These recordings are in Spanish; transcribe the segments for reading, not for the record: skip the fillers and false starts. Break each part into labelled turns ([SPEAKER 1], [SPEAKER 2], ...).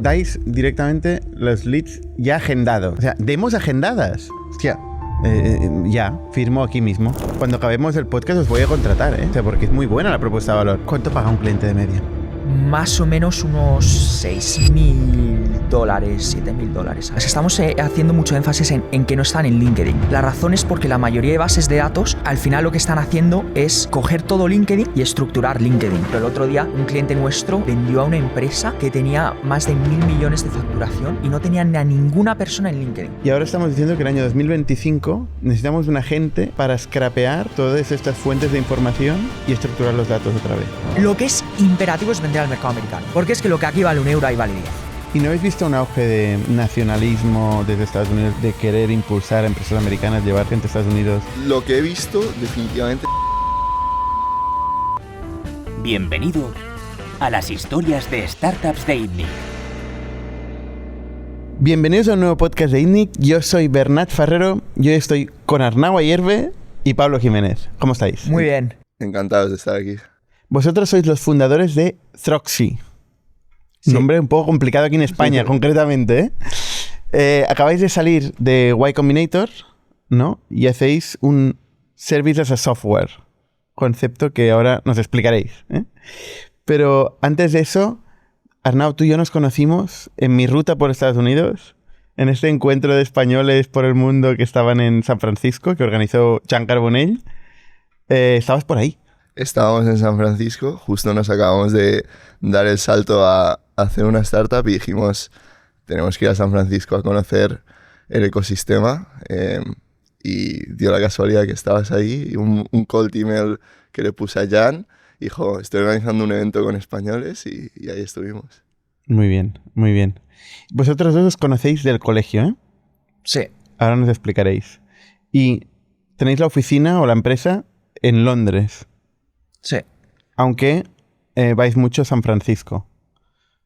[SPEAKER 1] Dais directamente los leads ya agendados. O sea, demos agendadas. Hostia, ya, firmo aquí mismo. Cuando acabemos el podcast os voy a contratar, ¿eh? O sea, porque es muy buena la propuesta de valor. ¿Cuánto paga un cliente de media?
[SPEAKER 2] Más o menos unos $6.000, $7.000. Estamos haciendo mucho énfasis en que no están en LinkedIn. La razón es porque la mayoría de bases de datos, al final lo que están haciendo es coger todo LinkedIn y estructurar LinkedIn. Pero el otro día, un cliente nuestro vendió a una empresa que tenía más de 1.000 millones de facturación y no tenían a ninguna persona en LinkedIn.
[SPEAKER 1] Y ahora estamos diciendo que el año 2025 necesitamos un agente para scrapear todas estas fuentes de información y estructurar los datos otra vez.
[SPEAKER 2] Lo que es imperativo es vender al mercado americano, porque es que lo que aquí vale €1 ahí vale 10.
[SPEAKER 1] ¿Y no habéis visto un auge de nacionalismo desde Estados Unidos, de querer impulsar a empresas americanas, llevar gente a Estados Unidos?
[SPEAKER 3] Lo que he visto, definitivamente.
[SPEAKER 4] Bienvenido a las historias de Startups de ITNIC.
[SPEAKER 1] Bienvenidos a un nuevo podcast de ITNIC. Yo soy Bernat Ferrero, yo estoy con Arnau Ayerbe y Pablo Jiménez. ¿Cómo estáis?
[SPEAKER 2] Muy bien.
[SPEAKER 3] Encantados de estar aquí.
[SPEAKER 1] Vosotros sois los fundadores de Throxy.
[SPEAKER 2] Sí.
[SPEAKER 1] Nombre un poco complicado aquí en España, concretamente, ¿eh? Acabáis de salir de Y Combinator, ¿no? Y hacéis un Service as a Software, concepto que ahora nos explicaréis, ¿eh? Pero antes de eso, Arnau, tú y yo nos conocimos en mi ruta por Estados Unidos, en este encuentro de españoles por el mundo que estaban en San Francisco, que organizó Jean Carbonell. Estabas por ahí.
[SPEAKER 3] Estábamos en San Francisco, justo nos acabamos de dar el salto a hacer una startup y dijimos, tenemos que ir a San Francisco a conocer el ecosistema, y dio la casualidad que estabas ahí, y un cold email que le puse a Jan, dijo, estoy organizando un evento con españoles y ahí estuvimos.
[SPEAKER 1] Muy bien, muy bien. Vosotros dos os conocéis del colegio, ¿eh?
[SPEAKER 2] Sí.
[SPEAKER 1] Ahora nos explicaréis. Y tenéis la oficina o la empresa en Londres.
[SPEAKER 2] Sí.
[SPEAKER 1] Aunque vais mucho a San Francisco.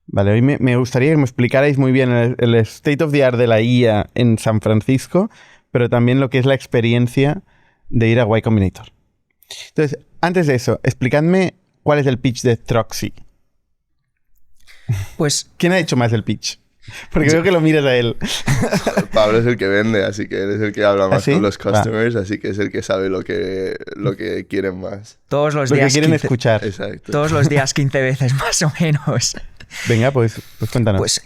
[SPEAKER 1] Vale, hoy me gustaría que me explicarais muy bien el state of the art de la IA en San Francisco, pero también lo que es la experiencia de ir a Y Combinator. Entonces, antes de eso, explicadme cuál es el pitch de Throxy.
[SPEAKER 2] Pues
[SPEAKER 1] ¿Quién ha hecho más el pitch? Porque veo que lo miras a él.
[SPEAKER 3] Pablo es el que vende, así que él es el que habla más
[SPEAKER 1] ¿Ah, sí?
[SPEAKER 3] con los customers, así que es el que sabe lo que quieren más.
[SPEAKER 2] todos los
[SPEAKER 1] Lo que
[SPEAKER 2] días
[SPEAKER 1] quieren
[SPEAKER 2] 15
[SPEAKER 1] escuchar.
[SPEAKER 3] Exacto.
[SPEAKER 2] todos los días 15 veces más o menos.
[SPEAKER 1] Venga, pues cuéntanos.
[SPEAKER 2] Pues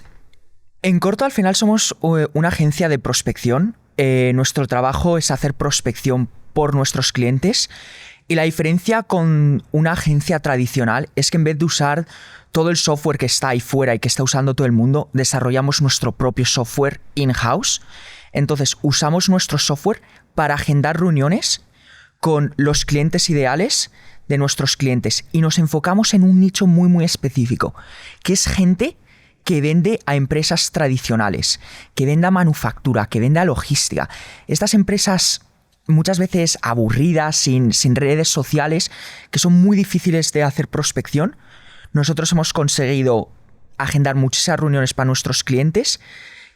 [SPEAKER 2] en corto, al final somos una agencia de prospección. Nuestro trabajo es hacer prospección por nuestros clientes. Y la diferencia con una agencia tradicional es que en vez de usar todo el software que está ahí fuera y que está usando todo el mundo, desarrollamos nuestro propio software in-house. Entonces, usamos nuestro software para agendar reuniones con los clientes ideales de nuestros clientes y nos enfocamos en un nicho muy, muy específico, que es gente que vende a empresas tradicionales, que vende a manufactura, que vende a logística. Estas empresas muchas veces aburridas, sin redes sociales, que son muy difíciles de hacer prospección. Nosotros hemos conseguido agendar muchísimas reuniones para nuestros clientes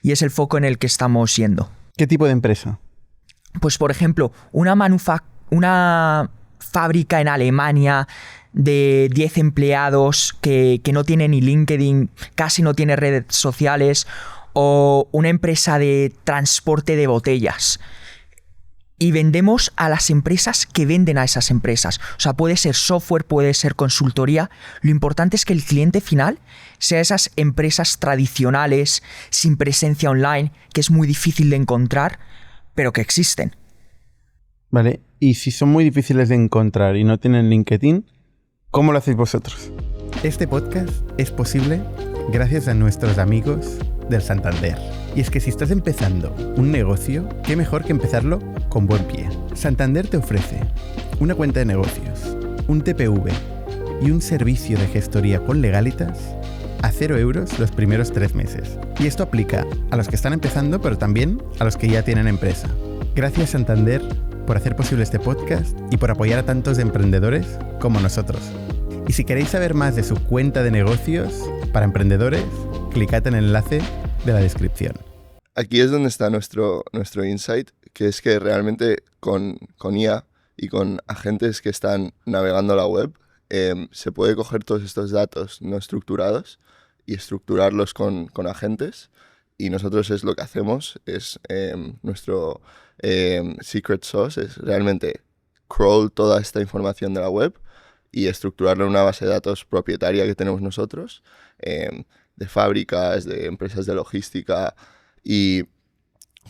[SPEAKER 2] y es el foco en el que estamos yendo.
[SPEAKER 1] ¿Qué tipo de empresa?
[SPEAKER 2] Pues, por ejemplo, una fábrica en Alemania de 10 empleados que no tiene ni LinkedIn, casi no tiene redes sociales, o una empresa de transporte de botellas. Y vendemos a las empresas que venden a esas empresas. O sea, puede ser software, puede ser consultoría. Lo importante es que el cliente final sea esas empresas tradicionales, sin presencia online, que es muy difícil de encontrar, pero que existen.
[SPEAKER 1] Vale, y si son muy difíciles de encontrar y no tienen LinkedIn, ¿cómo lo hacéis vosotros? Este podcast es posible gracias a nuestros amigos del Santander. Y es que si estás empezando un negocio, qué mejor que empezarlo con buen pie. Santander te ofrece una cuenta de negocios, un TPV y un servicio de gestoría con Legalitas a 0 euros los primeros 3 meses. Y esto aplica a los que están empezando, pero también a los que ya tienen empresa. Gracias, Santander, por hacer posible este podcast y por apoyar a tantos emprendedores como nosotros. Y si queréis saber más de su cuenta de negocios para emprendedores, clicad en el enlace de la descripción.
[SPEAKER 3] Aquí es donde está nuestro insight, que es que realmente con IA y con agentes que están navegando la web, se puede coger todos estos datos no estructurados y estructurarlos con agentes. Y nosotros es lo que hacemos, es nuestro secret sauce, es realmente crawl toda esta información de la web y estructurarla en una base de datos propietaria que tenemos nosotros, de fábricas, de empresas de logística. Y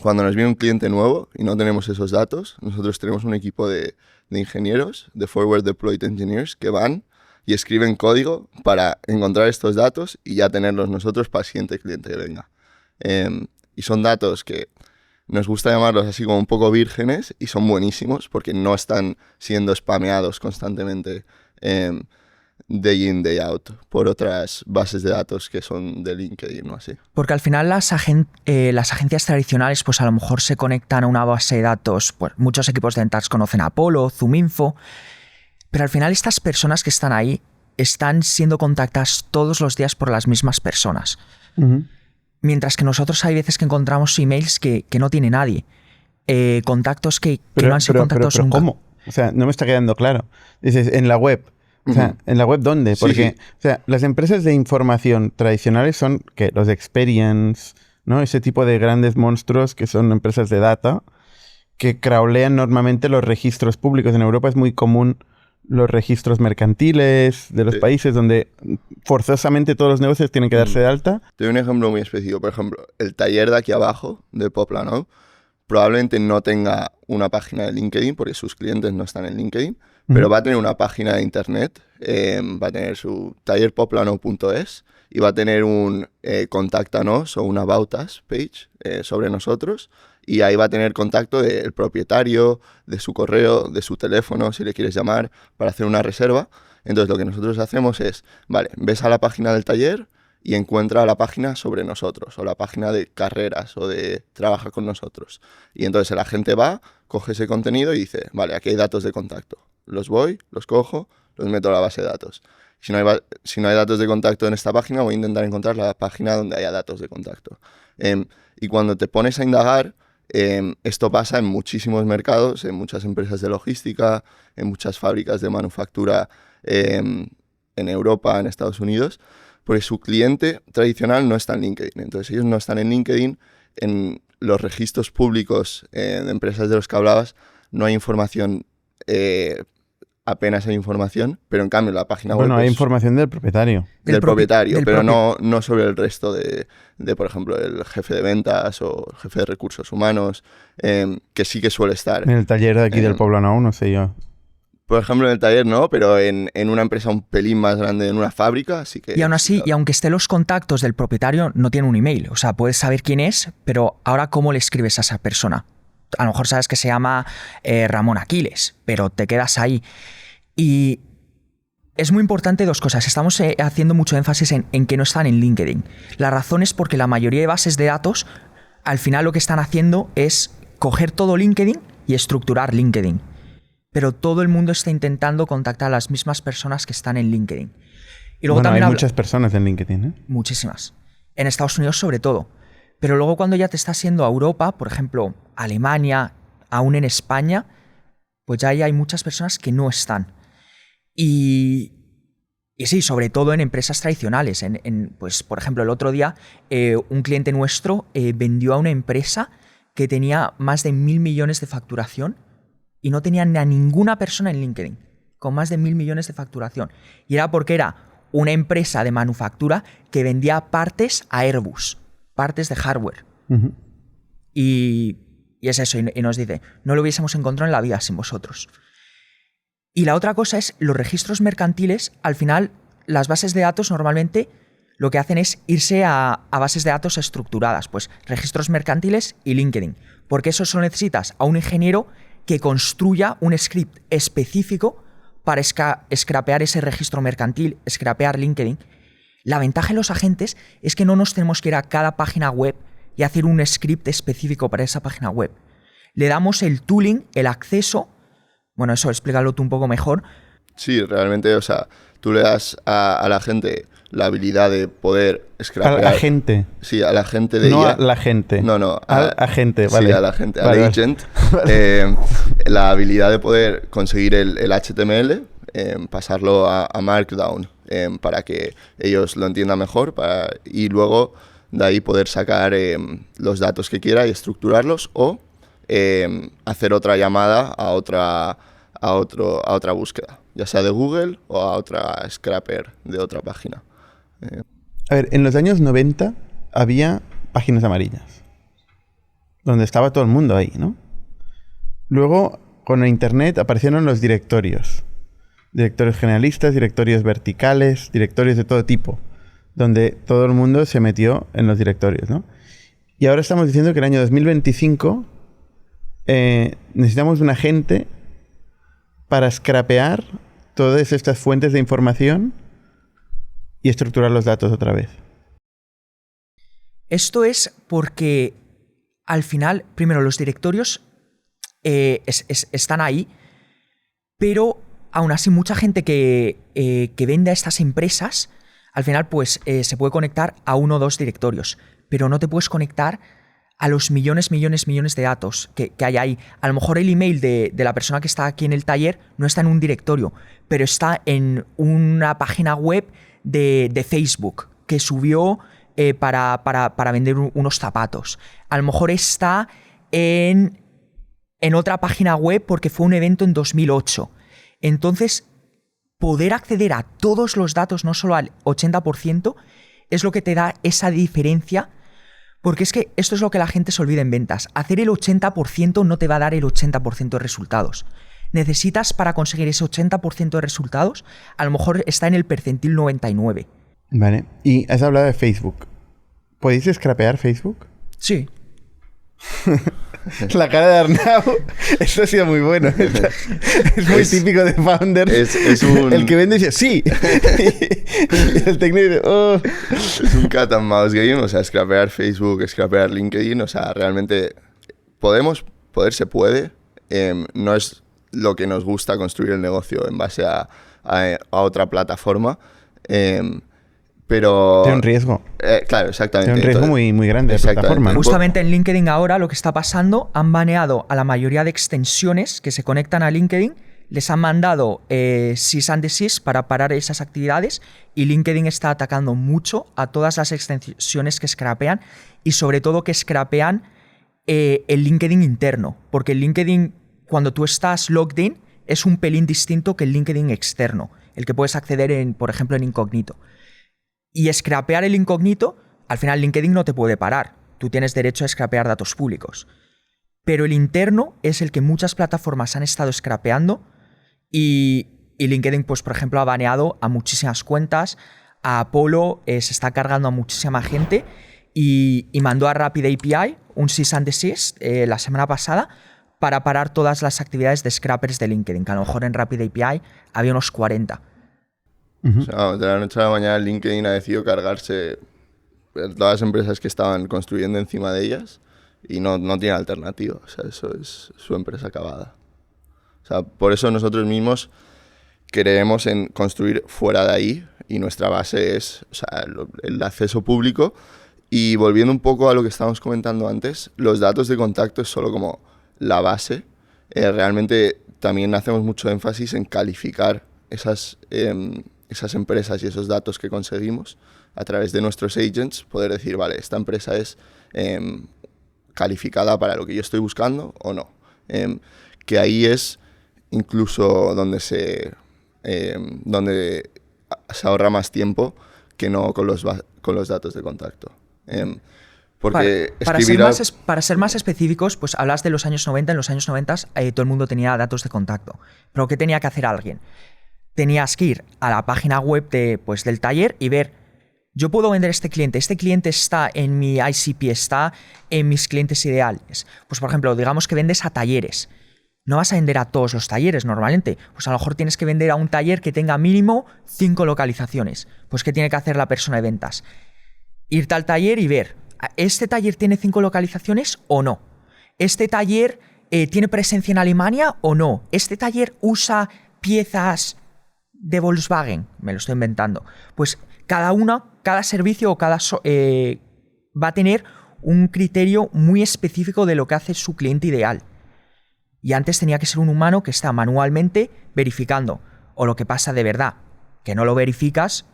[SPEAKER 3] cuando nos viene un cliente nuevo y no tenemos esos datos, nosotros tenemos un equipo de ingenieros, de Forward Deployed Engineers, que van y escriben código para encontrar estos datos y ya tenerlos nosotros para el siguiente cliente que venga. Y son datos que nos gusta llamarlos así como un poco vírgenes y son buenísimos porque no están siendo spameados constantemente day in, day out por otras bases de datos que son de LinkedIn o así.
[SPEAKER 2] Porque al final las agencias tradicionales pues a lo mejor se conectan a una base de datos, pues muchos equipos de ventas conocen a Apollo, ZoomInfo, pero al final estas personas que están ahí están siendo contactadas todos los días por las mismas personas. Uh-huh. Mientras que nosotros hay veces que encontramos emails que no tiene nadie. Contactos que no han sido contactados nunca.
[SPEAKER 1] ¿Cómo? O sea, no me está quedando claro. Dices, en la web. O sea, ¿en la web dónde? Porque, sí. O sea, las empresas de información tradicionales son, ¿qué? Los de Experience, ¿no? Ese tipo de grandes monstruos que son empresas de data que crawlean normalmente los registros públicos. En Europa es muy común los registros mercantiles de los países donde forzosamente todos los negocios tienen que darse de alta.
[SPEAKER 3] Te doy un ejemplo muy específico. Por ejemplo, el taller de aquí abajo, de Poplano, probablemente no tenga una página de LinkedIn porque sus clientes no están en LinkedIn, pero va a tener una página de internet, va a tener su tallerpoplano.es y va a tener un contáctanos o una about us page sobre nosotros. Y ahí va a tener contacto del propietario, de su correo, de su teléfono, si le quieres llamar, para hacer una reserva. Entonces, lo que nosotros hacemos es, vale, ves a la página del taller y encuentra la página sobre nosotros, o la página de carreras, o de trabaja con nosotros. Y entonces la gente va, coge ese contenido y dice, vale, aquí hay datos de contacto. Los voy, los cojo, los meto a la base de datos. Si no hay datos de contacto en esta página, voy a intentar encontrar la página donde haya datos de contacto. Y cuando te pones a indagar, esto pasa en muchísimos mercados, en muchas empresas de logística, en muchas fábricas de manufactura en Europa, en Estados Unidos, porque su cliente tradicional no está en LinkedIn. Entonces ellos no están en LinkedIn, en los registros públicos de empresas de los que hablabas no hay información, apenas hay información, pero en cambio la página web...
[SPEAKER 1] Bueno, hay información del propietario.
[SPEAKER 3] Del propietario, pero no sobre el resto de, por ejemplo, el jefe de ventas o el jefe de recursos humanos, que sí que suele estar.
[SPEAKER 1] En el taller de aquí del Poblano, no sé yo.
[SPEAKER 3] Por ejemplo, en el taller no, pero en una empresa un pelín más grande, en una fábrica, así que...
[SPEAKER 2] Y aún así, y aunque estén los contactos del propietario, no tiene un email. O sea, puedes saber quién es, pero ahora ¿cómo le escribes a esa persona? A lo mejor sabes que se llama Ramón Aquiles, pero te quedas ahí. Y es muy importante dos cosas. Estamos haciendo mucho énfasis en que no están en LinkedIn. La razón es porque la mayoría de bases de datos, al final lo que están haciendo es coger todo LinkedIn y estructurar LinkedIn. Pero todo el mundo está intentando contactar a las mismas personas que están en LinkedIn. Y luego también
[SPEAKER 1] hay muchas personas en LinkedIn, ¿eh?
[SPEAKER 2] Muchísimas. En Estados Unidos sobre todo. Pero luego cuando ya te estás yendo a Europa, por ejemplo, Alemania, aún en España, pues ya hay muchas personas que no están. Y sí, sobre todo en empresas tradicionales. Pues, por ejemplo, el otro día un cliente nuestro vendió a una empresa que tenía más de 1.000 millones de facturación y no tenía a ninguna persona en LinkedIn con más de 1.000 millones de facturación. Y era porque era una empresa de manufactura que vendía partes a Airbus, partes de hardware. Uh-huh. Y es eso, y nos dice, no lo hubiésemos encontrado en la vida sin vosotros. Y la otra cosa es, los registros mercantiles, al final, las bases de datos normalmente lo que hacen es irse a bases de datos estructuradas, pues registros mercantiles y LinkedIn. Porque eso solo necesitas a un ingeniero que construya un script específico para scrapear ese registro mercantil, scrapear LinkedIn. La ventaja de los agentes es que no nos tenemos que ir a cada página web y hacer un script específico para esa página web. Le damos el tooling, el acceso. Bueno, eso, explícalo tú un poco mejor.
[SPEAKER 3] Sí, realmente, o sea, tú le das a la gente la habilidad de poder scrapear.
[SPEAKER 1] A la gente.
[SPEAKER 3] Sí, a la gente de
[SPEAKER 1] no
[SPEAKER 3] ella.
[SPEAKER 1] A la gente.
[SPEAKER 3] No.
[SPEAKER 1] Al agente, vale.
[SPEAKER 3] Sí, a la gente,
[SPEAKER 1] vale,
[SPEAKER 3] al agent. Vale. La habilidad de poder conseguir el HTML, pasarlo a Markdown para que ellos lo entiendan mejor y luego de ahí poder sacar los datos que quiera y estructurarlos o hacer otra llamada a otra búsqueda, ya sea de Google o a otra scraper de otra página.
[SPEAKER 1] A ver, en los años 90 había páginas amarillas, donde estaba todo el mundo ahí, ¿no? Luego, con el Internet aparecieron los directorios. Directorios generalistas, directorios verticales, directorios de todo tipo, donde todo el mundo se metió en los directorios, ¿no? Y ahora estamos diciendo que en el año 2025 necesitamos un agente para scrapear todas estas fuentes de información y estructurar los datos otra vez.
[SPEAKER 2] Esto es porque al final, primero, los directorios están ahí, pero aún así mucha gente que vende a estas empresas, al final pues se puede conectar a 1 o 2 directorios, pero no te puedes conectar a los millones de datos que hay ahí. A lo mejor el email de la persona que está aquí en el taller no está en un directorio, pero está en una página web de Facebook que subió para vender unos zapatos. A lo mejor está en otra página web porque fue un evento en 2008. Entonces, poder acceder a todos los datos, no solo al 80%, es lo que te da esa diferencia, porque es que esto es lo que la gente se olvida en ventas. Hacer el 80% no te va a dar el 80% de resultados. Necesitas, para conseguir ese 80% de resultados, a lo mejor está en el percentil 99.
[SPEAKER 1] Vale. Y has hablado de Facebook. ¿Podéis scrapear Facebook?
[SPEAKER 2] Sí.
[SPEAKER 1] La cara de Arnau, esto ha sido muy bueno. Es muy típico de founders. El que vende dice ¡sí! Y el técnico dice ¡oh!
[SPEAKER 3] Es un cat and mouse game, o sea, scrapear Facebook, scrapear LinkedIn, o sea, realmente poder se puede. No es lo que nos gusta construir el negocio en base a otra plataforma. Pero...
[SPEAKER 1] Tiene un riesgo.
[SPEAKER 3] Claro, exactamente.
[SPEAKER 1] Tiene un riesgo muy grande de plataforma, ¿no?
[SPEAKER 2] Justamente en LinkedIn ahora lo que está pasando, han baneado a la mayoría de extensiones que se conectan a LinkedIn, les han mandado cease and desist para parar esas actividades, y LinkedIn está atacando mucho a todas las extensiones que scrapean, y sobre todo que scrapean el LinkedIn interno, porque el LinkedIn, cuando tú estás logged in, es un pelín distinto que el LinkedIn externo, el que puedes acceder, por ejemplo, en incógnito. Y scrapear el incógnito, al final LinkedIn no te puede parar. Tú tienes derecho a scrapear datos públicos. Pero el interno es el que muchas plataformas han estado scrapeando, y LinkedIn, pues, por ejemplo, ha baneado a muchísimas cuentas. A Apollo se está cargando a muchísima gente y mandó a Rapid API un cease and desist la semana pasada para parar todas las actividades de scrappers de LinkedIn, que a lo mejor en Rapid API había unos 40.
[SPEAKER 3] O sea, de la noche a la mañana LinkedIn ha decidido cargarse todas las empresas que estaban construyendo encima de ellas y no tiene alternativa. O sea, eso es su empresa acabada. O sea, por eso nosotros mismos creemos en construir fuera de ahí, y nuestra base es, o sea, el acceso público. Y volviendo un poco a lo que estábamos comentando antes, los datos de contacto es solo como la base. Realmente también hacemos mucho énfasis en calificar esas empresas y esos datos que conseguimos a través de nuestros agents, poder decir, vale, esta empresa es calificada para lo que yo estoy buscando o no. Que ahí es incluso donde se ahorra más tiempo que no con los datos de contacto. Porque
[SPEAKER 2] para ser más específicos, pues hablas de los años 90. En los años 90 todo el mundo tenía datos de contacto. Pero ¿qué tenía que hacer alguien? Tenías que ir a la página web del taller y ver, yo puedo vender a este cliente está en mi ICP, está en mis clientes ideales. Pues, por ejemplo, digamos que vendes a talleres. No vas a vender a todos los talleres normalmente. Pues a lo mejor tienes que vender a un taller que tenga mínimo 5 localizaciones. Pues ¿qué tiene que hacer la persona de ventas? Irte al taller y ver, ¿este taller tiene 5 localizaciones o no? ¿Este taller tiene presencia en Alemania o no? ¿Este taller usa piezas de Volkswagen? Me lo estoy inventando. Pues cada servicio o va a tener un criterio muy específico de lo que hace su cliente ideal. Y antes tenía que ser un humano que está manualmente verificando. o lo que pasa de verdad, que no lo verificas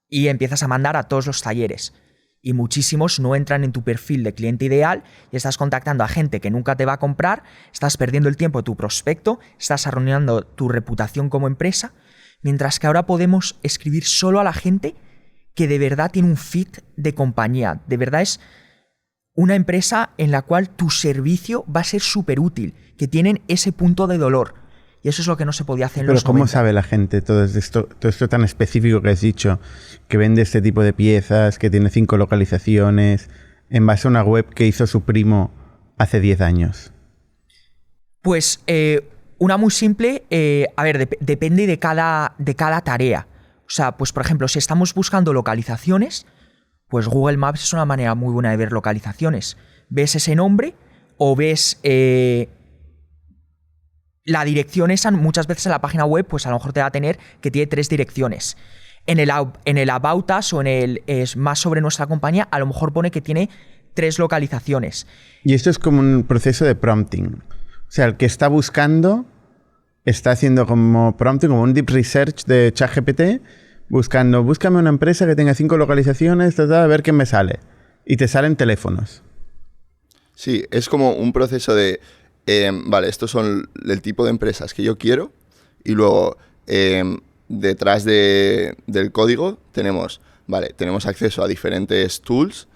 [SPEAKER 2] y empiezas a mandar a todos los talleres. Y muchísimos no entran en tu perfil de cliente ideal y estás contactando a gente que nunca te va a comprar, estás perdiendo el tiempo de tu prospecto, estás arruinando tu reputación como empresa, mientras que ahora podemos escribir solo a la gente que de verdad tiene un fit de compañía, de verdad es una empresa en la cual tu servicio va a ser súper útil, que tienen ese punto de dolor. Y eso es lo que no se podía hacer en los 90.
[SPEAKER 1] Pero ¿cómo sabe la gente todo esto tan específico que has dicho? Que vende este tipo de piezas, que tiene 5 localizaciones, en base a una web que hizo su primo hace 10 años.
[SPEAKER 2] Pues una muy simple, depende de cada tarea. O sea, pues por ejemplo, si estamos buscando localizaciones, pues Google Maps es una manera muy buena de ver localizaciones. Ves ese nombre o ves la dirección esa, muchas veces en la página web, pues a lo mejor te va a tener que tiene 3 direcciones. En el About Us o en el más sobre nuestra compañía, a lo mejor pone que tiene 3 localizaciones.
[SPEAKER 1] Y esto es como un proceso de prompting. O sea, el que está buscando está haciendo como prompting, como un deep research de ChatGPT, búscame una empresa que tenga 5 localizaciones, a ver qué me sale. Y te salen teléfonos.
[SPEAKER 3] Sí, es como un proceso de, vale, estos son el tipo de empresas que yo quiero, y luego detrás del código tenemos acceso a diferentes tools,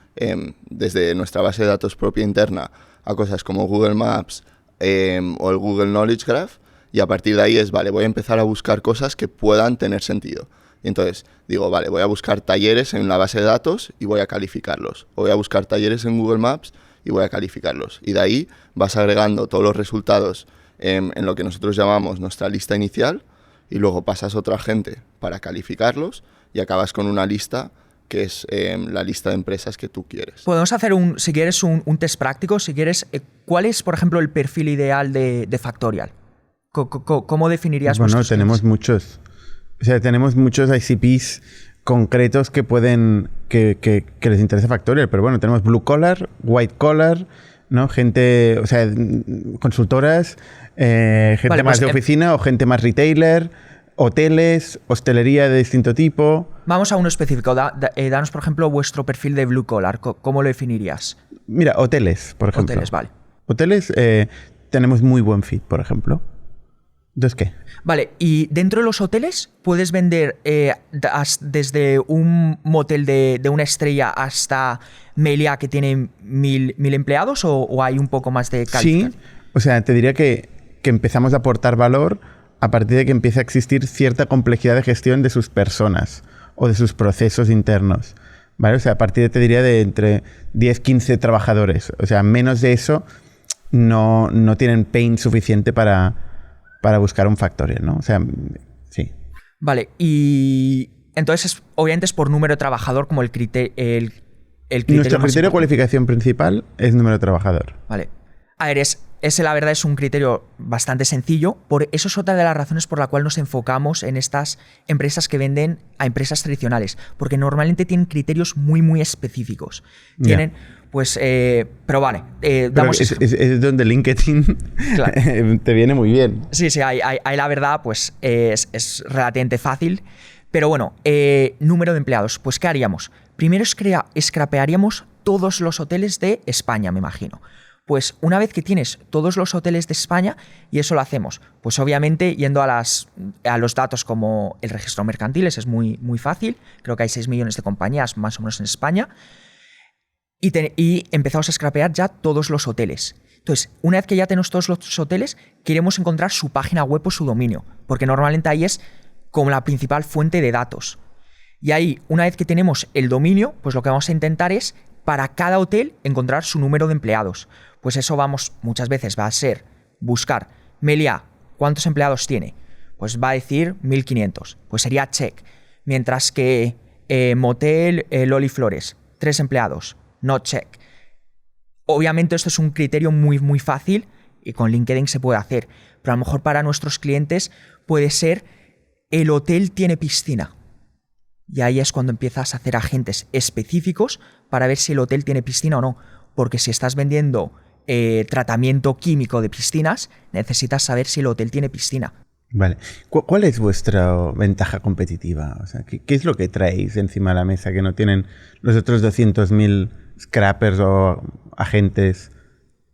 [SPEAKER 3] desde nuestra base de datos propia interna a cosas como Google Maps o el Google Knowledge Graph, y a partir de ahí voy a empezar a buscar cosas que puedan tener sentido. Y entonces digo, vale, voy a buscar talleres en la base de datos y voy a calificarlos. O voy a buscar talleres en Google Maps y voy a calificarlos. Y de ahí vas agregando todos los resultados en lo que nosotros llamamos nuestra lista inicial, y luego pasas a otra gente para calificarlos y acabas con una lista que es la lista de empresas que tú quieres.
[SPEAKER 2] Podemos hacer, si quieres, un test práctico. Si quieres, ¿cuál es, por ejemplo, el perfil ideal de Factorial? ¿Cómo definirías
[SPEAKER 1] Bueno,
[SPEAKER 2] vuestros
[SPEAKER 1] tenemos
[SPEAKER 2] clientes?
[SPEAKER 1] muchos. O sea, tenemos muchos ICPs concretos que les interesa Factorial, pero bueno, tenemos blue collar, white collar, ¿no? Gente, o sea, consultoras, gente más de oficina o gente más retailer, hoteles, hostelería de distinto tipo.
[SPEAKER 2] Vamos a uno específico. Danos, por ejemplo, vuestro perfil de blue collar. ¿Cómo lo definirías?
[SPEAKER 1] Mira, hoteles, por ejemplo.
[SPEAKER 2] Hoteles, vale.
[SPEAKER 1] Hoteles, tenemos muy buen fit, por ejemplo. ¿Entonces qué?
[SPEAKER 2] Vale, y dentro de los hoteles puedes vender desde un motel de una estrella hasta Meliá, que tiene 1000 empleados, o hay un poco más de calidad?
[SPEAKER 1] Sí, o sea, te diría que empezamos a aportar valor a partir de que empiece a existir cierta complejidad de gestión de sus personas o de sus procesos internos, ¿vale? O sea, a partir te diría de entre 10-15 trabajadores. O sea, menos de eso no tienen pain suficiente para buscar un Factorial, ¿no? O sea, sí.
[SPEAKER 2] Vale, y entonces obviamente es por número de trabajador como el criterio.
[SPEAKER 1] Nuestro criterio de cualificación principal es número de trabajador.
[SPEAKER 2] Vale. A ver, ese la verdad es un criterio bastante sencillo. Por eso es otra de las razones por la cual nos enfocamos en estas empresas que venden a empresas tradicionales, porque normalmente tienen criterios muy, muy específicos. Tienen, pues, pero vale, damos...
[SPEAKER 1] Es donde LinkedIn
[SPEAKER 2] claro.
[SPEAKER 1] te viene muy bien.
[SPEAKER 2] Sí, ahí la verdad, pues, es relativamente fácil. Pero bueno, número de empleados, pues, ¿qué haríamos? Primero scrapearíamos todos los hoteles de España, me imagino. Pues una vez que tienes todos los hoteles de España, y eso lo hacemos, pues obviamente yendo a los datos como el registro mercantil, es muy, muy fácil. Creo que hay 6 millones de compañías más o menos en España. Y empezamos a scrapear ya todos los hoteles. Entonces, una vez que ya tenemos todos los hoteles, queremos encontrar su página web o su dominio, porque normalmente ahí es como la principal fuente de datos. Y ahí, una vez que tenemos el dominio, pues lo que vamos a intentar es, para cada hotel, encontrar su número de empleados. Pues eso muchas veces va a ser buscar Meliá, ¿cuántos empleados tiene? Pues va a decir 1500, pues sería check. Mientras que Motel Loli Flores, 3 empleados, no check. Obviamente esto es un criterio muy, muy fácil y con LinkedIn se puede hacer, pero a lo mejor para nuestros clientes puede ser el hotel tiene piscina. Y ahí es cuando empiezas a hacer agentes específicos para ver si el hotel tiene piscina o no. Porque si estás vendiendo tratamiento químico de piscinas, necesitas saber si el hotel tiene piscina.
[SPEAKER 1] Vale. ¿Cuál es vuestra ventaja competitiva? O sea, ¿qué es lo que traéis encima de la mesa que no tienen los otros 200.000 scrappers o agentes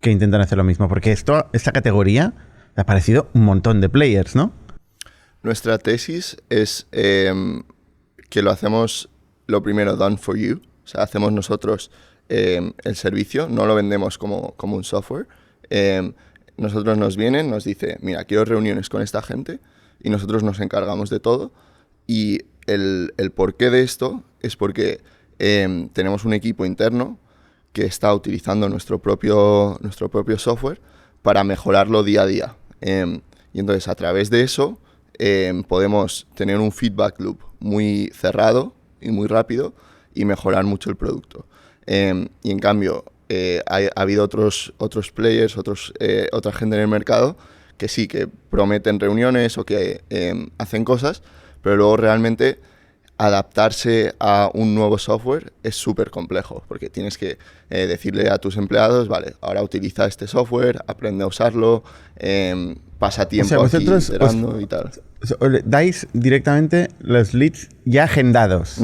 [SPEAKER 1] que intentan hacer lo mismo? Porque esta categoría te ha parecido un montón de players, ¿no?
[SPEAKER 3] Nuestra tesis es que lo hacemos, lo primero, done for you. O sea, hacemos nosotros el servicio, no lo vendemos como un software. Nosotros nos vienen, nos dice, mira, quiero reuniones con esta gente y nosotros nos encargamos de todo. Y el porqué de esto es porque tenemos un equipo interno que está utilizando nuestro propio software para mejorarlo día a día. Y entonces, a través de eso, podemos tener un feedback loop muy cerrado y muy rápido y mejorar mucho el producto. Y en cambio, ha habido otros players, otra gente en el mercado que sí, que prometen reuniones o que hacen cosas, pero luego realmente adaptarse a un nuevo software es súper complejo, porque tienes que decirle a tus empleados, vale, ahora utiliza este software, aprende a usarlo, pasa tiempo aquí iterando y tal.
[SPEAKER 1] Dais directamente los leads ya agendados.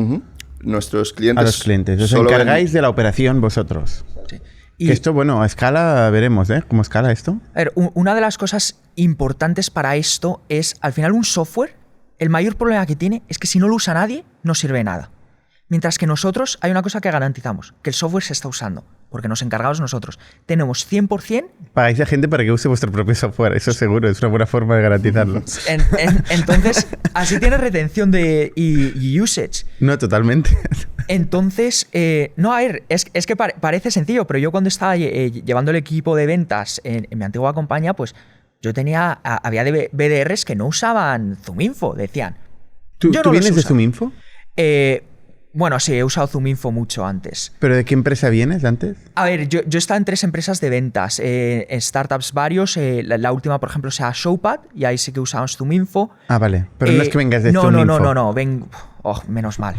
[SPEAKER 3] Nuestros clientes...
[SPEAKER 1] A los clientes. Os encargáis de la operación vosotros.
[SPEAKER 2] Sí.
[SPEAKER 1] Que esto, bueno, a escala veremos, ¿eh? ¿Cómo escala esto?
[SPEAKER 2] A ver, una de las cosas importantes para esto es, al final, un software, el mayor problema que tiene es que si no lo usa nadie, no sirve de nada. Mientras que nosotros, hay una cosa que garantizamos, que el software se está usando, porque nos encargamos nosotros. Tenemos 100%...
[SPEAKER 1] Pagáis a gente para que use vuestro propio software, eso seguro, es una buena forma de garantizarlo.
[SPEAKER 2] Entonces, así tiene retención y usage.
[SPEAKER 1] No, totalmente.
[SPEAKER 2] Entonces, no, a ver, es que parece sencillo, pero yo cuando estaba llevando el equipo de ventas en mi antigua compañía, pues yo había BDRs que no usaban ZoomInfo, decían.
[SPEAKER 1] ¿Tú vienes de ZoomInfo?
[SPEAKER 2] Bueno, sí, he usado ZoomInfo mucho antes.
[SPEAKER 1] ¿Pero de qué empresa vienes de antes?
[SPEAKER 2] A ver, yo he estado en 3 empresas de ventas, en startups varios. La última, por ejemplo, sea Showpad, y ahí sí que usamos ZoomInfo.
[SPEAKER 1] Ah, vale. Pero no es que vengas de ZoomInfo.
[SPEAKER 2] No. Oh, menos mal.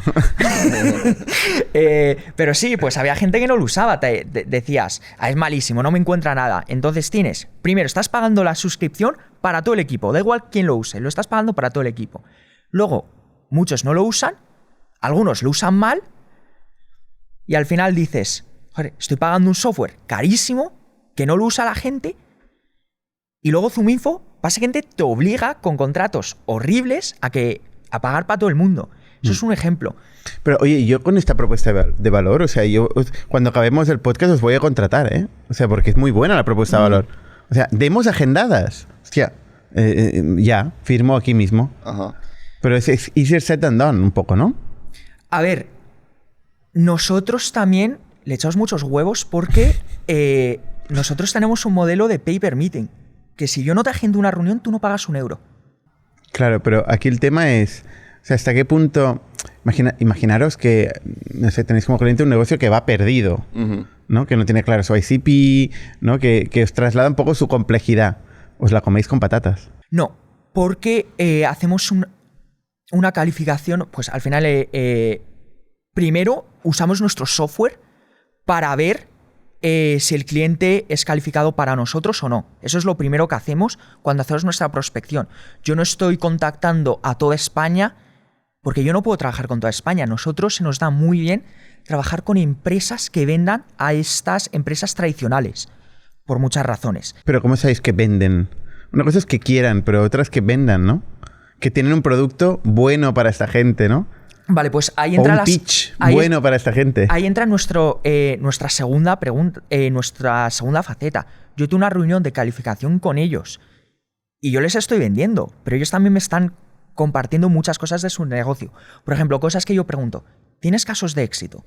[SPEAKER 2] Pero sí, pues había gente que no lo usaba. Decías, es malísimo, no me encuentra nada. Entonces primero, estás pagando la suscripción para todo el equipo. Da igual quién lo use, lo estás pagando para todo el equipo. Luego, muchos no lo usan. Algunos lo usan mal y al final dices, joder, estoy pagando un software carísimo que no lo usa la gente, y luego ZoomInfo básicamente te obliga con contratos horribles a pagar para todo el mundo. Eso es un ejemplo.
[SPEAKER 1] Pero oye, yo con esta propuesta de valor, o sea, cuando acabemos el podcast os voy a contratar, ¿eh? O sea, porque es muy buena la propuesta de valor. O sea, demos agendadas. Hostia, ya, firmo aquí mismo.
[SPEAKER 3] Ajá.
[SPEAKER 1] Pero es easier said than done un poco, ¿no?
[SPEAKER 2] A ver, nosotros también le echamos muchos huevos porque nosotros tenemos un modelo de pay per meeting, que si yo no te agendo una reunión, tú no pagas €1.
[SPEAKER 1] Claro, pero aquí el tema es, o sea, ¿hasta qué punto? Imaginaros que, no sé, tenéis como cliente un negocio que va perdido, ¿no? Que no tiene claro su ICP, ¿no? Que os traslada un poco su complejidad. ¿Os la coméis con patatas?
[SPEAKER 2] No, porque hacemos una calificación, pues al final, primero usamos nuestro software para ver si el cliente es calificado para nosotros o no. Eso es lo primero que hacemos cuando hacemos nuestra prospección. Yo no estoy contactando a toda España porque yo no puedo trabajar con toda España. Nosotros se nos da muy bien trabajar con empresas que vendan a estas empresas tradicionales, por muchas razones.
[SPEAKER 1] Pero ¿cómo sabéis que venden? Una cosa es que quieran, pero otra es que vendan, ¿no? Que tienen un producto bueno para esta gente, ¿no?
[SPEAKER 2] Vale, pues ahí entra
[SPEAKER 1] un pitch bueno para esta gente.
[SPEAKER 2] Ahí entra nuestra segunda pregunta, nuestra segunda faceta. Yo tengo una reunión de calificación con ellos y yo les estoy vendiendo, pero ellos también me están compartiendo muchas cosas de su negocio. Por ejemplo, cosas que yo pregunto, ¿tienes casos de éxito?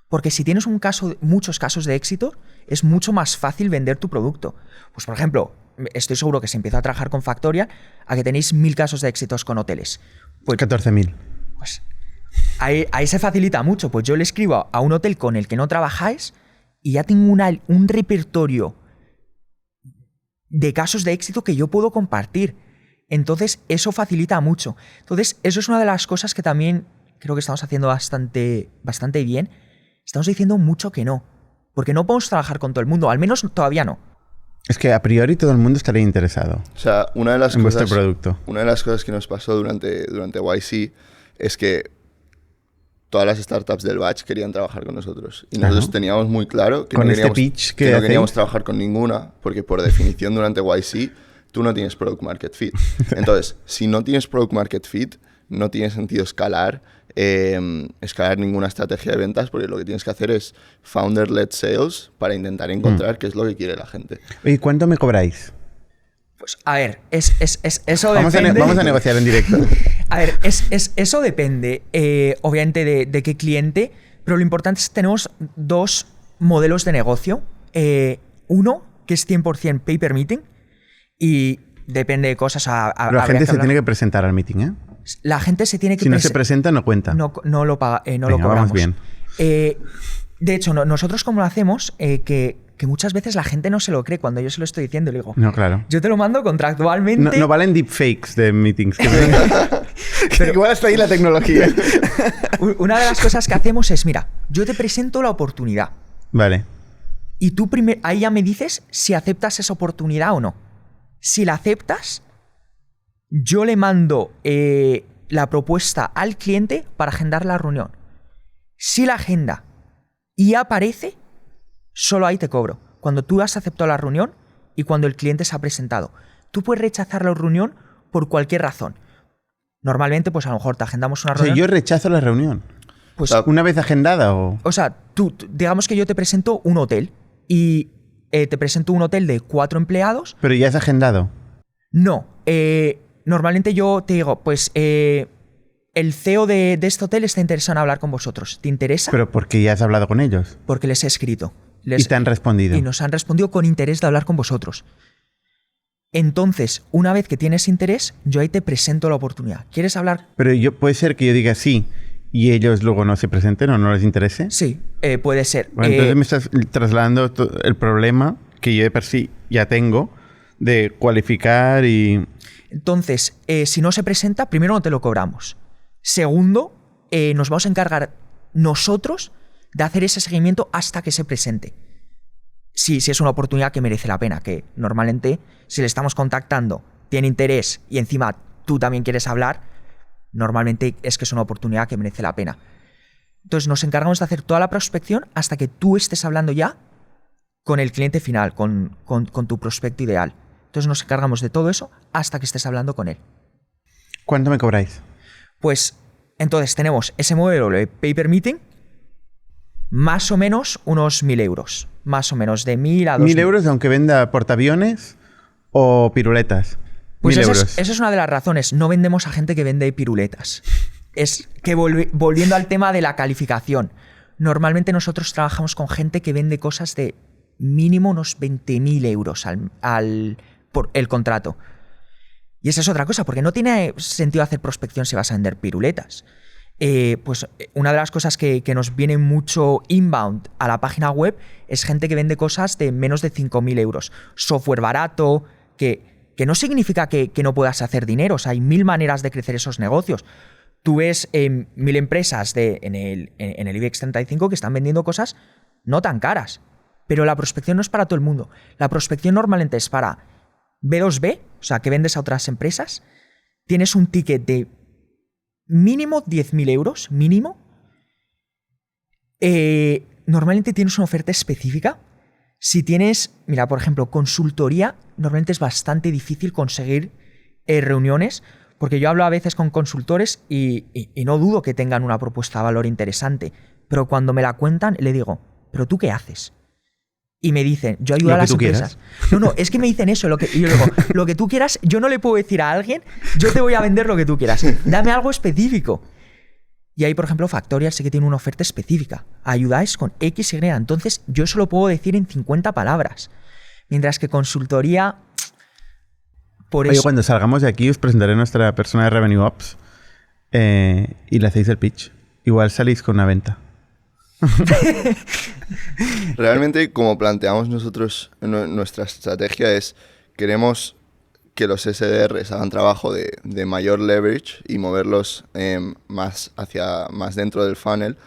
[SPEAKER 2] Porque si tienes muchos casos de éxito, es mucho más fácil vender tu producto. Pues, por ejemplo, estoy seguro que si empiezo a trabajar con Factorial, a que tenéis 1000 casos de éxitos con hoteles.
[SPEAKER 1] Pues 14.000.
[SPEAKER 2] Pues ahí se facilita mucho. Pues yo le escribo a un hotel con el que no trabajáis y ya tengo un repertorio de casos de éxito que yo puedo compartir. Entonces, eso facilita mucho. Entonces, eso es una de las cosas que también creo que estamos haciendo bastante bien. Estamos diciendo mucho que no. Porque no podemos trabajar con todo el mundo. Al menos todavía no.
[SPEAKER 1] Es que a priori todo el mundo estaría interesado
[SPEAKER 3] O sea, una de las
[SPEAKER 1] en
[SPEAKER 3] cosas...
[SPEAKER 1] vuestro producto.
[SPEAKER 3] Una de las cosas que nos pasó durante YC es que todas las startups del batch querían trabajar con nosotros. Y nosotros teníamos muy claro que
[SPEAKER 1] con
[SPEAKER 3] no
[SPEAKER 1] este
[SPEAKER 3] queríamos,
[SPEAKER 1] pitch
[SPEAKER 3] que no
[SPEAKER 1] hacéis.
[SPEAKER 3] queríamos trabajar con ninguna, porque por definición durante YC tú no tienes product market fit. Entonces, si no tienes product market fit, no tiene sentido escalar ninguna estrategia de ventas, porque lo que tienes que hacer es founder-led sales para intentar encontrar qué es lo que quiere la gente.
[SPEAKER 1] ¿Y cuánto me cobráis?
[SPEAKER 2] Pues a ver, eso depende.
[SPEAKER 1] Vamos a negociar en directo.
[SPEAKER 2] A ver, eso depende, obviamente, de qué cliente, pero lo importante es que tenemos dos modelos de negocio. Uno, que es 100% pay per meeting, y depende de cosas.
[SPEAKER 1] Pero la gente se tiene que presentar al meeting, ¿eh?
[SPEAKER 2] La gente se tiene que
[SPEAKER 1] Si no se presenta, no cuenta.
[SPEAKER 2] No lo paga, no
[SPEAKER 1] Venga,
[SPEAKER 2] lo cobramos.
[SPEAKER 1] vamos bien.
[SPEAKER 2] De hecho, nosotros como lo hacemos, que muchas veces la gente no se lo cree cuando yo se lo estoy diciendo. Le digo,
[SPEAKER 1] No, claro.
[SPEAKER 2] yo te lo mando contractualmente.
[SPEAKER 1] No valen deepfakes de meetings. Pero igual hasta ahí la tecnología.
[SPEAKER 2] Una de las cosas que hacemos es, mira, yo te presento la oportunidad.
[SPEAKER 1] Vale.
[SPEAKER 2] Y tú ahí ya me dices si aceptas esa oportunidad o no. Si la aceptas, yo le mando la propuesta al cliente para agendar la reunión. Si la agenda y aparece, solo ahí te cobro. Cuando tú has aceptado la reunión y cuando el cliente se ha presentado. Tú puedes rechazar la reunión por cualquier razón. Normalmente, pues a lo mejor te agendamos una
[SPEAKER 1] O sea,
[SPEAKER 2] reunión.
[SPEAKER 1] yo rechazo la reunión.
[SPEAKER 2] Pues,
[SPEAKER 1] ¿Una vez agendada o...?
[SPEAKER 2] o sea, digamos que yo te presento un hotel y te presento un hotel de 4 empleados.
[SPEAKER 1] Pero ya es agendado.
[SPEAKER 2] No. Normalmente yo te digo, pues el CEO de este hotel está interesado en hablar con vosotros. ¿Te interesa?
[SPEAKER 1] Pero porque ya has hablado con ellos.
[SPEAKER 2] Porque les he escrito.
[SPEAKER 1] Y te han respondido.
[SPEAKER 2] Y nos han respondido con interés de hablar con vosotros. Entonces, una vez que tienes interés, yo ahí te presento la oportunidad. ¿Quieres hablar?
[SPEAKER 1] Pero puede ser que yo diga sí y ellos luego no se presenten o no les interese.
[SPEAKER 2] Sí, puede ser.
[SPEAKER 1] Bueno, entonces me estás trasladando el problema que yo de per sí ya tengo de cualificar y...
[SPEAKER 2] Entonces, si no se presenta, primero no te lo cobramos. Segundo, nos vamos a encargar nosotros de hacer ese seguimiento hasta que se presente. Si es una oportunidad que merece la pena, que normalmente si le estamos contactando, tiene interés y encima tú también quieres hablar, normalmente es que es una oportunidad que merece la pena. Entonces nos encargamos de hacer toda la prospección hasta que tú estés hablando ya con el cliente final, con tu prospecto ideal. Entonces nos encargamos de todo eso hasta que estés hablando con él.
[SPEAKER 1] ¿Cuánto me cobráis?
[SPEAKER 2] Pues entonces tenemos ese modelo de pay per meeting, más o menos unos 1.000 euros. Más o menos de 1.000 a 2.000.
[SPEAKER 1] 1.000 euros aunque venda portaaviones o piruletas.
[SPEAKER 2] Pues
[SPEAKER 1] 1.000
[SPEAKER 2] esa
[SPEAKER 1] euros.
[SPEAKER 2] es una de las razones. No vendemos a gente que vende piruletas. Es que volviendo al tema de la calificación, normalmente nosotros trabajamos con gente que vende cosas de mínimo unos 20.000 euros por el contrato. Y esa es otra cosa, porque no tiene sentido hacer prospección si vas a vender piruletas. Pues una de las cosas que nos viene mucho inbound a la página web es gente que vende cosas de menos de 5.000 euros. Software barato, que no significa que no puedas hacer dinero. O sea, hay 1.000 maneras de crecer esos negocios. Tú ves 1.000 empresas en el IBEX 35 que están vendiendo cosas no tan caras. Pero la prospección no es para todo el mundo. La prospección normalmente es para B2B, o sea, que vendes a otras empresas. Tienes un ticket de mínimo 10.000 euros, mínimo. Normalmente tienes una oferta específica. Si tienes, mira, por ejemplo, consultoría, normalmente es bastante difícil conseguir reuniones, porque yo hablo a veces con consultores y no dudo que tengan una propuesta de valor interesante, pero cuando me la cuentan le digo, ¿pero tú qué haces? Y me dicen, yo ayudo a las empresas. No, es que me dicen eso. Y yo digo, lo que tú quieras, yo no le puedo decir a alguien, yo te voy a vender lo que tú quieras. Dame algo específico. Y ahí, por ejemplo, Factorial sí que tiene una oferta específica. Ayudáis con X, Y. Entonces, yo eso lo puedo decir en 50 palabras. Mientras que consultoría...
[SPEAKER 1] Oye, cuando salgamos de aquí os presentaré a nuestra persona de Revenue Ops y le hacéis el pitch. Igual salís con una venta.
[SPEAKER 3] Realmente, como planteamos nosotros, nuestra estrategia es, queremos que los SDRs hagan trabajo de mayor leverage y moverlos más dentro del funnel,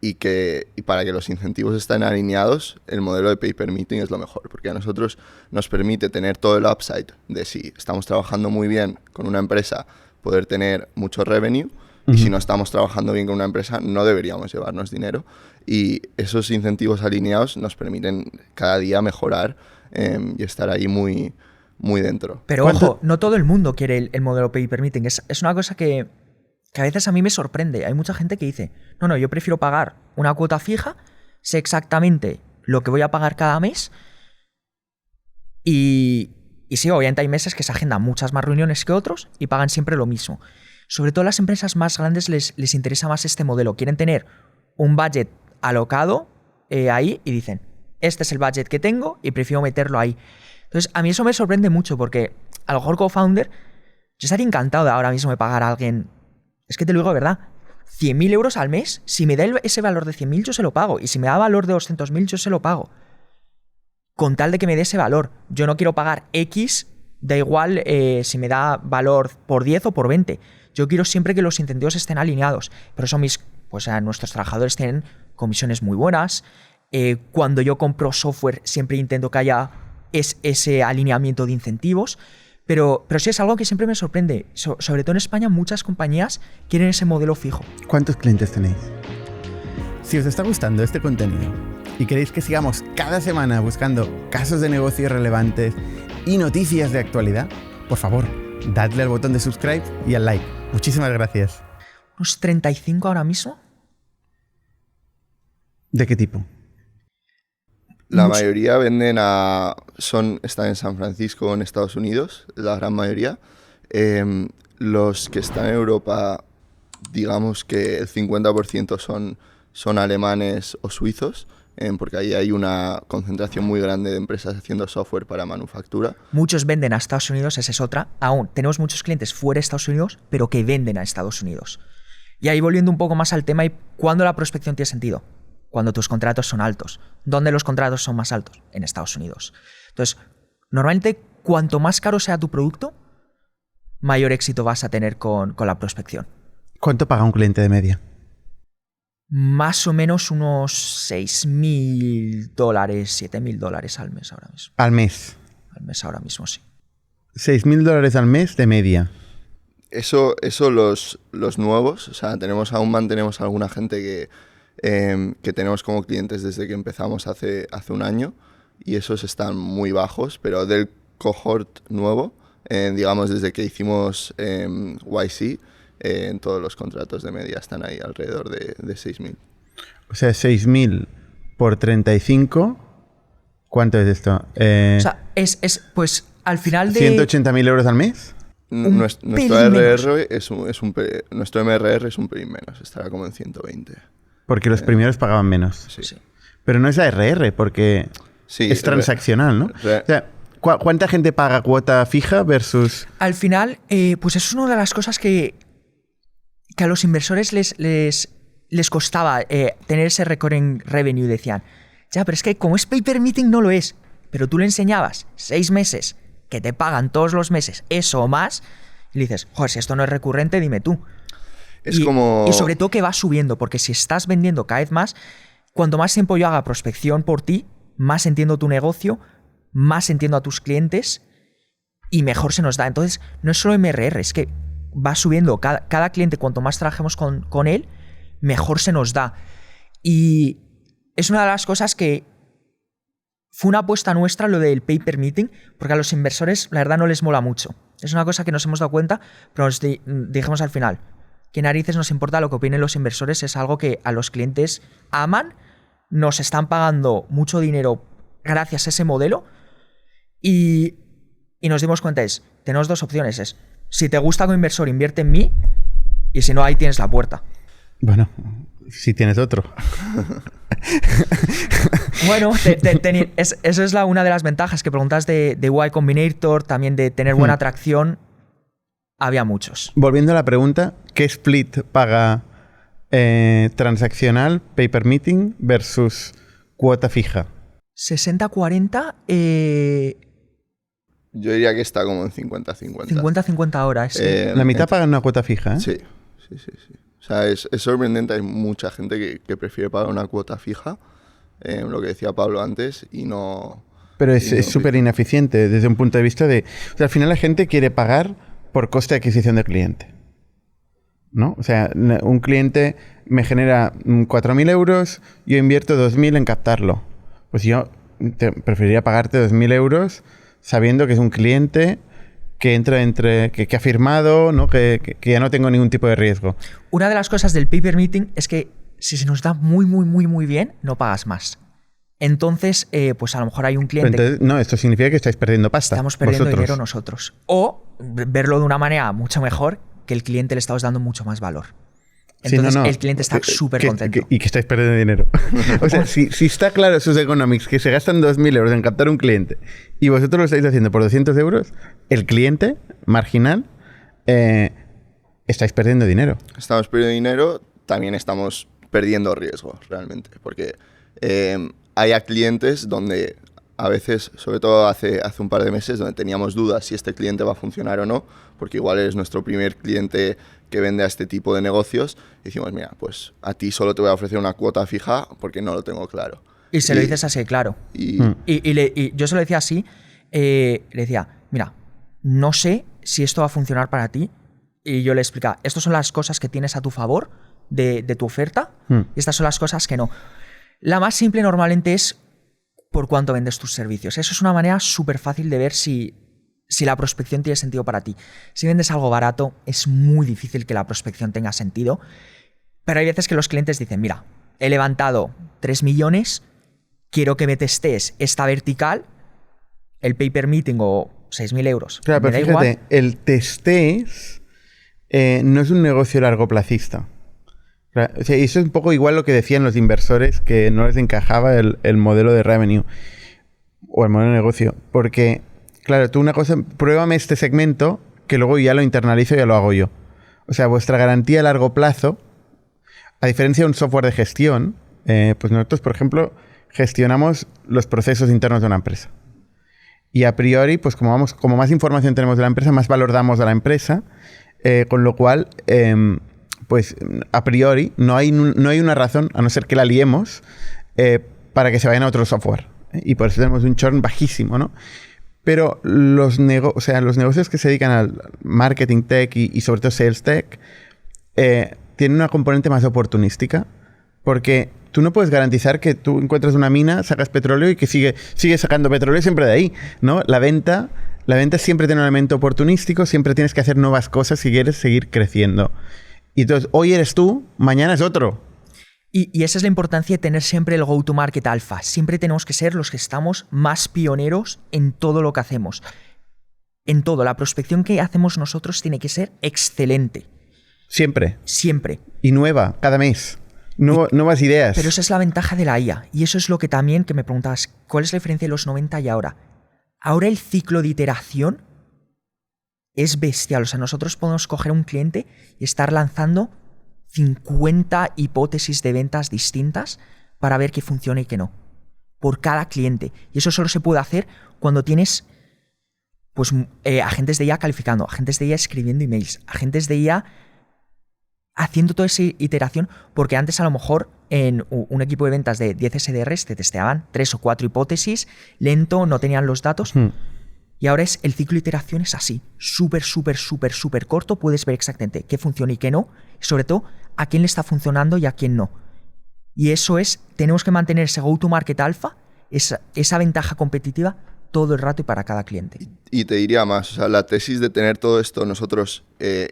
[SPEAKER 3] y para que los incentivos estén alineados, el modelo de pay per meeting es lo mejor, porque a nosotros nos permite tener todo el upside de si estamos trabajando muy bien con una empresa, poder tener mucho revenue, y si no estamos trabajando bien con una empresa, no deberíamos llevarnos dinero. Y esos incentivos alineados nos permiten cada día mejorar y estar ahí muy, muy dentro.
[SPEAKER 2] Pero ojo, no todo el mundo quiere el modelo pay per meeting. Es una cosa que a veces a mí me sorprende. Hay mucha gente que dice, no, yo prefiero pagar una cuota fija, sé exactamente lo que voy a pagar cada mes y sí, obviamente hay meses que se agendan muchas más reuniones que otros y pagan siempre lo mismo. Sobre todo a las empresas más grandes les interesa más este modelo. Quieren tener un budget alocado ahí y dicen, este es el budget que tengo y prefiero meterlo ahí. Entonces, a mí eso me sorprende mucho porque a lo mejor como founder, yo estaría encantado de ahora mismo de pagar a alguien, es que te lo digo de verdad, 100.000 euros al mes. Si me da ese valor de 100.000, yo se lo pago. Y si me da valor de 200.000, yo se lo pago. Con tal de que me dé ese valor. Yo no quiero pagar X, da igual si me da valor por 10 o por 20. Yo quiero siempre que los incentivos estén alineados. Por eso nuestros trabajadores tienen comisiones muy buenas. Cuando yo compro software siempre intento que haya ese alineamiento de incentivos. Pero sí es algo que siempre me sorprende. Sobre todo en España muchas compañías quieren ese modelo fijo.
[SPEAKER 1] ¿Cuántos clientes tenéis? Si os está gustando este contenido y queréis que sigamos cada semana buscando casos de negocio relevantes y noticias de actualidad, por favor, dadle al botón de subscribe y al like. Muchísimas gracias.
[SPEAKER 2] ¿Unos 35 ahora mismo?
[SPEAKER 1] ¿De qué tipo?
[SPEAKER 3] La mayoría están en San Francisco, en Estados Unidos, la gran mayoría. Los que están en Europa, digamos que el 50% son alemanes o suizos, porque ahí hay una concentración muy grande de empresas haciendo software para manufactura.
[SPEAKER 2] Muchos venden a Estados Unidos, esa es otra. Aún tenemos muchos clientes fuera de Estados Unidos, pero que venden a Estados Unidos. Y ahí volviendo un poco más al tema, ¿cuándo la prospección tiene sentido? Cuando tus contratos son altos. ¿Dónde los contratos son más altos? En Estados Unidos. Entonces, normalmente, cuanto más caro sea tu producto, mayor éxito vas a tener con la prospección.
[SPEAKER 1] ¿Cuánto paga un cliente de media?
[SPEAKER 2] Más o menos unos $6.000, $7.000 al mes ahora mismo.
[SPEAKER 1] ¿Al mes?
[SPEAKER 2] Al mes ahora mismo, sí.
[SPEAKER 1] $6.000 al mes de media.
[SPEAKER 3] Eso los nuevos, o sea, aún mantenemos a alguna gente que tenemos como clientes desde que empezamos hace un año y esos están muy bajos, pero del cohort nuevo, digamos desde que hicimos YC, en todos los contratos de media están ahí alrededor de 6.000.
[SPEAKER 1] O sea, 6.000 por 35, ¿cuánto es esto?
[SPEAKER 2] O sea, pues al final de...
[SPEAKER 1] ¿180.000 euros al mes?
[SPEAKER 3] Nuestro MRR es un pelín menos, estará como en 120.
[SPEAKER 1] Porque los primeros pagaban menos.
[SPEAKER 3] Sí.
[SPEAKER 1] Pero no es ARR, porque es transaccional, ¿no? O sea, ¿cuánta gente paga cuota fija versus...?
[SPEAKER 2] Al final, pues eso es una de las cosas que a los inversores les costaba tener ese recurring revenue. Decían, ya, pero es que como es pay per meeting no lo es. Pero tú le enseñabas 6 meses que te pagan todos los meses eso o más y le dices, joder, si esto no es recurrente, dime tú. Y sobre todo que va subiendo, porque si estás vendiendo cada vez más, cuanto más tiempo yo haga prospección por ti, más entiendo tu negocio, más entiendo a tus clientes y mejor se nos da. Entonces, no es solo MRR, es que va subiendo. Cada cliente, cuanto más trabajemos con él, mejor se nos da. Y es una de las cosas que fue una apuesta nuestra, lo del pay per meeting, porque a los inversores, la verdad, no les mola mucho. Es una cosa que nos hemos dado cuenta, pero nos dijimos al final, ¿qué narices nos importa lo que opinen los inversores? Es algo que a los clientes aman, nos están pagando mucho dinero gracias a ese modelo y nos dimos cuenta, tenemos 2 opciones, si te gusta como inversor, invierte en mí y si no, ahí tienes la puerta.
[SPEAKER 1] Bueno, si tienes otro.
[SPEAKER 2] Bueno, eso es una de las ventajas que preguntas de Y Combinator, también de tener buena atracción. Había muchos.
[SPEAKER 1] Volviendo a la pregunta, ¿qué split paga transaccional, pay per meeting versus cuota fija?
[SPEAKER 2] 60-40.
[SPEAKER 3] Yo diría que está como en 50-50.
[SPEAKER 2] 50-50 ahora.
[SPEAKER 1] La mitad pagan una cuota fija, ¿eh?
[SPEAKER 3] Sí. O sea, es sorprendente. Hay mucha gente que prefiere pagar una cuota fija, lo que decía Pablo antes, y no...
[SPEAKER 1] Pero es súper ineficiente desde un punto de vista de... O sea, al final la gente quiere pagar por coste de adquisición del cliente, ¿no? O sea, un cliente me genera 4.000 euros, yo invierto 2.000 en captarlo. Pues yo preferiría pagarte 2.000 euros sabiendo que es un cliente que entra que ha firmado, ¿no? Que ya no tengo ningún tipo de riesgo.
[SPEAKER 2] Una de las cosas del Paper Meeting es que si se nos da muy bien, no pagas más. Entonces, pues a lo mejor hay un cliente...
[SPEAKER 1] Pero entonces, no, esto significa que estáis perdiendo pasta.
[SPEAKER 2] Estamos perdiendo dinero nosotros. O verlo de una manera mucho mejor, que el cliente le estamos dando mucho más valor. Entonces, el cliente está súper contento.
[SPEAKER 1] Y que estáis perdiendo dinero. O sea, si está claro sus economics, que se gastan 2.000 euros en captar un cliente y vosotros lo estáis haciendo por 200 euros, el cliente marginal, estáis perdiendo dinero.
[SPEAKER 3] Estamos perdiendo dinero, también estamos perdiendo riesgo, realmente. Porque hay clientes donde a veces, sobre todo hace un par de meses, donde teníamos dudas si este cliente va a funcionar o no, porque igual es nuestro primer cliente que vende a este tipo de negocios, y decimos, mira, pues a ti solo te voy a ofrecer una cuota fija porque no lo tengo claro.
[SPEAKER 2] Y se lo dices así, claro. Y yo se lo decía así, le decía, mira, no sé si esto va a funcionar para ti, y yo le explicaba, estas son las cosas que tienes a tu favor de tu oferta, y estas son las cosas que no. La más simple normalmente es por cuánto vendes tus servicios. Eso es una manera súper fácil de ver si la prospección tiene sentido para ti. Si vendes algo barato, es muy difícil que la prospección tenga sentido. Pero hay veces que los clientes dicen, mira, he levantado 3 millones, quiero que me testes esta vertical, el Paper Meeting o 6.000 euros.
[SPEAKER 1] Claro, pero fíjate, igual. El test no es un negocio largoplacista. O sea, y eso es un poco igual lo que decían los inversores, que no les encajaba el modelo de revenue o el modelo de negocio. Porque, claro, tú una cosa, pruébame este segmento que luego ya lo internalizo y ya lo hago yo. O sea, vuestra garantía a largo plazo, a diferencia de un software de gestión, pues nosotros, por ejemplo, gestionamos los procesos internos de una empresa. Y a priori, pues como más información tenemos de la empresa, más valor damos a la empresa, con lo cual... pues a priori no hay una razón, a no ser que la liemos, para que se vayan a otro software. Y por eso tenemos un churn bajísimo, ¿no? Pero los negocios que se dedican al marketing tech y sobre todo sales tech tienen una componente más oportunística, porque tú no puedes garantizar que tú encuentras una mina, sacas petróleo y que sigue sacando petróleo siempre de ahí, ¿no? La venta siempre tiene un elemento oportunístico, siempre tienes que hacer nuevas cosas si quieres seguir creciendo. Y entonces, hoy eres tú, mañana es otro.
[SPEAKER 2] Y esa es la importancia de tener siempre el go-to-market alfa. Siempre tenemos que ser los que estamos más pioneros en todo lo que hacemos. En todo. La prospección que hacemos nosotros tiene que ser excelente.
[SPEAKER 1] Siempre.
[SPEAKER 2] Siempre.
[SPEAKER 1] Y nueva, cada mes. Nuevas ideas.
[SPEAKER 2] Pero esa es la ventaja de la IA. Y eso es lo que también, que me preguntabas, ¿cuál es la diferencia de los 90 y ahora? Ahora el ciclo de iteración es bestial. O sea, nosotros podemos coger un cliente y estar lanzando 50 hipótesis de ventas distintas para ver qué funciona y qué no. Por cada cliente. Y eso solo se puede hacer cuando tienes pues, agentes de IA calificando, agentes de IA escribiendo emails, agentes de IA haciendo toda esa iteración, porque antes a lo mejor en un equipo de ventas de 10 SDRs te testeaban 3 o 4 hipótesis, lento, no tenían los datos... Y ahora el ciclo de iteración es así, súper corto, puedes ver exactamente qué funciona y qué no, y sobre todo a quién le está funcionando y a quién no. Y eso tenemos que mantener ese go-to-market alfa, esa ventaja competitiva todo el rato y para cada cliente.
[SPEAKER 3] Y te diría más, o sea, la tesis de tener todo esto nosotros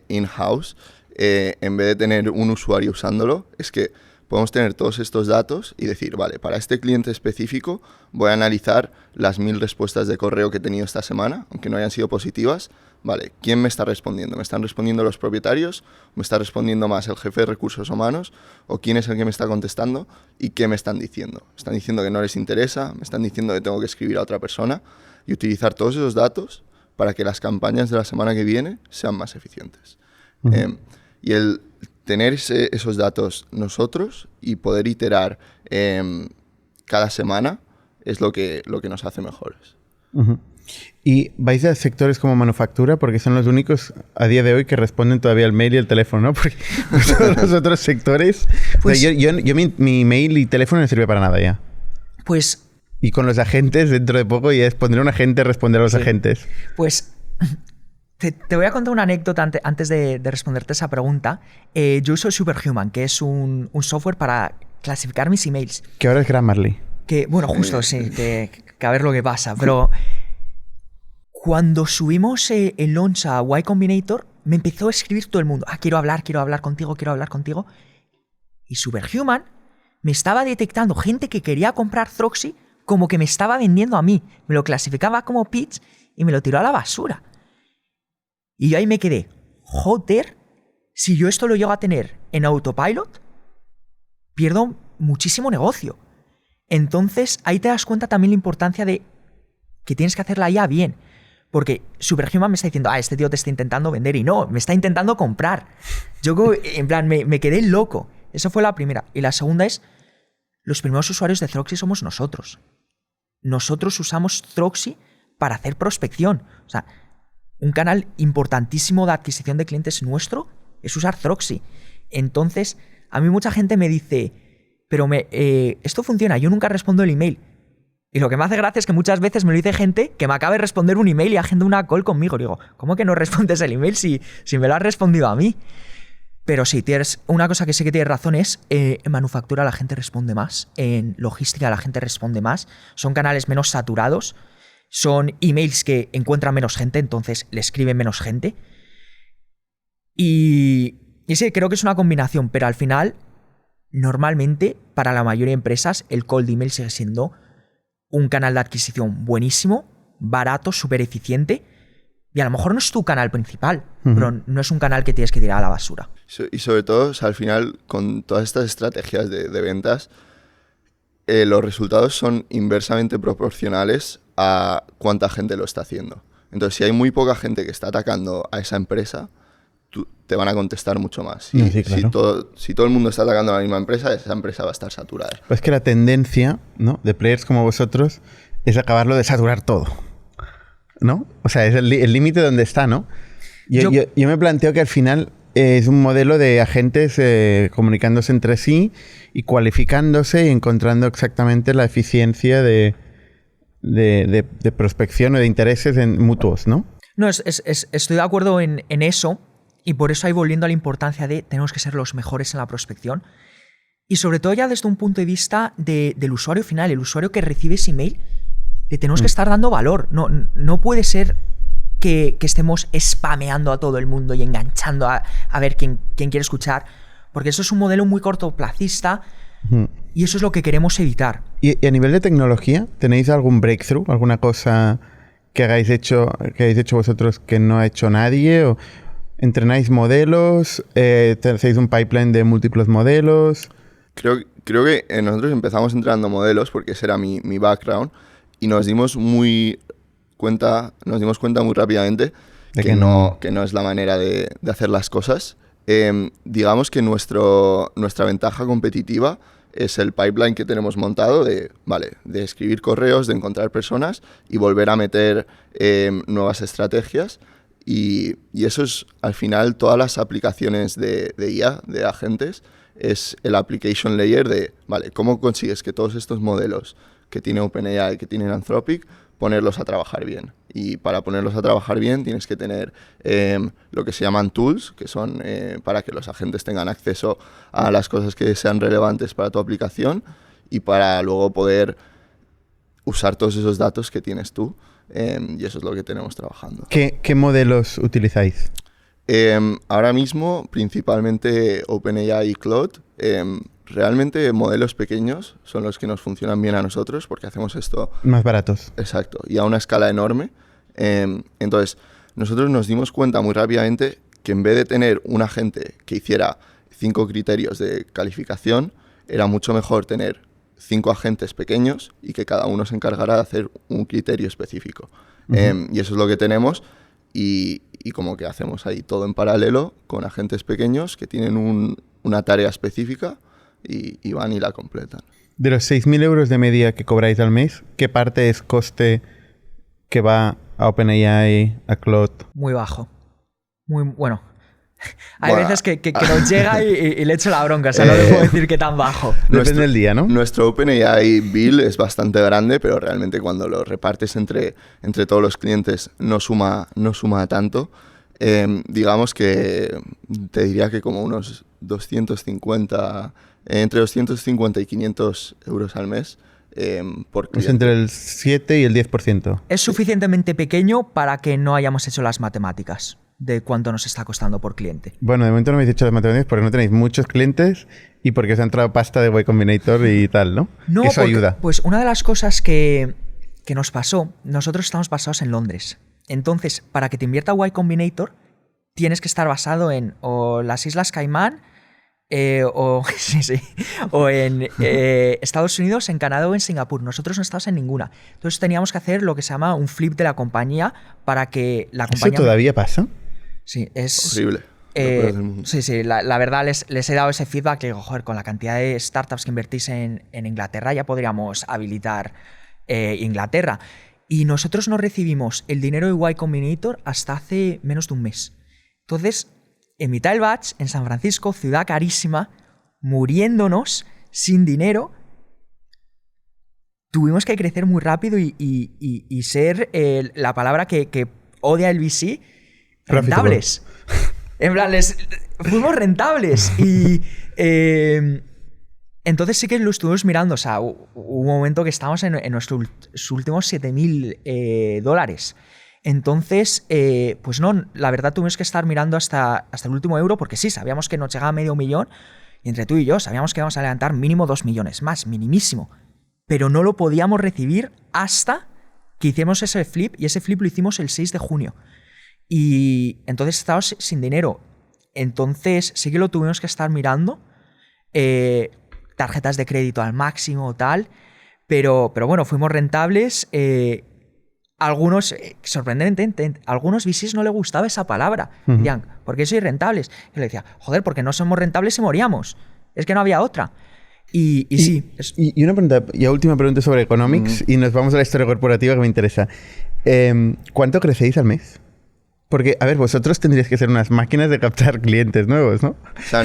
[SPEAKER 3] in-house, en vez de tener un usuario usándolo, es que podemos tener todos estos datos y decir, vale, para este cliente específico voy a analizar las 1000 respuestas de correo que he tenido esta semana, aunque no hayan sido positivas. Vale, ¿quién me está respondiendo? ¿Me están respondiendo los propietarios? ¿Me está respondiendo más el jefe de recursos humanos? ¿O quién es el que me está contestando? ¿Y qué me están diciendo? ¿Me están diciendo que no les interesa? ¿Me están diciendo que tengo que escribir a otra persona? Y utilizar todos esos datos para que las campañas de la semana que viene sean más eficientes. Y el tener esos datos nosotros y poder iterar cada semana es lo que nos hace mejores.
[SPEAKER 1] ¿Y vais a sectores como manufactura? Porque son los únicos a día de hoy que responden todavía al mail y el teléfono, ¿no? Porque todos los otros sectores...
[SPEAKER 2] Pues,
[SPEAKER 1] o sea, yo mi mail y teléfono no sirve para nada ya.
[SPEAKER 2] Pues...
[SPEAKER 1] Y con los agentes, dentro de poco, ya es poner a un agente a responder a los agentes.
[SPEAKER 2] Pues... Te voy a contar una anécdota antes de responderte esa pregunta. Yo uso Superhuman, que es un software para clasificar mis emails.
[SPEAKER 1] Que ahora es Grammarly.
[SPEAKER 2] Que, bueno, justo, sí, que a ver lo que pasa. Pero cuando subimos el launch a Y Combinator, me empezó a escribir todo el mundo. Quiero hablar contigo. Y Superhuman me estaba detectando gente que quería comprar Throxy como que me estaba vendiendo a mí. Me lo clasificaba como pitch y me lo tiró a la basura. Y yo ahí me quedé, joder, si yo esto lo llego a tener en autopilot, pierdo muchísimo negocio. Entonces, ahí te das cuenta también la importancia de que tienes que hacerla ya bien. Porque Superhuman me está diciendo, este tío te está intentando vender, y no, me está intentando comprar. Yo, en plan, me quedé loco. Esa fue la primera. Y la segunda es, los primeros usuarios de Throxy somos nosotros. Nosotros usamos Throxy para hacer prospección. O sea, un canal importantísimo de adquisición de clientes nuestro es usar Throxy. Entonces, a mí mucha gente me dice, pero esto funciona, yo nunca respondo el email. Y lo que me hace gracia es que muchas veces me lo dice gente que me acaba de responder un email y agenda una call conmigo. Digo, ¿cómo que no respondes el email si me lo has respondido a mí? Pero sí, una cosa que sí que tienes razón es, en manufactura la gente responde más, en logística la gente responde más, son canales menos saturados, son emails que encuentran menos gente, entonces le escriben menos gente. Y sí, creo que es una combinación, pero al final, normalmente, para la mayoría de empresas, el cold email sigue siendo un canal de adquisición buenísimo, barato, súper eficiente, y a lo mejor no es tu canal principal, pero no es un canal que tienes que tirar a la basura.
[SPEAKER 3] Y sobre todo, o sea, al final, con todas estas estrategias de ventas, los resultados son inversamente proporcionales a cuánta gente lo está haciendo. Entonces, si hay muy poca gente que está atacando a esa empresa, te van a contestar mucho más.
[SPEAKER 1] Sí, claro.
[SPEAKER 3] Si todo el mundo está atacando a la misma empresa, esa empresa va a estar saturada.
[SPEAKER 1] Pues que la tendencia, ¿no?, de players como vosotros es acabarlo de saturar todo, ¿no? O sea, es el límite donde está, ¿no? Yo me planteo que al final es un modelo de agentes comunicándose entre sí y cualificándose y encontrando exactamente la eficiencia de prospección o de intereses mutuos, ¿no?
[SPEAKER 2] No, estoy de acuerdo en eso, y por eso ahí volviendo a la importancia de tenemos que ser los mejores en la prospección, y sobre todo ya desde un punto de vista del usuario final, el usuario que recibe ese email, le tenemos que estar dando valor. No puede ser que estemos spameando a todo el mundo y enganchando a ver quién quiere escuchar, porque eso es un modelo muy cortoplacista. Y eso es lo que queremos evitar.
[SPEAKER 1] ¿Y a nivel de tecnología, tenéis algún breakthrough? ¿Alguna cosa que hayáis hecho vosotros que no ha hecho nadie? ¿O entrenáis modelos? ¿Hacéis un pipeline de múltiples modelos?
[SPEAKER 3] Creo que nosotros empezamos entrenando modelos porque ese era mi background, y nos dimos cuenta muy rápidamente que no es la manera de hacer las cosas. Digamos que nuestra ventaja competitiva es el pipeline que tenemos montado de escribir correos, de encontrar personas y volver a meter nuevas estrategias. Y eso es, al final, todas las aplicaciones de IA, de agentes, es el application layer de, ¿cómo consigues que todos estos modelos que tiene OpenAI, que tienen Anthropic, ponerlos a trabajar bien? Y para ponerlos a trabajar bien tienes que tener lo que se llaman tools, que son para que los agentes tengan acceso a las cosas que sean relevantes para tu aplicación y para luego poder usar todos esos datos que tienes tú. Y eso es lo que tenemos trabajando.
[SPEAKER 1] ¿Qué modelos utilizáis?
[SPEAKER 3] Ahora mismo, principalmente OpenAI y Claude. Realmente modelos pequeños son los que nos funcionan bien a nosotros porque hacemos esto...
[SPEAKER 1] Más baratos.
[SPEAKER 3] Exacto, y a una escala enorme. Entonces, nosotros nos dimos cuenta muy rápidamente que en vez de tener un agente que hiciera 5 criterios de calificación, era mucho mejor tener 5 agentes pequeños y que cada uno se encargara de hacer un criterio específico. Y eso es lo que tenemos, y como que hacemos ahí todo en paralelo con agentes pequeños que tienen una tarea específica y van y la completan.
[SPEAKER 1] De los 6.000 euros de media que cobráis al mes, ¿qué parte es coste que va a OpenAI, a Claude?
[SPEAKER 2] Muy bajo. Muy bueno. Hay veces que nos llega y le echo la bronca, o sea, no le puedo decir que tan bajo.
[SPEAKER 1] Depende del día, ¿no?
[SPEAKER 3] Nuestro OpenAI bill es bastante grande, pero realmente cuando lo repartes entre todos los clientes no suma tanto. Digamos que te diría que como unos 250, entre 250 y 500 euros al mes por cliente.
[SPEAKER 1] Es entre el 7 y el 10%.
[SPEAKER 2] Es suficientemente pequeño para que no hayamos hecho las matemáticas de cuánto nos está costando por cliente.
[SPEAKER 1] Bueno, de momento no habéis hecho las matemáticas porque no tenéis muchos clientes y porque os ha entrado pasta de Y Combinator y tal, ¿no?
[SPEAKER 2] No,
[SPEAKER 1] eso ayuda.
[SPEAKER 2] Pues una de las cosas que nos pasó, nosotros estamos basados en Londres. Entonces, para que te invierta Y Combinator, tienes que estar basado en o las Islas Caimán o en Estados Unidos, en Canadá o en Singapur. Nosotros no estamos en ninguna. Entonces teníamos que hacer lo que se llama un flip de la compañía para que la compañía...
[SPEAKER 1] ¿Eso todavía pasa?
[SPEAKER 2] Sí, es...
[SPEAKER 3] Horrible.
[SPEAKER 2] Sí, la verdad les he dado ese feedback que digo, joder, con la cantidad de startups que invertís en Inglaterra ya podríamos habilitar Inglaterra. Y nosotros no recibimos el dinero de Y Combinator hasta hace menos de un mes. Entonces, en mitad del batch, en San Francisco, ciudad carísima, muriéndonos, sin dinero, tuvimos que crecer muy rápido y ser la palabra que odia el VC, rentables. En plan, fuimos rentables. Y entonces sí que lo estuvimos mirando. O sea, hubo un momento que estábamos en nuestros últimos $7,000. Entonces, pues no, la verdad tuvimos que estar mirando hasta el último euro, porque sí, sabíamos que nos llegaba $500,000 y entre tú y yo sabíamos que íbamos a levantar mínimo 2 millones, más, minimísimo. Pero no lo podíamos recibir hasta que hicimos ese flip, y ese flip lo hicimos el 6 de junio. Y entonces estábamos sin dinero. Entonces sí que lo tuvimos que estar mirando, tarjetas de crédito al máximo, tal, pero bueno, fuimos rentables. Algunos, sorprendentemente, a algunos VCs no les gustaba esa palabra. Decían, ¿por qué sois rentables? Y le decía, joder, porque no somos rentables y moríamos. Es que no había otra. Y sí.
[SPEAKER 1] Y una pregunta, y última pregunta sobre economics, y nos vamos a la historia corporativa que me interesa. ¿Cuánto crecéis al mes? Porque, a ver, vosotros tendríais que ser unas máquinas de captar clientes nuevos, ¿no?
[SPEAKER 3] O sea,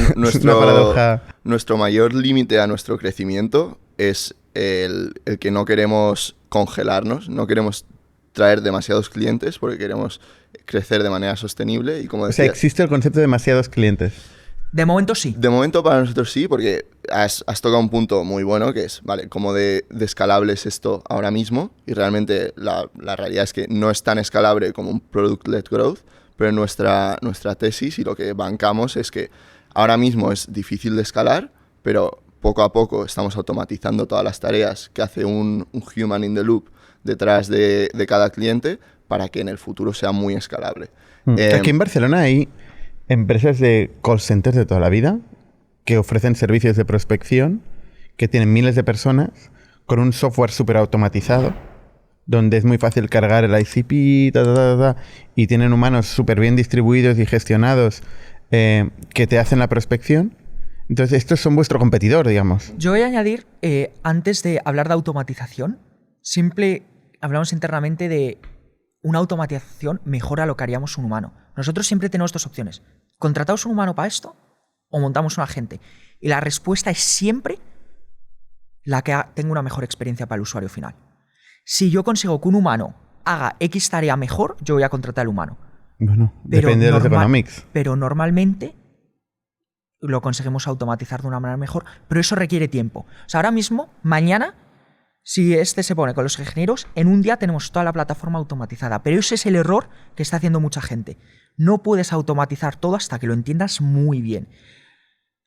[SPEAKER 3] nuestro mayor límite a nuestro crecimiento es el que no queremos congelarnos, no queremos traer demasiados clientes porque queremos crecer de manera sostenible y como decía...
[SPEAKER 1] O sea, existe el concepto de demasiados clientes.
[SPEAKER 2] De momento sí.
[SPEAKER 3] De momento para nosotros sí, porque has tocado un punto muy bueno que es, vale, cómo de escalable es esto ahora mismo, y realmente la realidad es que no es tan escalable como un product-led growth, pero nuestra tesis y lo que bancamos es que ahora mismo es difícil de escalar, pero poco a poco estamos automatizando todas las tareas que hace un human in the loop detrás de cada cliente para que en el futuro sea muy escalable.
[SPEAKER 1] Aquí en Barcelona hay empresas de call centers de toda la vida que ofrecen servicios de prospección, que tienen miles de personas con un software súper automatizado, donde es muy fácil cargar el ICP, y tienen humanos súper bien distribuidos y gestionados que te hacen la prospección. Entonces, estos son vuestro competidor, digamos.
[SPEAKER 2] Yo voy a añadir, antes de hablar de automatización, siempre hablamos internamente de una automatización mejora lo que haríamos un humano. Nosotros siempre tenemos dos opciones. ¿Contratamos un humano para esto o montamos un agente? Y la respuesta es siempre la que tenga una mejor experiencia para el usuario final. Si yo consigo que un humano haga X tarea mejor, yo voy a contratar al humano.
[SPEAKER 1] Bueno, depende de los economics.
[SPEAKER 2] Pero normalmente lo conseguimos automatizar de una manera mejor, pero eso requiere tiempo. O sea, ahora mismo, mañana, si se pone con los ingenieros, en un día tenemos toda la plataforma automatizada. Pero ese es el error que está haciendo mucha gente. No puedes automatizar todo hasta que lo entiendas muy bien.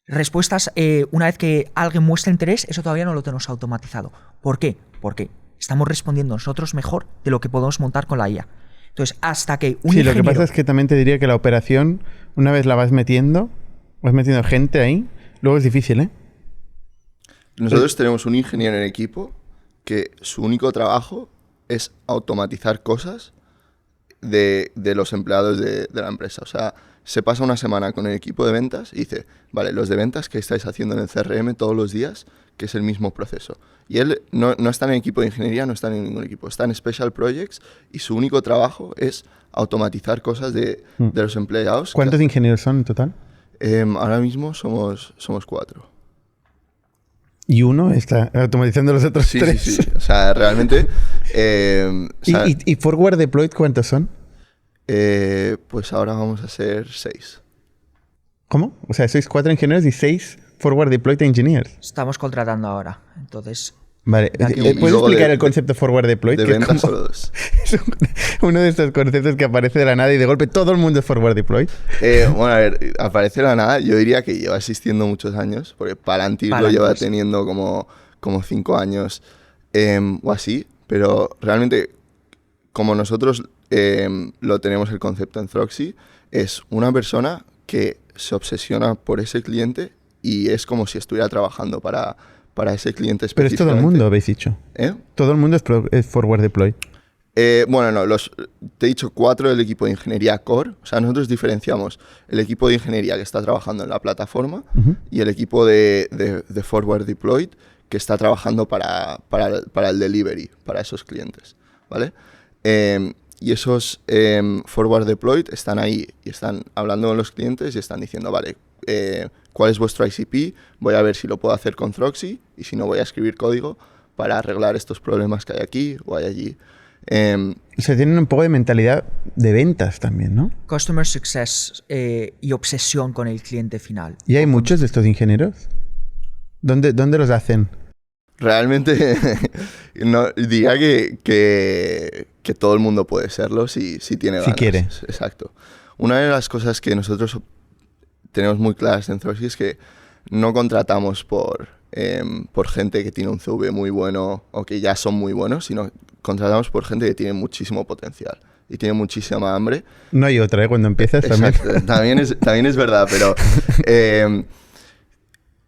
[SPEAKER 2] Respuestas, una vez que alguien muestra interés, eso todavía no lo tenemos automatizado. ¿Por qué? Porque estamos respondiendo nosotros mejor de lo que podemos montar con la IA. Entonces, hasta que un ingeniero...
[SPEAKER 1] lo que pasa es que también te diría que la operación, una vez la vas metiendo gente ahí, luego es difícil, ¿eh?
[SPEAKER 3] Nosotros tenemos un ingeniero en equipo que su único trabajo es automatizar cosas de los empleados de la empresa. O sea, se pasa una semana con el equipo de ventas y dice, vale, los de ventas, ¿qué estáis haciendo en el CRM todos los días? Que es el mismo proceso. Y él no está en el equipo de ingeniería, no está en ningún equipo, está en Special Projects y su único trabajo es automatizar cosas de los empleados.
[SPEAKER 1] ¿Cuántos ingenieros son en total?
[SPEAKER 3] Ahora mismo somos 4.
[SPEAKER 1] Y uno está automatizando los otros 3.
[SPEAKER 3] Sí. O sea, realmente...
[SPEAKER 1] ¿Y Forward Deployed cuántos son?
[SPEAKER 3] Pues ahora vamos a ser 6.
[SPEAKER 1] ¿Cómo? O sea, sois 4 ingenieros y 6 Forward Deployed Engineers.
[SPEAKER 2] Estamos contratando ahora, entonces...
[SPEAKER 1] Vale, ¿puedes explicar el concepto Forward Deployed?
[SPEAKER 3] De
[SPEAKER 1] que
[SPEAKER 3] ventas
[SPEAKER 1] es como,
[SPEAKER 3] solo 2.
[SPEAKER 1] es uno de estos conceptos que aparece de la nada y de golpe todo el mundo es Forward Deployed.
[SPEAKER 3] Bueno, a ver, aparece de la nada, yo diría que lleva existiendo muchos años, porque Palantir lo lleva teniendo como 5 años o así, pero realmente como nosotros lo tenemos el concepto en Throxy, es una persona que se obsesiona por ese cliente y es como si estuviera trabajando para ese cliente específico.
[SPEAKER 1] Pero es todo el mundo, habéis dicho. Todo el mundo es Forward Deployed.
[SPEAKER 3] Bueno, no, te he dicho 4 del equipo de ingeniería core. O sea, nosotros diferenciamos el equipo de ingeniería que está trabajando en la plataforma y el equipo de Forward Deployed que está trabajando para el delivery, para esos clientes, ¿vale? Y esos Forward Deployed están ahí y están hablando con los clientes y están diciendo, vale, ¿cuál es vuestro ICP? Voy a ver si lo puedo hacer con Throxy y si no voy a escribir código para arreglar estos problemas que hay aquí o hay allí.
[SPEAKER 1] O sea, tienen un poco de mentalidad de ventas también, ¿no?
[SPEAKER 2] Customer Success y obsesión con el cliente final.
[SPEAKER 1] ¿Y hay muchos de estos ingenieros? ¿Dónde los hacen?
[SPEAKER 3] Realmente no, diría que todo el mundo puede serlo si tiene ganas.
[SPEAKER 1] Si quiere.
[SPEAKER 3] Exacto. Una de las cosas que nosotros tenemos muy claras en Throxy es que no contratamos por gente que tiene un CV muy bueno o que ya son muy buenos, sino contratamos por gente que tiene muchísimo potencial y tiene muchísima hambre.
[SPEAKER 1] No hay otra, ¿eh? Cuando empiezas
[SPEAKER 3] Exacto. También es verdad, pero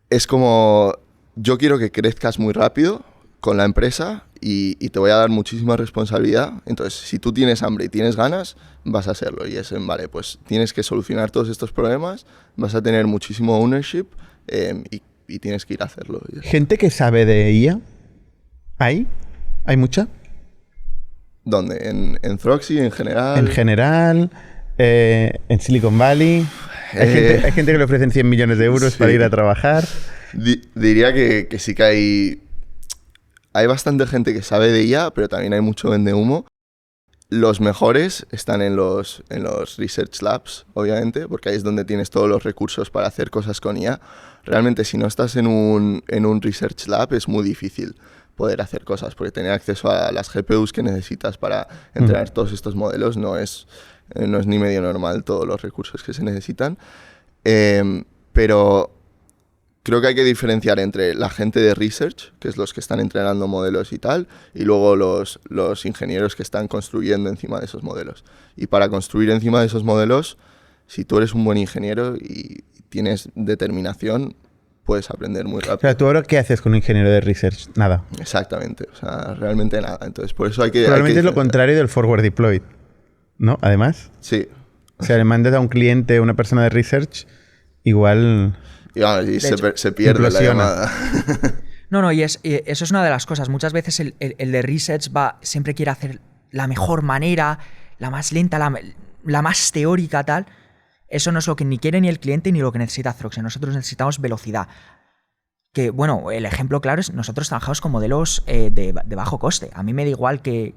[SPEAKER 3] es como yo quiero que crezcas muy rápido con la empresa y te voy a dar muchísima responsabilidad. Entonces, si tú tienes hambre y tienes ganas, vas a hacerlo. Y es vale, pues tienes que solucionar todos estos problemas, vas a tener muchísimo ownership y tienes que ir a hacerlo.
[SPEAKER 1] ¿Gente que sabe de IA? ¿Hay mucha?
[SPEAKER 3] ¿Dónde? ¿En Throxy en general?
[SPEAKER 1] En general, en Silicon Valley. Hay gente que le ofrecen 100 millones de euros para ir a trabajar.
[SPEAKER 3] Diría que sí que hay bastante gente que sabe de IA, pero también hay mucho vendehumo. Los mejores están en los research labs, obviamente, porque ahí es donde tienes todos los recursos para hacer cosas con IA. Realmente, si no estás en un research lab, es muy difícil poder hacer cosas, porque tener acceso a las GPUs que necesitas para entrenar todos estos modelos no es ni medio normal todos los recursos que se necesitan. Pero creo que hay que diferenciar entre la gente de research, que es los que están entrenando modelos y tal, y luego los ingenieros que están construyendo encima de esos modelos. Y para construir encima de esos modelos, si tú eres un buen ingeniero y tienes determinación, puedes aprender muy rápido.
[SPEAKER 1] O sea, ¿tú ahora qué haces con un ingeniero de research? Nada.
[SPEAKER 3] Exactamente, o sea, realmente nada. Entonces, por eso hay que...
[SPEAKER 1] Probablemente es lo contrario del forward deployed, ¿no? Además.
[SPEAKER 3] Sí.
[SPEAKER 1] O sea, le mandas a un cliente, una persona de research, igual...
[SPEAKER 3] Y se pierde la llamada.
[SPEAKER 2] No, y eso es una de las cosas. Muchas veces el de research siempre quiere hacer la mejor manera, la más lenta, la más teórica, tal. Eso no es lo que ni quiere ni el cliente ni lo que necesita Throxy. Nosotros necesitamos velocidad. Que, bueno, el ejemplo claro es nosotros trabajamos con modelos de bajo coste. A mí me da igual que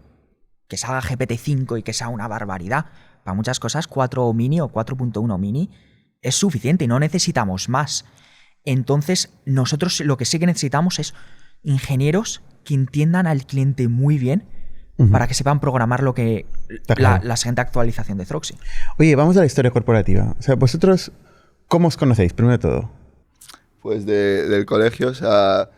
[SPEAKER 2] salga GPT-5 y que sea una barbaridad. Para muchas cosas, 4 mini o 4.1 mini es suficiente y no necesitamos más. Entonces, nosotros lo que sí que necesitamos es ingenieros que entiendan al cliente muy bien para que sepan programar lo que la siguiente actualización de Throxy.
[SPEAKER 1] Oye, vamos a la historia corporativa. O sea, vosotros, ¿cómo os conocéis, primero de todo?
[SPEAKER 3] Pues del colegio, o sea,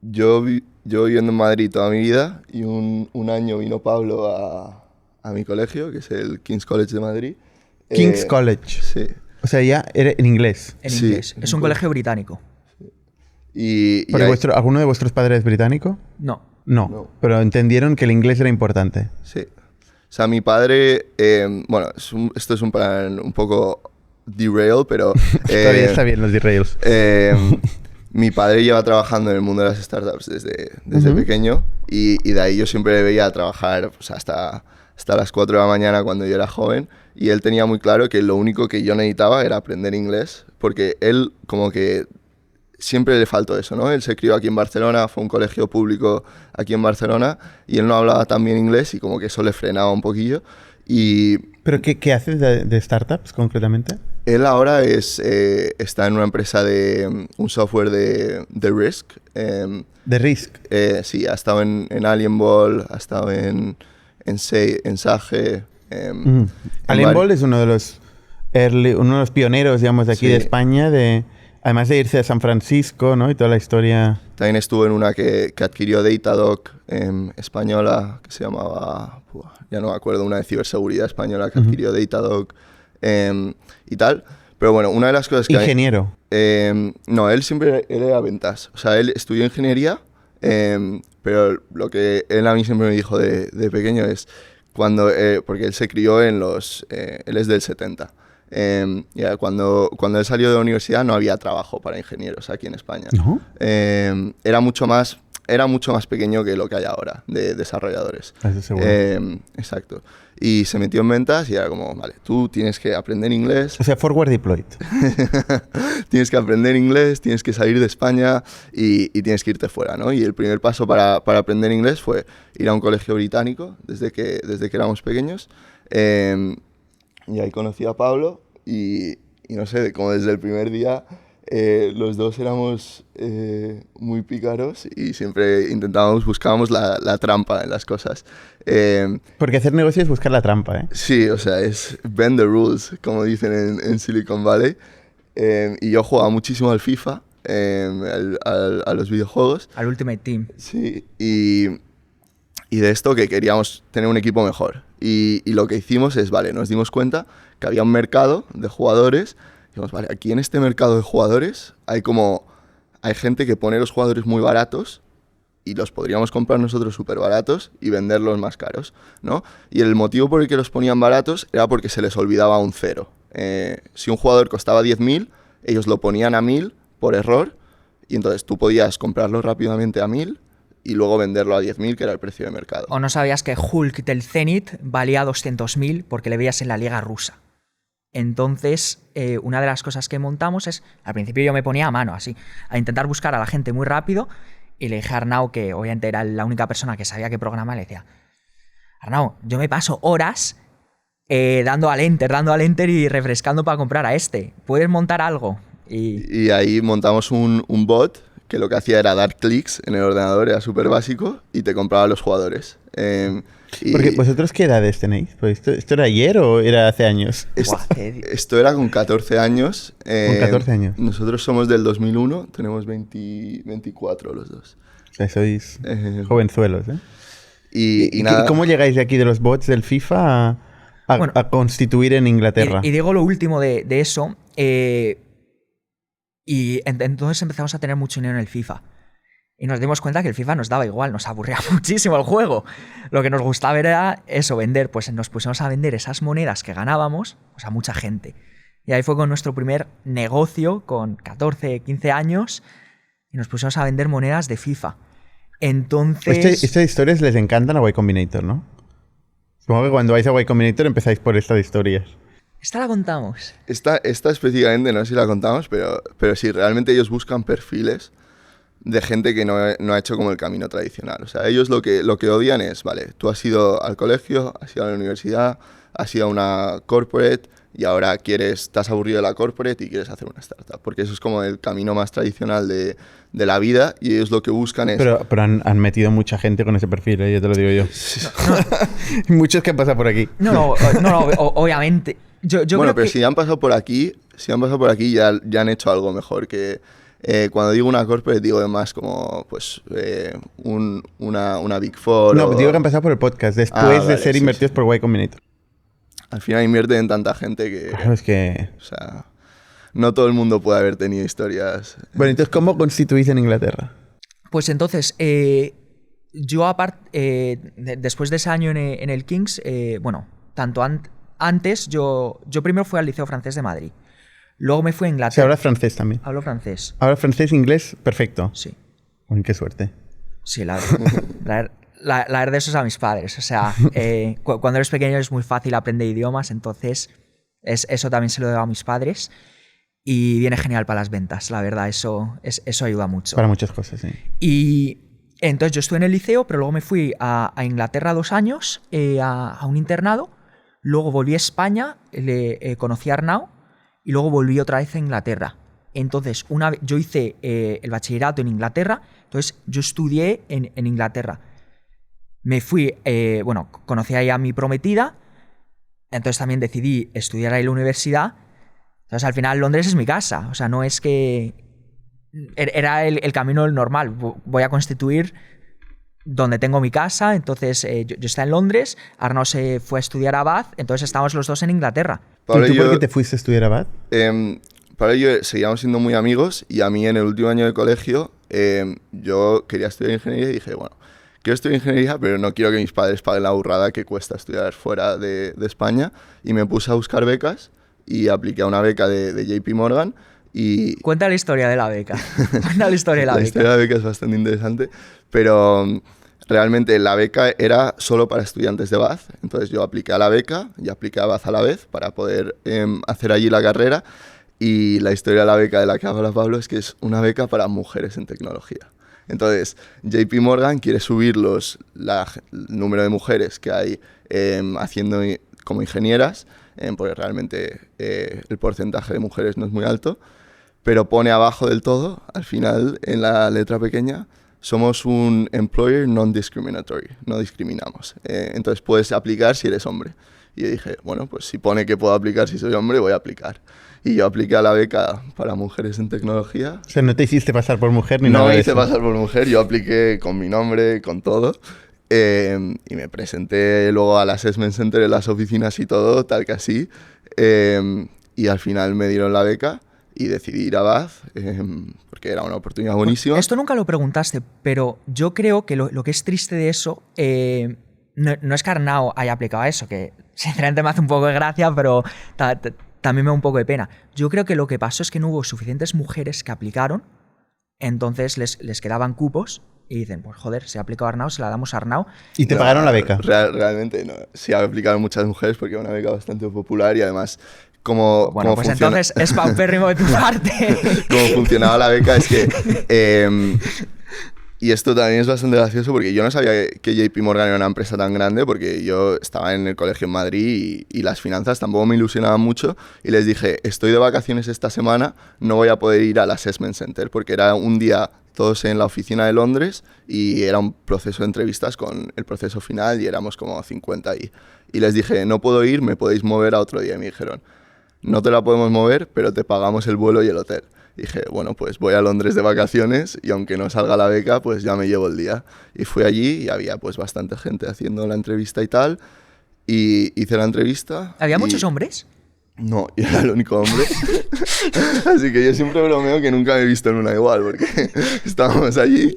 [SPEAKER 3] yo viviendo en Madrid toda mi vida y un año vino Pablo a mi colegio, que es el King's College de Madrid.
[SPEAKER 1] King's College.
[SPEAKER 3] Sí.
[SPEAKER 1] O sea, ya era en inglés.
[SPEAKER 2] En inglés. Es un colegio británico.
[SPEAKER 1] ¿Alguno de vuestros padres es británico?
[SPEAKER 2] No.
[SPEAKER 1] No, pero entendieron que el inglés era importante.
[SPEAKER 3] Sí. O sea, mi padre, bueno, esto es un plan un poco derail, pero...
[SPEAKER 1] Todavía está bien los derails.
[SPEAKER 3] Mi padre lleva trabajando en el mundo de las startups desde pequeño y de ahí yo siempre le veía trabajar pues, hasta las 4 de la mañana cuando yo era joven, y él tenía muy claro que lo único que yo necesitaba era aprender inglés, porque él como que siempre le faltó eso, ¿no? Él se crió aquí en Barcelona, fue a un colegio público aquí en Barcelona y él no hablaba tan bien inglés y como que eso le frenaba un poquillo.
[SPEAKER 1] ¿Pero qué haces de startups concretamente?
[SPEAKER 3] Él ahora está en una empresa de un software de Risk.
[SPEAKER 1] ¿De Risk?
[SPEAKER 3] Sí, ha estado en Alien Ball, ha estado en Sage.
[SPEAKER 1] Alien Ball es uno de los pioneros, digamos, de aquí de España, además de irse a San Francisco, ¿no? Y toda la historia.
[SPEAKER 3] También estuvo en una que adquirió Datadog española, que se llamaba... ya no me acuerdo, una de ciberseguridad española que adquirió Datadog y tal. Pero bueno, una de las cosas que...
[SPEAKER 1] ¿Ingeniero?
[SPEAKER 3] No, él era ventas. O sea, él estudió ingeniería, pero lo que él a mí siempre me dijo de pequeño es cuando... porque él se crió en los... él es del 70. Cuando él salió de la universidad no había trabajo para ingenieros aquí en España.
[SPEAKER 1] ¿No?
[SPEAKER 3] Era mucho más pequeño que lo que hay ahora de desarrolladores.
[SPEAKER 1] Eso seguro.
[SPEAKER 3] Exacto. Y se metió en ventas y era como, vale, tú tienes que aprender inglés.
[SPEAKER 1] O sea, forward deployed.
[SPEAKER 3] Tienes que aprender inglés, tienes que salir de España y tienes que irte fuera, ¿no? Y el primer paso para aprender inglés fue ir a un colegio británico desde que éramos pequeños. Y ahí conocí a Pablo y no sé, como desde el primer día los dos éramos muy pícaros y siempre buscábamos la trampa en las cosas.
[SPEAKER 1] Porque hacer negocio es buscar la trampa, ¿eh?
[SPEAKER 3] Sí, o sea, es bend the rules, como dicen en Silicon Valley. Y yo jugaba muchísimo al FIFA, a los videojuegos.
[SPEAKER 2] Al Ultimate Team.
[SPEAKER 3] Sí, y de esto que queríamos tener un equipo mejor. Y lo que hicimos es, vale, nos dimos cuenta que había un mercado de jugadores. Dijimos, vale, aquí en este mercado de jugadores hay gente que pone los jugadores muy baratos y los podríamos comprar nosotros súper baratos y venderlos más caros, ¿no? Y el motivo por el que los ponían baratos era porque se les olvidaba un cero. Si un jugador costaba 10.000, ellos lo ponían a 1.000 por error y entonces tú podías comprarlo rápidamente a 1.000 y luego venderlo a 10.000, que era el precio de mercado.
[SPEAKER 2] ¿O no sabías que Hulk del Zenit valía 200.000 porque le veías en la liga rusa? Entonces, una de las cosas que montamos es, al principio yo me ponía a mano, así, a intentar buscar a la gente muy rápido, y le dije a Arnau, que obviamente era la única persona que sabía qué programa, le decía, Arnau, yo me paso horas dando al enter y refrescando para comprar a este. ¿Puedes montar algo?
[SPEAKER 3] Y ahí montamos un bot que lo que hacía era dar clics en el ordenador, era súper básico, y te compraba los jugadores.
[SPEAKER 1] Porque ¿vosotros qué edades tenéis? Pues ¿esto era ayer o era hace años?
[SPEAKER 3] Esto era con 14 años.
[SPEAKER 1] ¿Con 14 años?
[SPEAKER 3] Nosotros somos del 2001, tenemos 24 los dos.
[SPEAKER 1] O sea, sois jovenzuelos, ¿eh?
[SPEAKER 3] Y nada.
[SPEAKER 1] ¿Cómo llegáis de aquí de los bots del FIFA a constituir en Inglaterra?
[SPEAKER 2] Y digo lo último de eso. Entonces empezamos a tener mucho dinero en el FIFA. Y nos dimos cuenta que el FIFA nos daba igual, nos aburría muchísimo el juego. Lo que nos gustaba era eso, vender. Pues nos pusimos a vender esas monedas que ganábamos pues a mucha gente. Y ahí fue con nuestro primer negocio, con 14, 15 años, y nos pusimos a vender monedas de FIFA. Entonces...
[SPEAKER 1] Estas historias les encantan a Y Combinator, ¿no? Supongo que cuando vais a Y Combinator empezáis por estas historias.
[SPEAKER 2] Esta la contamos.
[SPEAKER 3] Esta específicamente no sé si la contamos, pero sí, realmente ellos buscan perfiles de gente que no ha hecho como el camino tradicional. O sea, ellos lo que odian es, vale, tú has ido al colegio, has ido a la universidad, has ido a una corporate y ahora estás aburrido de la corporate y quieres hacer una startup. Porque eso es como el camino más tradicional de la vida y ellos lo que buscan es...
[SPEAKER 1] Pero han metido mucha gente con ese perfil, ya te lo digo yo. Muchos que han pasado por aquí.
[SPEAKER 2] No, obviamente. Yo
[SPEAKER 3] bueno,
[SPEAKER 2] creo
[SPEAKER 3] pero
[SPEAKER 2] que...
[SPEAKER 3] si han pasado por aquí ya han hecho algo mejor que... cuando digo una corporate digo además como pues una Big Four.
[SPEAKER 1] No, digo que han pasado por el podcast después de ser invertidos por Y Combinator.
[SPEAKER 3] Al final invierten en tanta gente que...
[SPEAKER 1] Claro, es que...
[SPEAKER 3] O sea, no todo el mundo puede haber tenido historias.
[SPEAKER 1] Bueno, entonces, ¿cómo constituís en Inglaterra?
[SPEAKER 2] Pues entonces, yo aparte, después de ese año en el King's, antes, yo primero fui al Liceo Francés de Madrid. Luego me fui a Inglaterra.
[SPEAKER 1] Sí, hablas francés también.
[SPEAKER 2] Hablo francés.
[SPEAKER 1] Hablas francés, inglés, perfecto.
[SPEAKER 2] Sí.
[SPEAKER 1] Uy, qué suerte.
[SPEAKER 2] Sí, la verdad, eso es a mis padres. O sea, cuando eres pequeño es muy fácil aprender idiomas, entonces eso también se lo debo a mis padres. Y viene genial para las ventas, la verdad, eso ayuda mucho.
[SPEAKER 1] Para muchas cosas, sí.
[SPEAKER 2] Y entonces yo estuve en el liceo, pero luego me fui a Inglaterra 2 años, a un internado. Luego volví a España, conocí a Arnau y luego volví otra vez a Inglaterra. Entonces, yo hice el bachillerato en Inglaterra, entonces yo estudié en Inglaterra. Me fui, conocí ahí a mi prometida, entonces también decidí estudiar ahí en la universidad. Entonces, al final, Londres es mi casa. O sea, no es que... Era el camino normal. Voy a constituir donde tengo mi casa. Entonces, yo estaba en Londres. Arnaud se fue a estudiar a Bath. Entonces, estábamos los dos en Inglaterra.
[SPEAKER 1] ¿Y tú por qué te fuiste a estudiar a Bath?
[SPEAKER 3] Pablo y yo seguíamos siendo muy amigos. Y a mí, en el último año de colegio, yo quería estudiar ingeniería y dije, bueno, quiero estudiar ingeniería, pero no quiero que mis padres paguen la burrada que cuesta estudiar fuera de España. Y me puse a buscar becas. Y apliqué a una beca de JP Morgan y...
[SPEAKER 2] Cuenta la historia de la beca. Cuenta la historia de la beca.
[SPEAKER 3] La historia de la beca es bastante interesante, pero realmente la beca era solo para estudiantes de Bath. Entonces yo apliqué a la beca y apliqué a Bath a la vez para poder hacer allí la carrera. Y la historia de la beca de la que habla Pablo es que es una beca para mujeres en tecnología. Entonces, JP Morgan quiere subir el número de mujeres que hay haciendo como ingenieras, porque realmente el porcentaje de mujeres no es muy alto, pero pone abajo del todo, al final, en la letra pequeña, somos un employer non-discriminatory, no discriminamos. Entonces puedes aplicar si eres hombre. Y yo dije, bueno, pues si pone que puedo aplicar si soy hombre, voy a aplicar. Y yo apliqué a la beca para mujeres en tecnología.
[SPEAKER 1] O sea, no te hiciste pasar por mujer ni nada
[SPEAKER 3] de eso. No me hice pasar por mujer, yo apliqué con mi nombre, con todo. Y me presenté luego al Assessment Center en las oficinas y todo, tal que así. Y al final me dieron la beca y decidí ir a Bath porque era una oportunidad buenísima.
[SPEAKER 2] Esto nunca lo preguntaste, pero yo creo que lo que es triste de eso no es que Arnau haya aplicado a eso, que sinceramente me hace un poco de gracia, pero también me da un poco de pena. Yo creo que lo que pasó es que no hubo suficientes mujeres que aplicaron, entonces les quedaban cupos. Y dicen, pues joder, se ha aplicado a Arnau, se la damos a Arnau.
[SPEAKER 1] ¿Y te pagaron la beca?
[SPEAKER 3] Realmente no. Sí, aplicaron muchas mujeres porque era una beca bastante popular y además como
[SPEAKER 2] pues entonces es paupérrimo de tu parte.
[SPEAKER 3] Cómo funcionaba la beca es que... y esto también es bastante gracioso porque yo no sabía que JP Morgan era una empresa tan grande porque yo estaba en el colegio en Madrid y las finanzas tampoco me ilusionaban mucho y les dije, estoy de vacaciones esta semana, no voy a poder ir al Assessment Center porque era un día todos en la oficina de Londres y era un proceso de entrevistas con el proceso final y éramos como 50 ahí. Y les dije, no puedo ir, me podéis mover a otro día. Y me dijeron, no te la podemos mover, pero te pagamos el vuelo y el hotel. Y dije, bueno, pues voy a Londres de vacaciones y aunque no salga la beca, pues ya me llevo el día. Y fui allí y había pues bastante gente haciendo la entrevista y tal. Y hice la entrevista.
[SPEAKER 2] ¿Había muchos hombres?
[SPEAKER 3] No, yo era el único hombre. Así que yo siempre bromeo que nunca me he visto en una igual, porque estábamos allí.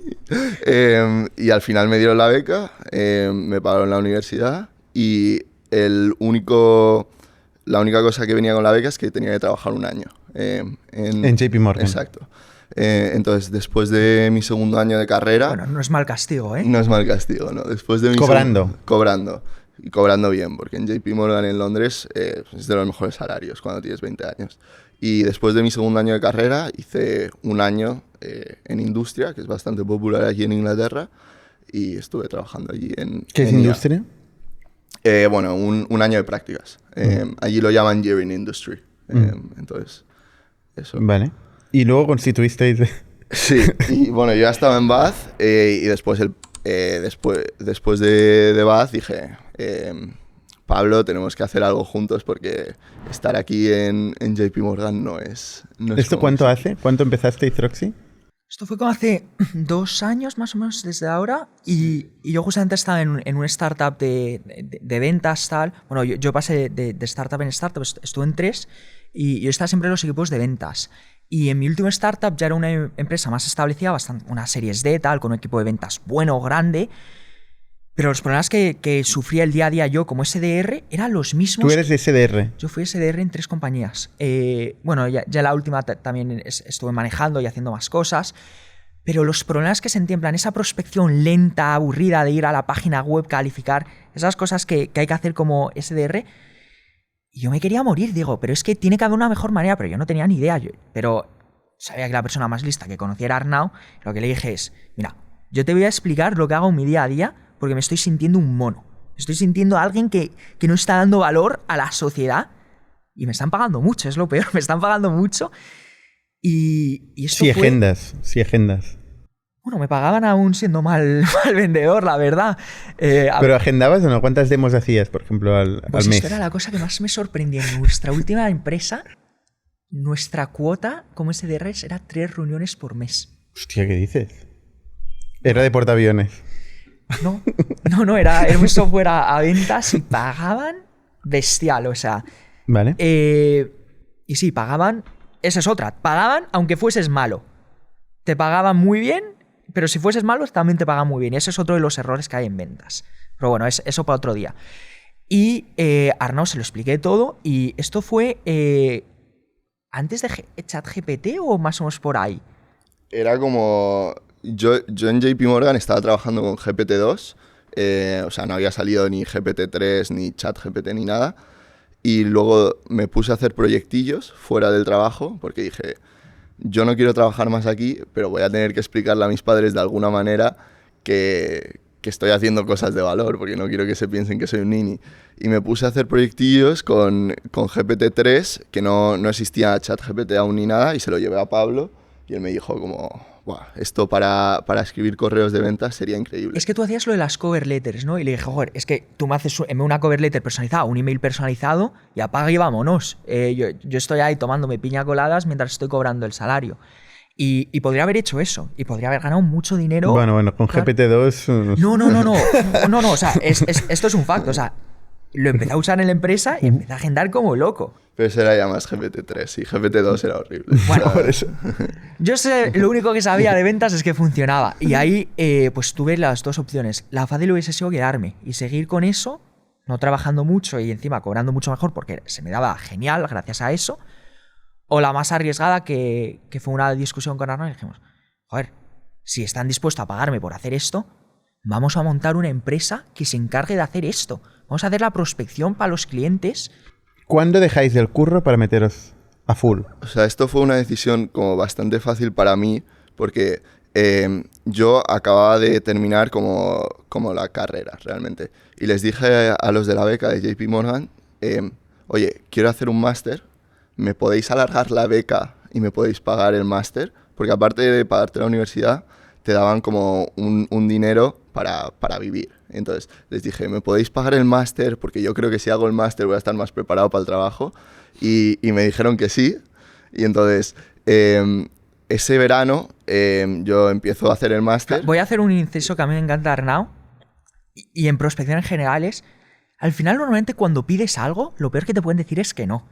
[SPEAKER 3] Y al final me dieron la beca, me pagaron la universidad y la única cosa que venía con la beca es que tenía que trabajar un año.
[SPEAKER 1] En JP Morgan.
[SPEAKER 3] Exacto. Entonces, después de mi segundo año de carrera...
[SPEAKER 2] Bueno, no es mal castigo, ¿eh?
[SPEAKER 3] No es mal castigo, ¿no? Después de mi cobrando. Y cobrando bien, porque en JP Morgan en Londres es de los mejores salarios cuando tienes 20 años. Y después de mi segundo año de carrera hice un año en industria, que es bastante popular aquí en Inglaterra, y estuve trabajando allí en...
[SPEAKER 1] ¿Qué es industria?
[SPEAKER 3] Bueno, un año de prácticas. Allí lo llaman Year in Industry. Entonces, eso.
[SPEAKER 1] Vale. ¿Y luego constituisteis?
[SPEAKER 3] Sí, y bueno, yo ya estaba en Bath y después después de Bath dije, Pablo, tenemos que hacer algo juntos porque estar aquí en JP Morgan no es
[SPEAKER 1] ¿Esto cuánto hace? ¿Cuánto empezaste Troxy?
[SPEAKER 2] Esto fue como hace 2 años más o menos desde ahora y yo justamente estaba en una startup de ventas tal. Bueno, yo pasé de startup en startup, estuve en 3 y yo estaba siempre en los equipos de ventas. Y en mi último startup ya era una empresa más establecida, bastante, una Series D, tal, con un equipo de ventas bueno, grande. Pero los problemas que sufría el día a día yo como SDR eran los mismos.
[SPEAKER 1] ¿Tú eres de SDR?
[SPEAKER 2] Yo fui SDR en 3 compañías. Bueno, ya la última también estuve manejando y haciendo más cosas. Pero los problemas que sentí en plan, esa prospección lenta, aburrida de ir a la página web, calificar, esas cosas que hay que hacer como SDR, y yo me quería morir, digo, pero es que tiene que haber una mejor manera, pero yo no tenía ni idea. Pero sabía que la persona más lista que conocía era Arnau, lo que le dije es, mira, yo te voy a explicar lo que hago en mi día a día porque me estoy sintiendo un mono. Estoy sintiendo a alguien que no está dando valor a la sociedad y me están pagando mucho, es lo peor, me están pagando mucho. Y esto
[SPEAKER 1] sí,
[SPEAKER 2] fue...
[SPEAKER 1] agendas.
[SPEAKER 2] Bueno, me pagaban aún siendo mal vendedor, la verdad.
[SPEAKER 1] ¿Pero agendabas o no? ¿Cuántas demos hacías, por ejemplo, al mes?
[SPEAKER 2] Esto era la cosa que más me sorprendió. En nuestra última empresa, nuestra cuota como SDRs era 3 reuniones por mes.
[SPEAKER 1] Hostia, ¿qué dices? Era de portaaviones.
[SPEAKER 2] No, era un software a ventas y pagaban bestial, o sea...
[SPEAKER 1] Vale.
[SPEAKER 2] Y sí, pagaban... Esa es otra. Pagaban aunque fueses malo. Te pagaban muy bien, pero si fueses malo también te pagaban muy bien. Y ese es otro de los errores que hay en ventas. Pero bueno, eso para otro día. Y a Arnau se lo expliqué todo. Y esto fue antes de ChatGPT o más o menos por ahí.
[SPEAKER 3] Era como... Yo en JP Morgan estaba trabajando con GPT-2. O sea, no había salido ni GPT-3, ni ChatGPT, ni nada. Y luego me puse a hacer proyectillos fuera del trabajo porque dije... Yo no quiero trabajar más aquí, pero voy a tener que explicarle a mis padres de alguna manera que estoy haciendo cosas de valor, porque no quiero que se piensen que soy un nini. Y me puse a hacer proyectillos con GPT-3, que no existía ChatGPT aún ni nada, y se lo llevé a Pablo, y él me dijo como... Wow, esto para escribir correos de ventas sería increíble.
[SPEAKER 2] Es que tú hacías lo de las cover letters, ¿no? Y le dije, joder, es que tú me haces una cover letter personalizada, un email personalizado y apaga y vámonos. Yo estoy ahí tomándome piña coladas mientras estoy cobrando el salario. Y podría haber hecho eso. Y podría haber ganado mucho dinero.
[SPEAKER 1] Bueno, con GPT-2...
[SPEAKER 2] No, o sea, esto es un facto. O sea, lo empecé a usar en la empresa y empecé a agendar como loco.
[SPEAKER 3] Pero ese era ya más GPT-3 y GPT-2 era horrible.
[SPEAKER 2] Bueno,
[SPEAKER 1] por eso.
[SPEAKER 2] Yo sé, lo único que sabía de ventas es que funcionaba. Y ahí pues tuve las 2 opciones. La fácil hubiese sido quedarme y seguir con eso, no trabajando mucho y encima cobrando mucho mejor porque se me daba genial gracias a eso. O la más arriesgada, que fue una discusión con Arnaud y dijimos, joder, si están dispuestos a pagarme por hacer esto, vamos a montar una empresa que se encargue de hacer esto. Vamos a hacer la prospección para los clientes.
[SPEAKER 1] ¿Cuándo dejáis del curro para meteros a full?
[SPEAKER 3] O sea, esto fue una decisión como bastante fácil para mí, porque yo acababa de terminar como la carrera, realmente. Y les dije a los de la beca de JP Morgan, oye, quiero hacer un máster, ¿me podéis alargar la beca y me podéis pagar el máster? Porque aparte de pagarte la universidad, te daban como un dinero para vivir. Entonces les dije, ¿me podéis pagar el máster? Porque yo creo que si hago el máster voy a estar más preparado para el trabajo. Y me dijeron que sí. Y entonces, ese verano yo empiezo a hacer el máster.
[SPEAKER 2] Voy a hacer un inciso que a mí me encanta, Arnau. Y en prospecciones generales, al final normalmente cuando pides algo, lo peor que te pueden decir es que no.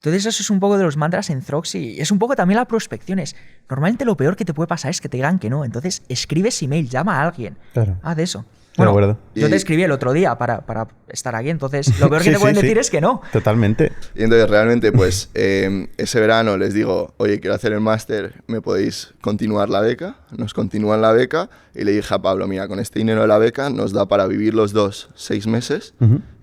[SPEAKER 2] Entonces eso es un poco de los mantras en Throx y es un poco también las prospecciones. Normalmente lo peor que te puede pasar es que te digan que no. Entonces escribes email, llama a alguien.
[SPEAKER 1] Claro.
[SPEAKER 2] Haz de eso.
[SPEAKER 1] De
[SPEAKER 2] Bueno,
[SPEAKER 1] acuerdo.
[SPEAKER 2] yo te escribí el otro día para estar aquí, entonces lo peor que te pueden decir es que no.
[SPEAKER 1] Totalmente.
[SPEAKER 3] Y entonces realmente pues ese verano les digo, oye, quiero hacer el máster, ¿me podéis continuar la beca? Nos continúan la beca y le dije a Pablo, mira, con este dinero de la beca nos da para vivir los 2 6 meses,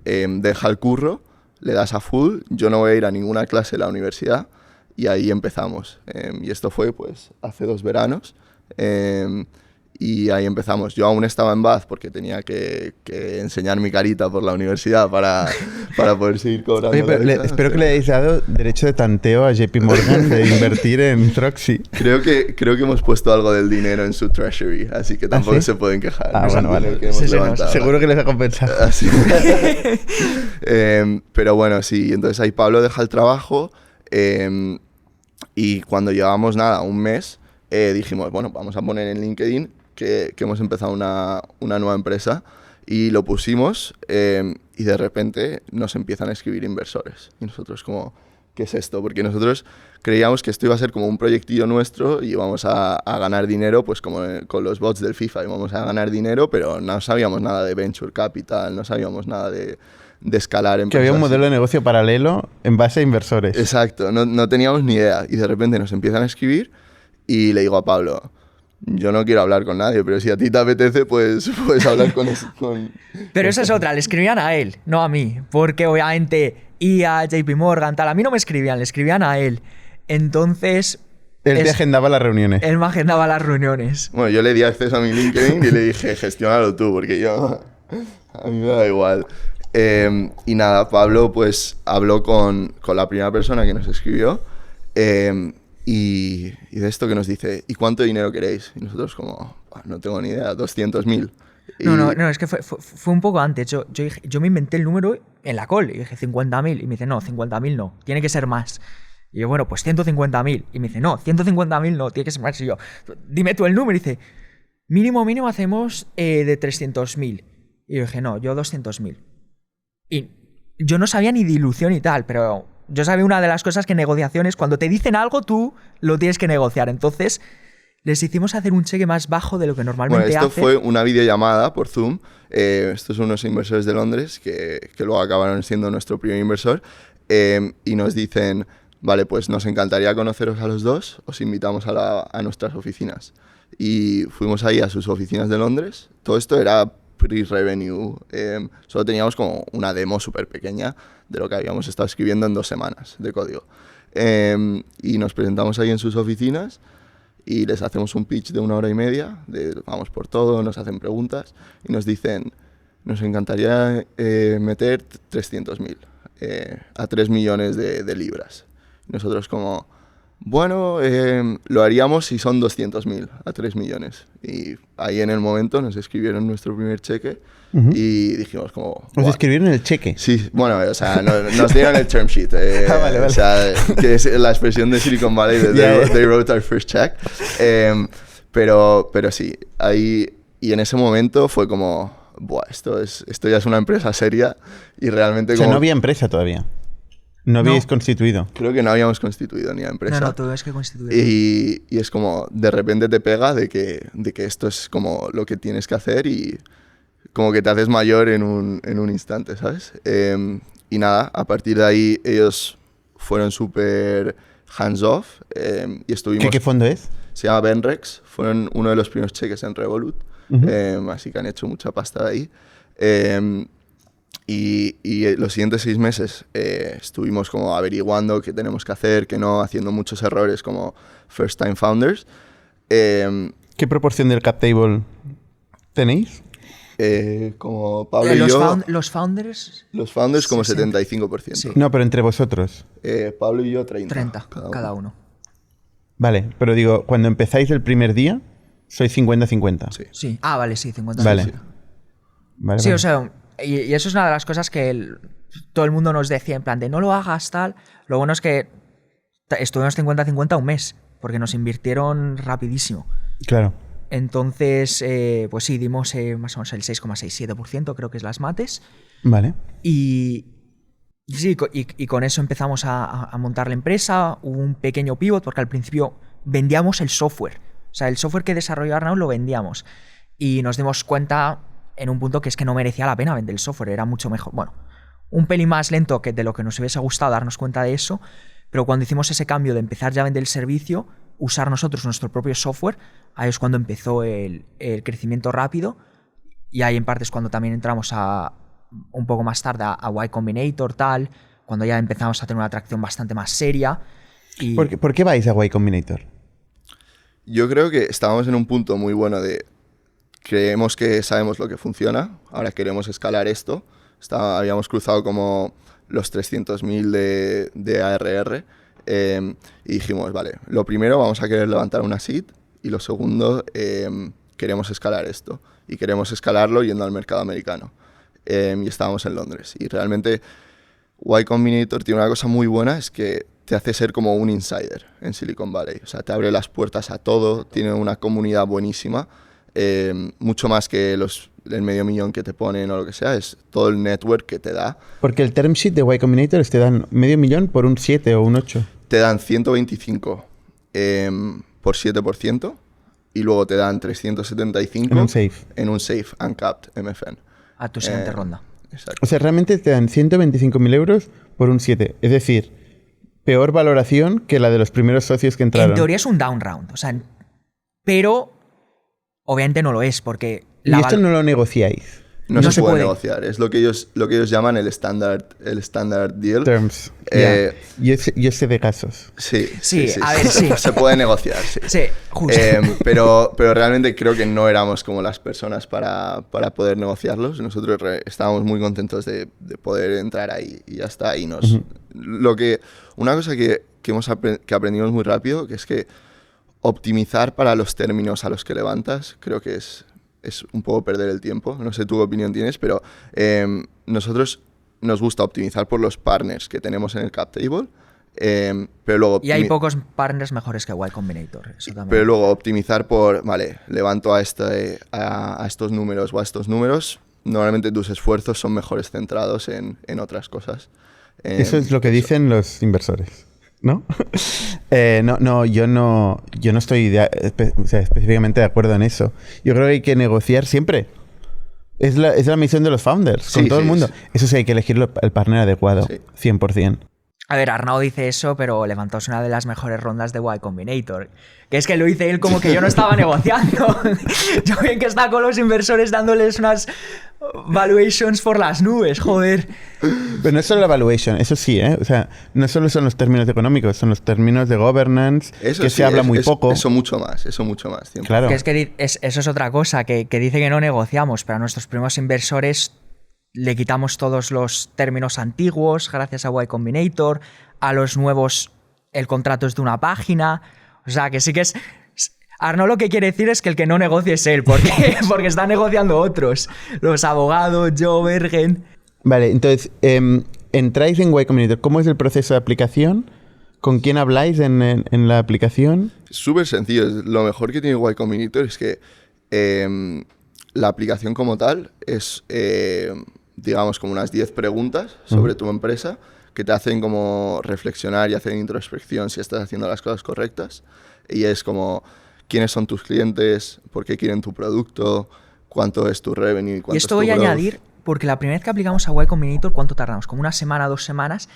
[SPEAKER 3] deja el curro, le das a full, yo no voy a ir a ninguna clase de la universidad y ahí empezamos. Y esto fue pues hace 2 veranos. Y ahí empezamos. Yo aún estaba en Bath porque tenía que enseñar mi carita por la universidad para poder seguir cobrando.
[SPEAKER 1] Oye, pero espero que le hayáis dado derecho de tanteo a JP Morgan de invertir en Throxy.
[SPEAKER 3] Creo que hemos puesto algo del dinero en su treasury, así que tampoco
[SPEAKER 1] ¿sí?
[SPEAKER 3] se pueden quejar.
[SPEAKER 1] Ah, bueno, vale. Seguro que les ha compensado.
[SPEAKER 3] Así. Pero bueno, sí. Entonces ahí Pablo deja el trabajo y cuando llevamos un mes dijimos, bueno, vamos a poner en LinkedIn que hemos empezado una nueva empresa y lo pusimos y de repente nos empiezan a escribir inversores y nosotros como, ¿qué es esto? Porque nosotros creíamos que esto iba a ser como un proyectillo nuestro y íbamos a ganar dinero, pues como con los bots del FIFA, íbamos a ganar dinero, pero no sabíamos nada de Venture Capital, no sabíamos nada de escalar empresas.
[SPEAKER 1] Que había un modelo de negocio paralelo en base a inversores.
[SPEAKER 3] Exacto, no teníamos ni idea. Y de repente nos empiezan a escribir y le digo a Pablo, yo no quiero hablar con nadie, pero si a ti te apetece, pues puedes hablar con...
[SPEAKER 2] Pero esa es otra, le escribían a él, no a mí. Porque obviamente IA, JP Morgan, tal, a mí no me escribían, le escribían a él. Entonces...
[SPEAKER 1] Él te agendaba las reuniones.
[SPEAKER 2] Él me agendaba las reuniones.
[SPEAKER 3] Bueno, yo le di acceso a mi LinkedIn y le dije, gestiónalo tú, porque yo... A mí me da igual. Y nada, Pablo pues habló con la primera persona que nos escribió y de esto que nos dice, ¿y cuánto dinero queréis? Y nosotros como, no tengo ni idea, 200.000.
[SPEAKER 2] No, es que fue un poco antes. Yo me inventé el número en la call y dije 50.000 y me dice, no, 50.000 no, tiene que ser más. Y yo, bueno, pues 150.000. Y me dice, no, 150.000 no, tiene que ser más. Y yo, dime tú el número. Y dice, mínimo hacemos de 300.000. Y yo dije, no, yo 200.000. Y yo no sabía ni dilución y tal, pero yo sabía una de las cosas que en negociaciones, cuando te dicen algo, tú lo tienes que negociar. Entonces, les hicimos hacer un cheque más bajo de lo que normalmente
[SPEAKER 3] hacen. Bueno, esto
[SPEAKER 2] hace.
[SPEAKER 3] fue una videollamada por Zoom. Estos son unos inversores de Londres que luego acabaron siendo nuestro primer inversor. Y nos dicen, vale, pues nos encantaría conoceros a los dos, os invitamos a nuestras oficinas. Y fuimos ahí a sus oficinas de Londres. Todo esto era pre-revenue. Solo teníamos como una demo súper pequeña de lo que habíamos estado escribiendo en 2 semanas de código. Y nos presentamos ahí en sus oficinas y les hacemos un pitch de 1 hora y media, vamos por todo, nos hacen preguntas y nos dicen, nos encantaría meter 300.000 a 3 millones de libras. Y nosotros como, bueno, lo haríamos si son 200.000 a 3 millones. Y ahí en el momento nos escribieron nuestro primer cheque y dijimos como...
[SPEAKER 1] ¿Os escribieron el cheque?
[SPEAKER 3] Sí, bueno, o sea, nos dieron el term sheet.
[SPEAKER 1] Vale.
[SPEAKER 3] O sea, que es la expresión de Silicon Valley de they wrote our first check. Pero sí, ahí... Y en ese momento fue como, buah, esto ya es una empresa seria y realmente...
[SPEAKER 1] O sea, no había empresa todavía. No habíais constituido.
[SPEAKER 3] Creo que no habíamos constituido ni la empresa.
[SPEAKER 2] No, tuvimos que constituir.
[SPEAKER 3] Y es como, de repente te pega de que esto es como lo que tienes que hacer y como que te haces mayor en un instante, ¿sabes? Y nada, a partir de ahí ellos fueron súper hands-off y estuvimos...
[SPEAKER 1] ¿Qué fondo es?
[SPEAKER 3] Se llama Benrex, fueron uno de los primeros cheques en Revolut, así que han hecho mucha pasta de ahí. Y los siguientes 6 meses estuvimos como averiguando qué tenemos que hacer, qué no, haciendo muchos errores como first time founders.
[SPEAKER 1] ¿Qué proporción del cap table tenéis?
[SPEAKER 3] Como Pablo y yo...
[SPEAKER 2] Los founders...
[SPEAKER 3] Los founders como
[SPEAKER 2] 60.
[SPEAKER 3] 75%.
[SPEAKER 2] Sí.
[SPEAKER 1] No, pero entre vosotros.
[SPEAKER 3] Pablo y yo 30.
[SPEAKER 2] 30 cada uno.
[SPEAKER 1] Vale, pero digo, cuando empezáis el primer día, sois 50-50.
[SPEAKER 3] Sí.
[SPEAKER 2] Sí. Ah, vale, sí, 50.
[SPEAKER 1] Vale.
[SPEAKER 3] Sí.
[SPEAKER 1] Vale,
[SPEAKER 2] Sí,
[SPEAKER 1] vale.
[SPEAKER 2] o sea, y eso es una de las cosas que todo el mundo nos decía, en plan de no lo hagas, tal. Lo bueno es que estuvimos 50-50 un mes, porque nos invirtieron rapidísimo.
[SPEAKER 1] Claro.
[SPEAKER 2] Entonces, pues sí, dimos más o menos el 6,67%, creo que es las mates.
[SPEAKER 1] Vale.
[SPEAKER 2] Y sí, y con eso empezamos a montar la empresa. Hubo un pequeño pivot, porque al principio vendíamos el software. O sea, el software que desarrolló Arnau lo vendíamos. Y nos dimos cuenta en un punto que es que no merecía la pena vender el software, era mucho mejor. Bueno, un pelín más lento que de lo que nos hubiese gustado darnos cuenta de eso, pero cuando hicimos ese cambio de empezar ya a vender el servicio, usar nosotros nuestro propio software, ahí es cuando empezó el crecimiento rápido y ahí en parte es cuando también entramos un poco más tarde a Y Combinator, tal, cuando ya empezamos a tener una atracción bastante más seria. Y...
[SPEAKER 1] ¿Por qué vais a Y Combinator?
[SPEAKER 3] Yo creo que estábamos en un punto muy bueno de... Creemos que sabemos lo que funciona, ahora queremos escalar esto. Habíamos cruzado como los 300.000 de ARR y dijimos, vale, lo primero vamos a querer levantar una seed y lo segundo queremos escalar esto y queremos escalarlo yendo al mercado americano. Y estábamos en Londres y realmente Y Combinator tiene una cosa muy buena, es que te hace ser como un insider en Silicon Valley. O sea, te abre las puertas a todo, tiene una comunidad buenísima. Mucho más que los el $500,000 que te ponen o lo que sea, es todo el network que te da.
[SPEAKER 1] Porque el term sheet de Y Combinator te dan $500,000 por un 7 o un 8.
[SPEAKER 3] Te dan 125 por 7% y luego te dan 375
[SPEAKER 1] en un safe
[SPEAKER 3] uncapped MFN.
[SPEAKER 2] A tu siguiente ronda.
[SPEAKER 3] Exacto.
[SPEAKER 1] O sea, realmente te dan 125.000 euros por un 7. Es decir, peor valoración que la de los primeros socios que entraron.
[SPEAKER 2] En teoría es un down round, o sea, pero obviamente no lo es porque...
[SPEAKER 1] Y esto no lo negociáis.
[SPEAKER 3] No se puede negociar. Es lo que ellos llaman el standard deal.
[SPEAKER 1] Terms. Yo sé de casos.
[SPEAKER 2] Sí, a ver, sí.
[SPEAKER 3] Se puede negociar, sí.
[SPEAKER 2] Sí, justo.
[SPEAKER 3] Pero realmente creo que no éramos como las personas para poder negociarlos. Nosotros estábamos muy contentos de poder entrar ahí y ya está. Y una cosa que aprendimos muy rápido, que es que optimizar para los términos a los que levantas, creo que es un poco perder el tiempo. No sé tú qué opinión tienes, pero nosotros nos gusta optimizar por los partners que tenemos en el cap table, pero luego...
[SPEAKER 2] Y hay pocos partners mejores que Y Combinator, eso también.
[SPEAKER 3] Pero luego optimizar por, vale, levanto a estos números o a estos números, normalmente tus esfuerzos son mejores centrados en otras cosas.
[SPEAKER 1] Eso es lo que dicen los inversores, ¿no? Yo no estoy específicamente de acuerdo en eso. Yo creo que hay que negociar siempre. Es la misión de los founders, con todo el mundo. Sí. Eso sí, hay que elegir el partner adecuado, 100%.
[SPEAKER 2] A ver, Arnau dice eso, pero levantaos una de las mejores rondas de Y Combinator. Que es que lo dice él como que yo no estaba negociando. Yo bien que está con los inversores dándoles unas valuations por las nubes, joder.
[SPEAKER 1] Pero no es solo la valuation, eso sí, ¿eh? O sea, no solo son los términos económicos, son los términos de governance, eso que sí, se habla muy poco.
[SPEAKER 3] Eso mucho más, 100%.
[SPEAKER 2] Claro. Que eso es otra cosa, que dice que no negociamos, pero a nuestros primeros inversores le quitamos todos los términos antiguos gracias a Y Combinator, a los nuevos el contrato es de una página, o sea que sí que es... Arnaud lo que quiere decir es que el que no negocie es él, porque están negociando otros, los abogados, yo, Bergen...
[SPEAKER 1] Vale, entonces, entráis en Y Combinator, ¿cómo es el proceso de aplicación? ¿Con quién habláis en la aplicación?
[SPEAKER 3] Súper sencillo, lo mejor que tiene Y Combinator es que la aplicación como tal es... digamos, como unas 10 preguntas sobre tu empresa que te hacen como reflexionar y hacer introspección si estás haciendo las cosas correctas. Y es como, ¿quiénes son tus clientes? ¿Por qué quieren tu producto? ¿Cuánto es tu revenue? ¿Y cuánto
[SPEAKER 2] esto
[SPEAKER 3] es tu
[SPEAKER 2] voy a
[SPEAKER 3] growth?
[SPEAKER 2] añadir, porque la primera vez que aplicamos a Y Combinator, ¿cuánto tardamos? Como 1 semana, 2 semanas.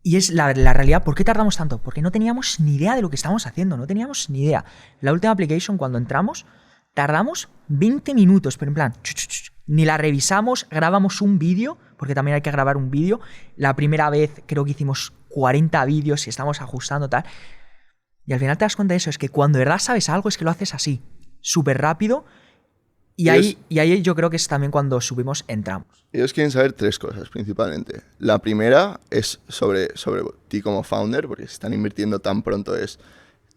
[SPEAKER 2] Y es la realidad, ¿por qué tardamos tanto? Porque no teníamos ni idea de lo que estábamos haciendo, no teníamos ni idea. La última application, cuando entramos, tardamos 20 minutos, pero en plan... Ni la revisamos, grabamos un vídeo, porque también hay que grabar un vídeo. La primera vez creo que hicimos 40 vídeos y estamos ajustando tal. Y al final te das cuenta de eso, es que cuando de verdad sabes algo es que lo haces así, súper rápido. Y ahí yo creo que es también cuando subimos, entramos.
[SPEAKER 3] Ellos quieren saber 3 cosas principalmente. La primera es sobre ti como founder, porque si están invirtiendo tan pronto es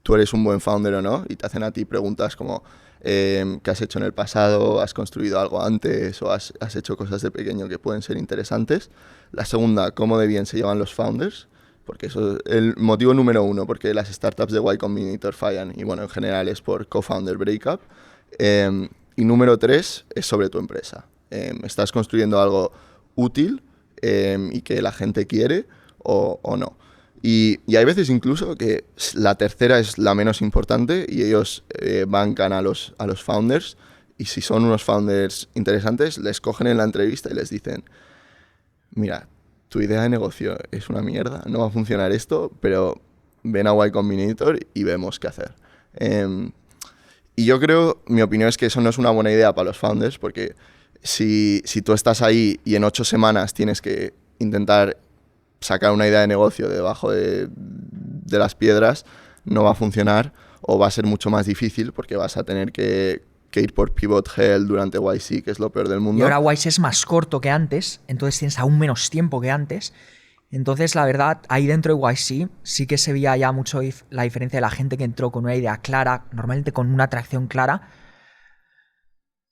[SPEAKER 3] tú eres un buen founder o no, y te hacen a ti preguntas como... ¿qué has hecho en el pasado? ¿Has construido algo antes? ¿O has hecho cosas de pequeño que pueden ser interesantes? La segunda, ¿cómo de bien se llevan los founders? Porque eso es el motivo número 1, porque las startups de Y Combinator fallan. Y bueno, en general es por co-founder breakup. Y número 3 es sobre tu empresa. ¿Estás construyendo algo útil y que la gente quiere o no? Y hay veces incluso que la tercera es la menos importante y ellos bancan a los founders y si son unos founders interesantes les cogen en la entrevista y les dicen mira, tu idea de negocio es una mierda, no va a funcionar esto, pero ven a Y Combinator y vemos qué hacer. Y yo creo, mi opinión es que eso no es una buena idea para los founders porque si tú estás ahí y en 8 semanas tienes que intentar sacar una idea de negocio debajo de las piedras, no va a funcionar o va a ser mucho más difícil porque vas a tener que ir por pivot hell durante YC, que es lo peor del mundo.
[SPEAKER 2] Y ahora YC es más corto que antes, entonces tienes aún menos tiempo que antes. Entonces, la verdad, ahí dentro de YC sí que se veía ya mucho la diferencia de la gente que entró con una idea clara, normalmente con una atracción clara.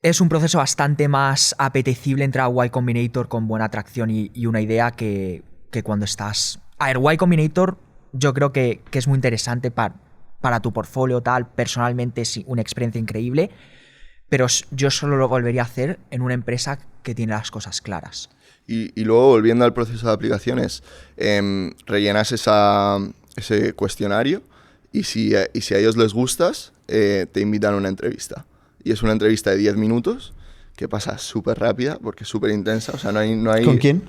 [SPEAKER 2] Es un proceso bastante más apetecible entrar a Y Combinator con buena atracción y una idea que cuando estás... A ver, Y Combinator yo creo que es muy interesante para tu portfolio tal. Personalmente es una experiencia increíble. pero yo solo lo volvería a hacer en una empresa que tiene las cosas claras.
[SPEAKER 3] Y luego, volviendo al proceso de aplicaciones, rellenas ese cuestionario y si a ellos les gustas, te invitan a una entrevista. Y es una entrevista de 10 minutos que pasa súper rápida porque es súper intensa. O sea, no hay
[SPEAKER 1] ¿Con quién?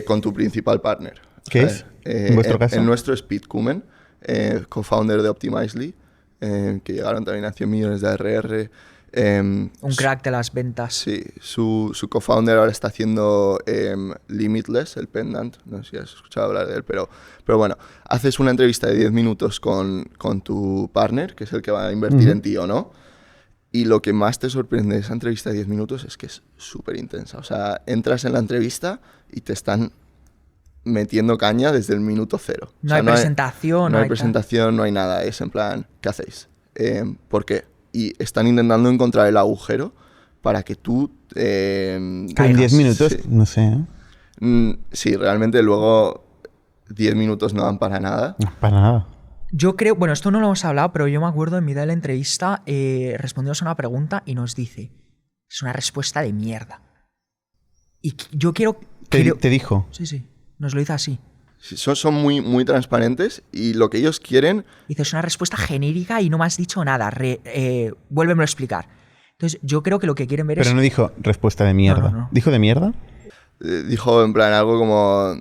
[SPEAKER 3] Con tu principal partner.
[SPEAKER 1] ¿Qué es? ¿En vuestro caso?
[SPEAKER 3] En nuestro es Pete Kumen, co-founder de Optimizely, que llegaron también a 100 millones de ARR.
[SPEAKER 2] Un crack de las ventas.
[SPEAKER 3] Sí, su co-founder ahora está haciendo Limitless, el pendant, no sé si has escuchado hablar de él, pero bueno, haces una entrevista de 10 minutos con tu partner, que es el que va a invertir en ti o no, y lo que más te sorprende de esa entrevista de 10 minutos es que es súper intensa. O sea, entras en la entrevista y te están metiendo caña desde el minuto cero.
[SPEAKER 2] No hay presentación.
[SPEAKER 3] No hay presentación, no hay nada, es en plan, ¿qué hacéis? ¿Por qué? Y están intentando encontrar el agujero para que tú...
[SPEAKER 1] en 10 minutos, sí. No sé.
[SPEAKER 3] Sí, realmente luego 10 minutos no dan para nada.
[SPEAKER 1] No, para nada.
[SPEAKER 2] Yo creo... Bueno, esto no lo hemos hablado, pero yo me acuerdo en mitad de la entrevista respondimos a una pregunta y nos dice, es una respuesta de mierda. Y yo quiero...
[SPEAKER 1] ¿Te dijo?
[SPEAKER 2] Sí. Nos lo dice así.
[SPEAKER 3] Sí, son muy, muy transparentes y lo que ellos quieren...
[SPEAKER 2] Dices una respuesta genérica y no me has dicho nada. Vuélvemelo a explicar. Entonces, yo creo que lo que quieren ver
[SPEAKER 1] Pero no dijo respuesta de mierda.
[SPEAKER 2] No.
[SPEAKER 1] ¿Dijo de mierda?
[SPEAKER 3] Dijo en plan algo como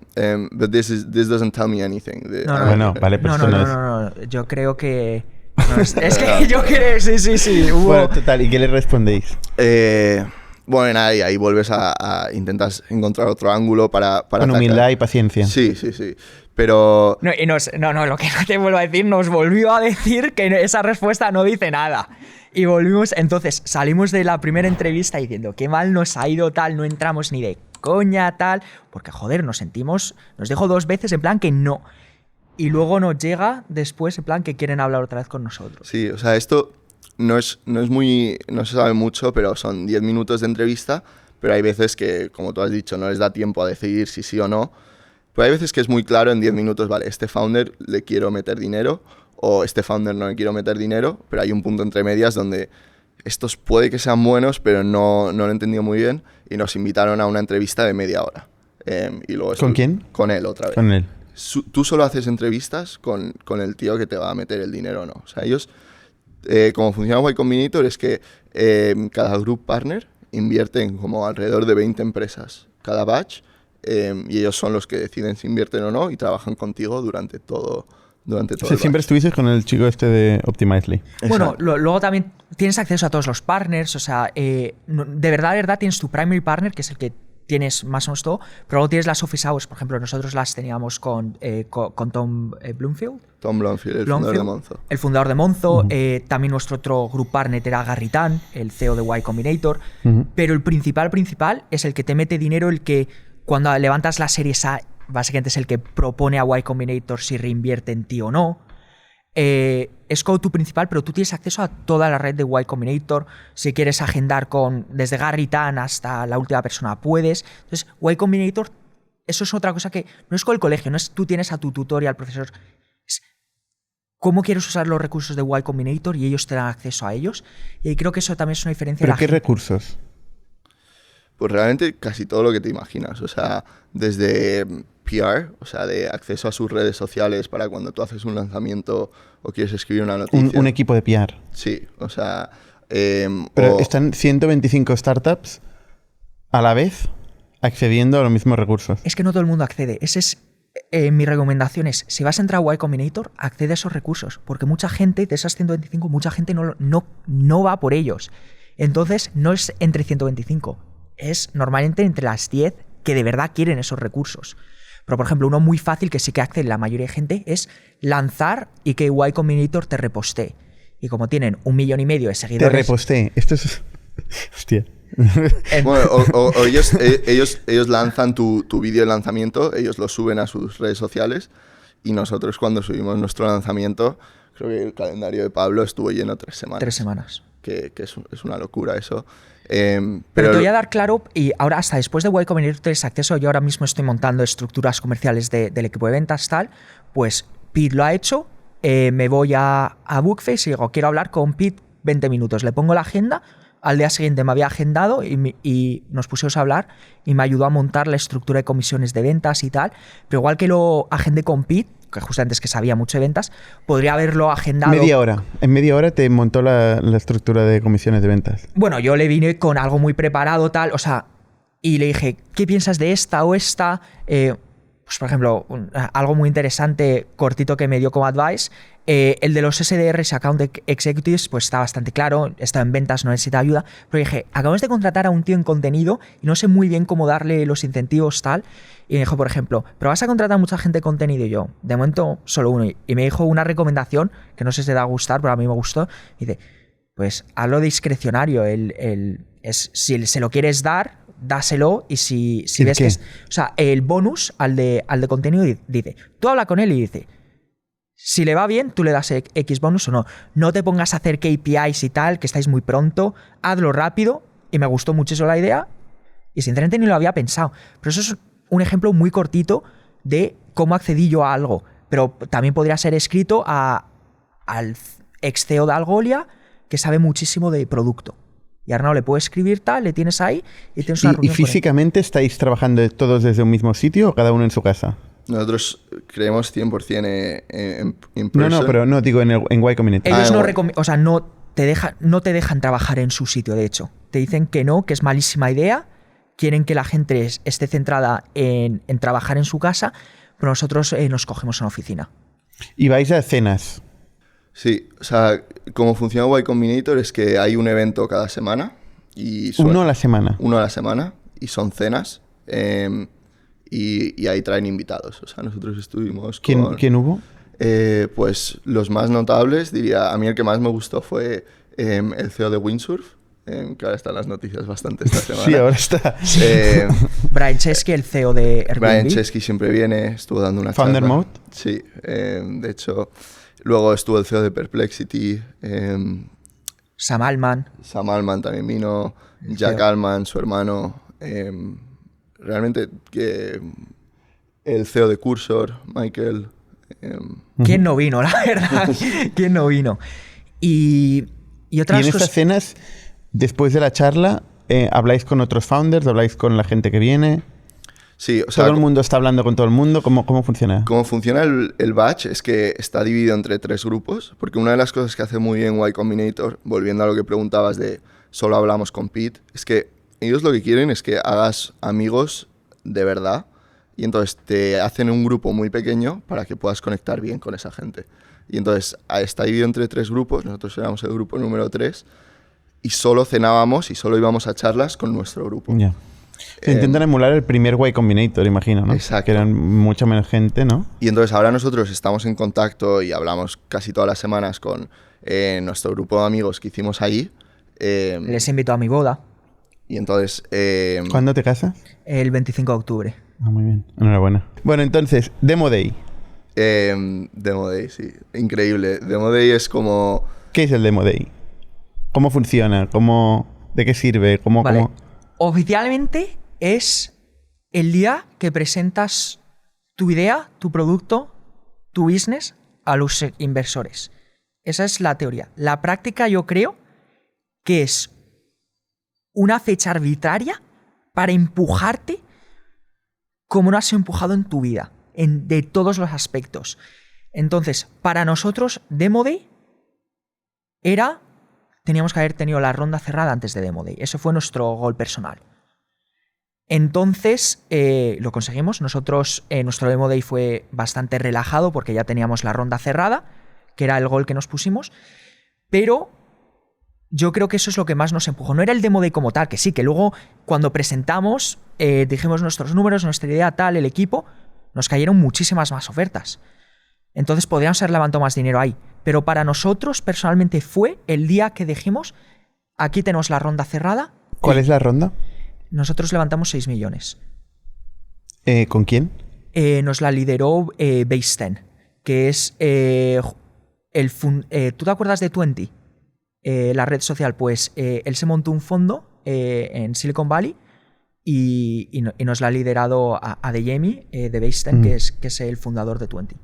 [SPEAKER 3] but this doesn't tell me anything.
[SPEAKER 1] Bueno, vale, pero
[SPEAKER 2] no. Yo creo que... No, es que yo creo... Sí.
[SPEAKER 1] Bueno, total. ¿Y qué le respondéis?
[SPEAKER 3] Bueno, nada, y ahí vuelves intentas encontrar otro ángulo para
[SPEAKER 1] con humildad y paciencia.
[SPEAKER 3] Sí. Pero...
[SPEAKER 2] No, lo que no te vuelvo a decir, nos volvió a decir que esa respuesta no dice nada. Y volvimos, entonces salimos de la primera entrevista diciendo qué mal nos ha ido tal, no entramos ni de coña tal, porque joder, nos dijo 2 veces en plan que no. Y luego nos llega después en plan que quieren hablar otra vez con nosotros.
[SPEAKER 3] Sí, o sea, esto... No se sabe mucho, pero son 10 minutos de entrevista, pero hay veces que, como tú has dicho, no les da tiempo a decidir si sí o no. Pero hay veces que es muy claro en 10 minutos, vale, este founder le quiero meter dinero o este founder no le quiero meter dinero, pero hay un punto entre medias donde estos puede que sean buenos, pero no lo he entendido muy bien y nos invitaron a una entrevista de media hora. Y luego
[SPEAKER 1] ¿Con quién?
[SPEAKER 3] Con él otra vez.
[SPEAKER 1] Con él.
[SPEAKER 3] Tú solo haces entrevistas con el tío que te va a meter el dinero o no. O sea, ellos... como funciona Y Combinator es que cada group partner invierte en como alrededor de 20 empresas cada batch y ellos son los que deciden si invierten o no y trabajan contigo durante todo
[SPEAKER 1] o sea, siempre estuviste con el chico este de Optimizely.
[SPEAKER 2] Bueno, luego también tienes acceso a todos los partners, o sea, de verdad tienes tu primary partner, que es el que tienes más o menos todo, pero luego tienes las office hours, por ejemplo, nosotros las teníamos con Tom Bloomfield.
[SPEAKER 3] Tom Bloomfield, el fundador de Monzo.
[SPEAKER 2] El fundador de Monzo, también nuestro otro group partner era Gary Tan, el CEO de Y Combinator, pero el principal es el que te mete dinero, el que cuando levantas la Series A, básicamente es el que propone a Y Combinator si reinvierte en ti o no. Es como tu principal, pero tú tienes acceso a toda la red de Y Combinator. Si quieres agendar desde Gary Tan hasta la última persona, puedes. Entonces, Y Combinator, eso es otra cosa que no es con el colegio, no es tú tienes a tu tutor y al profesor. Es cómo quieres usar los recursos de Y Combinator y ellos te dan acceso a ellos. Y creo que eso también es una diferencia.
[SPEAKER 1] ¿Pero qué recursos?
[SPEAKER 3] Pues realmente casi todo lo que te imaginas. O sea, desde PR, o sea, de acceso a sus redes sociales para cuando tú haces un lanzamiento o quieres escribir una noticia.
[SPEAKER 1] Un equipo de PR.
[SPEAKER 3] Sí, o sea...
[SPEAKER 1] Pero están 125 startups a la vez accediendo a los mismos recursos.
[SPEAKER 2] Es que no todo el mundo accede. Ese es... mi recomendación es, si vas a entrar a Y Combinator, accede a esos recursos. Porque mucha gente, de esas 125, mucha gente no va por ellos. Entonces, no es entre 125. Es normalmente entre las 10 que de verdad quieren esos recursos. Pero, por ejemplo, uno muy fácil que sí que accede la mayoría de gente es lanzar y que Y Combinator te repostee. Y como tienen 1,5 millones de seguidores...
[SPEAKER 1] Te repostee. Esto es... Hostia.
[SPEAKER 3] Bueno, o ellos lanzan tu vídeo de lanzamiento, ellos lo suben a sus redes sociales y nosotros cuando subimos nuestro lanzamiento, creo que el calendario de Pablo estuvo lleno 3 semanas.
[SPEAKER 2] 3 semanas.
[SPEAKER 3] Que es una locura eso.
[SPEAKER 2] Pero te voy a dar claro, y ahora hasta después de Y Combinator tienes acceso, yo ahora mismo estoy montando estructuras comerciales del equipo de ventas, tal, pues Pete lo ha hecho, me voy a Bookface y digo, quiero hablar con Pete 20 minutos, le pongo la agenda, al día siguiente me había agendado y nos pusimos a hablar y me ayudó a montar la estructura de comisiones de ventas y tal. Pero igual que lo agendé con Pete, que justamente es que sabía mucho de ventas, podría haberlo agendado...
[SPEAKER 1] Media hora. En media hora te montó la estructura de comisiones de ventas.
[SPEAKER 2] Bueno, yo le vine con algo muy preparado, tal, o sea, y le dije, ¿qué piensas de esta o esta? Pues, por ejemplo, algo muy interesante, cortito, que me dio como advice, el de los SDRs, Account Executives, pues está bastante claro, está en ventas, no necesita ayuda, pero dije, acabamos de contratar a un tío en contenido y no sé muy bien cómo darle los incentivos, tal, y me dijo, por ejemplo, pero vas a contratar a mucha gente de contenido, y yo, de momento, solo uno, y me dijo una recomendación, que no sé si te va a gustar, pero a mí me gustó, y dice, pues hazlo discrecionario, si se lo quieres dar, dáselo, y si ves que es... O sea, el bonus al de contenido dice, tú habla con él y dice, si le va bien, tú le das X bonus o no. No te pongas a hacer KPIs y tal, que estáis muy pronto, hazlo rápido, y me gustó mucho eso la idea, y sinceramente ni lo había pensado. Pero eso es un ejemplo muy cortito de cómo accedí yo a algo, pero también podría ser escrito al ex CEO de Algolia, que sabe muchísimo de producto. Y Arnau le puede escribir tal, le tienes ahí y tienes una reunión.
[SPEAKER 1] ¿Y físicamente estáis trabajando todos desde un mismo sitio o cada uno en su casa?
[SPEAKER 3] Nosotros creemos 100% en person.
[SPEAKER 1] No, pero no digo en Y Combinator.
[SPEAKER 2] Ellos no te dejan trabajar en su sitio, de hecho. Te dicen que no, que es malísima idea, quieren que la gente esté centrada en trabajar en su casa, pero nosotros nos cogemos en oficina.
[SPEAKER 1] ¿Y vais a cenas?
[SPEAKER 3] Sí, o sea, como funciona Y Combinator es que hay un evento cada semana.
[SPEAKER 1] ¿Uno a la semana?
[SPEAKER 3] Uno a la semana, y son cenas. Y ahí traen invitados. O sea, nosotros estuvimos con...
[SPEAKER 1] ¿Quién hubo?
[SPEAKER 3] Pues los más notables, diría, a mí el que más me gustó fue el CEO de Windsurf, que ahora está en las noticias bastante esta semana.
[SPEAKER 1] Sí, ahora está.
[SPEAKER 2] Brian Chesky, el CEO de Airbnb.
[SPEAKER 3] Brian Chesky siempre viene, estuvo dando una
[SPEAKER 1] Founder
[SPEAKER 3] charla.
[SPEAKER 1] Mode.
[SPEAKER 3] Sí, de hecho, luego estuvo el CEO de Perplexity.
[SPEAKER 2] Sam Altman.
[SPEAKER 3] Sam Altman también vino, Jack Altman, su hermano. Realmente que el CEO de Cursor, Michael.
[SPEAKER 2] ¿Quién no vino, la verdad? ¿Quién no vino? Y otras
[SPEAKER 1] ¿Y en
[SPEAKER 2] cosas...
[SPEAKER 1] estas cenas, después de la charla, habláis con otros founders, habláis con la gente que viene?
[SPEAKER 3] Sí, o sea,
[SPEAKER 1] ¿Todo el mundo está hablando con todo el mundo? ¿Cómo funciona?
[SPEAKER 3] Cómo funciona el batch es que está dividido entre 3 grupos, porque una de las cosas que hace muy bien Y Combinator, volviendo a lo que preguntabas de solo hablamos con Pete, es que ellos lo que quieren es que hagas amigos de verdad, y entonces te hacen un grupo muy pequeño para que puedas conectar bien con esa gente. Y entonces está dividido entre 3 grupos, nosotros éramos el grupo número 3, y solo cenábamos y solo íbamos a charlas con nuestro grupo.
[SPEAKER 1] Ya. Se intentan emular el primer Y Combinator, imagino, ¿no?
[SPEAKER 3] Exacto.
[SPEAKER 1] Que eran mucha menos gente, ¿no?
[SPEAKER 3] Y entonces ahora nosotros estamos en contacto y hablamos casi todas las semanas con nuestro grupo de amigos que hicimos ahí.
[SPEAKER 2] Les invito a mi boda.
[SPEAKER 3] Y entonces...
[SPEAKER 1] ¿Cuándo te casas?
[SPEAKER 2] El 25 de octubre.
[SPEAKER 1] Ah, muy bien. Enhorabuena. Bueno, entonces, Demo Day.
[SPEAKER 3] Demo Day, sí. Increíble. Demo Day es como...
[SPEAKER 1] ¿Qué es el Demo Day? ¿Cómo funciona? ¿De qué sirve?
[SPEAKER 2] Vale. Oficialmente es el día que presentas tu idea, tu producto, tu business a los inversores. Esa es la teoría. La práctica yo creo que es una fecha arbitraria para empujarte como no has empujado en tu vida, de todos los aspectos. Entonces, para nosotros, Demo Day teníamos que haber tenido la ronda cerrada antes de Demo Day. Ese fue nuestro gol personal. Entonces, lo conseguimos. Nosotros, nuestro Demo Day fue bastante relajado porque ya teníamos la ronda cerrada, que era el gol que nos pusimos. Pero yo creo que eso es lo que más nos empujó. No era el Demo Day como tal, que sí, que luego cuando presentamos, dijimos nuestros números, nuestra idea, tal, el equipo, nos cayeron muchísimas más ofertas. Entonces podríamos haber levantado más dinero ahí. Pero para nosotros, personalmente, fue el día que dijimos, aquí tenemos la ronda cerrada.
[SPEAKER 1] ¿Cuál es la ronda?
[SPEAKER 2] Nosotros levantamos 6 millones.
[SPEAKER 1] ¿Con quién?
[SPEAKER 2] Nos la lideró Base 10, que es ¿tú te acuerdas de 20? La red social, pues él se montó un fondo en Silicon Valley y nos la ha liderado a Jamie de Base 10, que es el fundador de 20.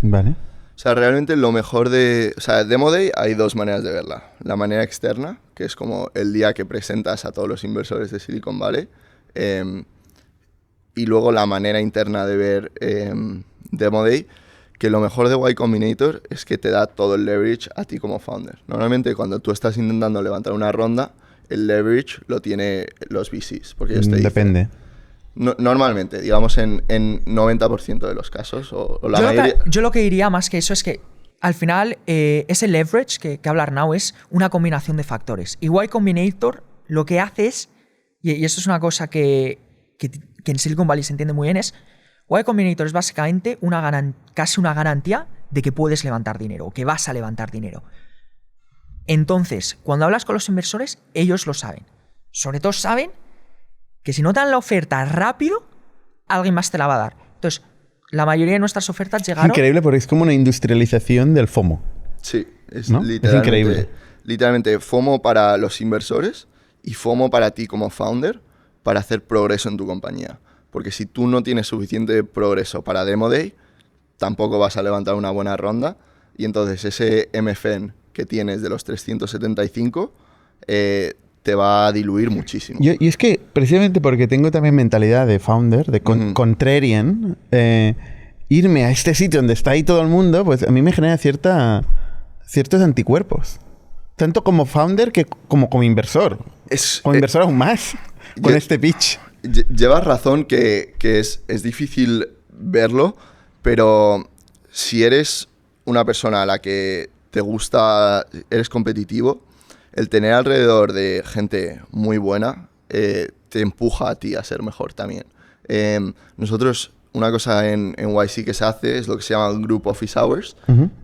[SPEAKER 1] Vale.
[SPEAKER 3] O sea, realmente lo mejor de... O sea, Demo Day hay dos maneras de verla. La manera externa, que es como el día que presentas a todos los inversores de Silicon Valley. Y luego la manera interna de ver Demo Day, que lo mejor de Y Combinator es que te da todo el leverage a ti como founder. Normalmente cuando tú estás intentando levantar una ronda, el leverage lo tiene los VCs. Porque ellos te dicen,
[SPEAKER 1] depende.
[SPEAKER 3] Normalmente, digamos en 90% de los casos, o la mayoría...
[SPEAKER 2] Yo lo que diría más que eso es que al final ese leverage que habla Arnau es una combinación de factores. Y Y Combinator lo que hace es, y esto es una cosa que en Silicon Valley se entiende muy bien, es Y Combinator es básicamente casi una garantía de que puedes levantar dinero, o que vas a levantar dinero. Entonces, cuando hablas con los inversores, ellos lo saben. Sobre todo saben que si no te dan la oferta rápido, alguien más te la va a dar. Entonces, la mayoría de nuestras ofertas llegaron...
[SPEAKER 1] Es increíble porque es como una industrialización del FOMO.
[SPEAKER 3] Sí, es
[SPEAKER 1] ¿no?
[SPEAKER 3] literalmente,
[SPEAKER 1] Es increíble.
[SPEAKER 3] Literalmente FOMO para los inversores y FOMO para ti como founder para hacer progreso en tu compañía. Porque si tú no tienes suficiente progreso para Demo Day, tampoco vas a levantar una buena ronda. Y entonces ese MFN que tienes de los 375... te va a diluir muchísimo.
[SPEAKER 1] Y es que, precisamente porque tengo también mentalidad de founder, de contrarian, irme a este sitio donde está ahí todo el mundo, pues a mí me genera ciertos anticuerpos. Tanto como founder como inversor. Como inversor aún más, con este pitch.
[SPEAKER 3] Llevas razón que es difícil verlo, pero si eres una persona a la que te gusta, eres competitivo, el tener alrededor de gente muy buena te empuja a ti a ser mejor también. Nosotros, una cosa en YC que se hace es lo que se llama Group Office Hours,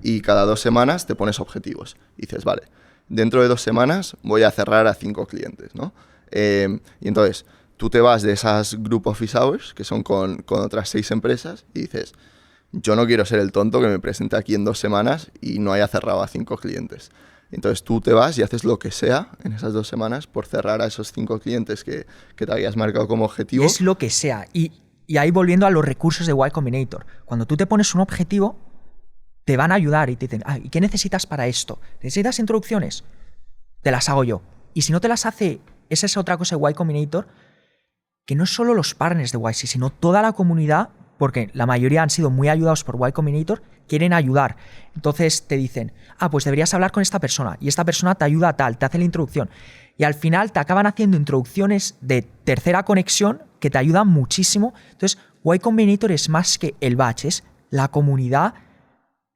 [SPEAKER 3] y cada 2 semanas te pones objetivos. Y dices, vale, dentro de 2 semanas voy a cerrar a 5 clientes, ¿no? Y entonces, tú te vas de esas Group Office Hours, que son con otras 6 empresas, y dices, yo no quiero ser el tonto que me presente aquí en 2 semanas y no haya cerrado a 5 clientes. Entonces tú te vas y haces lo que sea en esas 2 semanas por cerrar a esos 5 clientes que te habías marcado como objetivo.
[SPEAKER 2] Y es lo que sea. Y ahí volviendo a los recursos de Y Combinator. Cuando tú te pones un objetivo, te van a ayudar y te dicen, ¿y qué necesitas para esto? ¿Necesitas introducciones? Te las hago yo. Y si no te las hace, esa es otra cosa de Y Combinator, que no solo los partners de YC, sino toda la comunidad, porque la mayoría han sido muy ayudados por Y Combinator, quieren ayudar. Entonces te dicen, pues deberías hablar con esta persona, y esta persona te ayuda a tal, te hace la introducción. Y al final te acaban haciendo introducciones de tercera conexión que te ayudan muchísimo. Entonces, Y Combinator es más que el batch, es la comunidad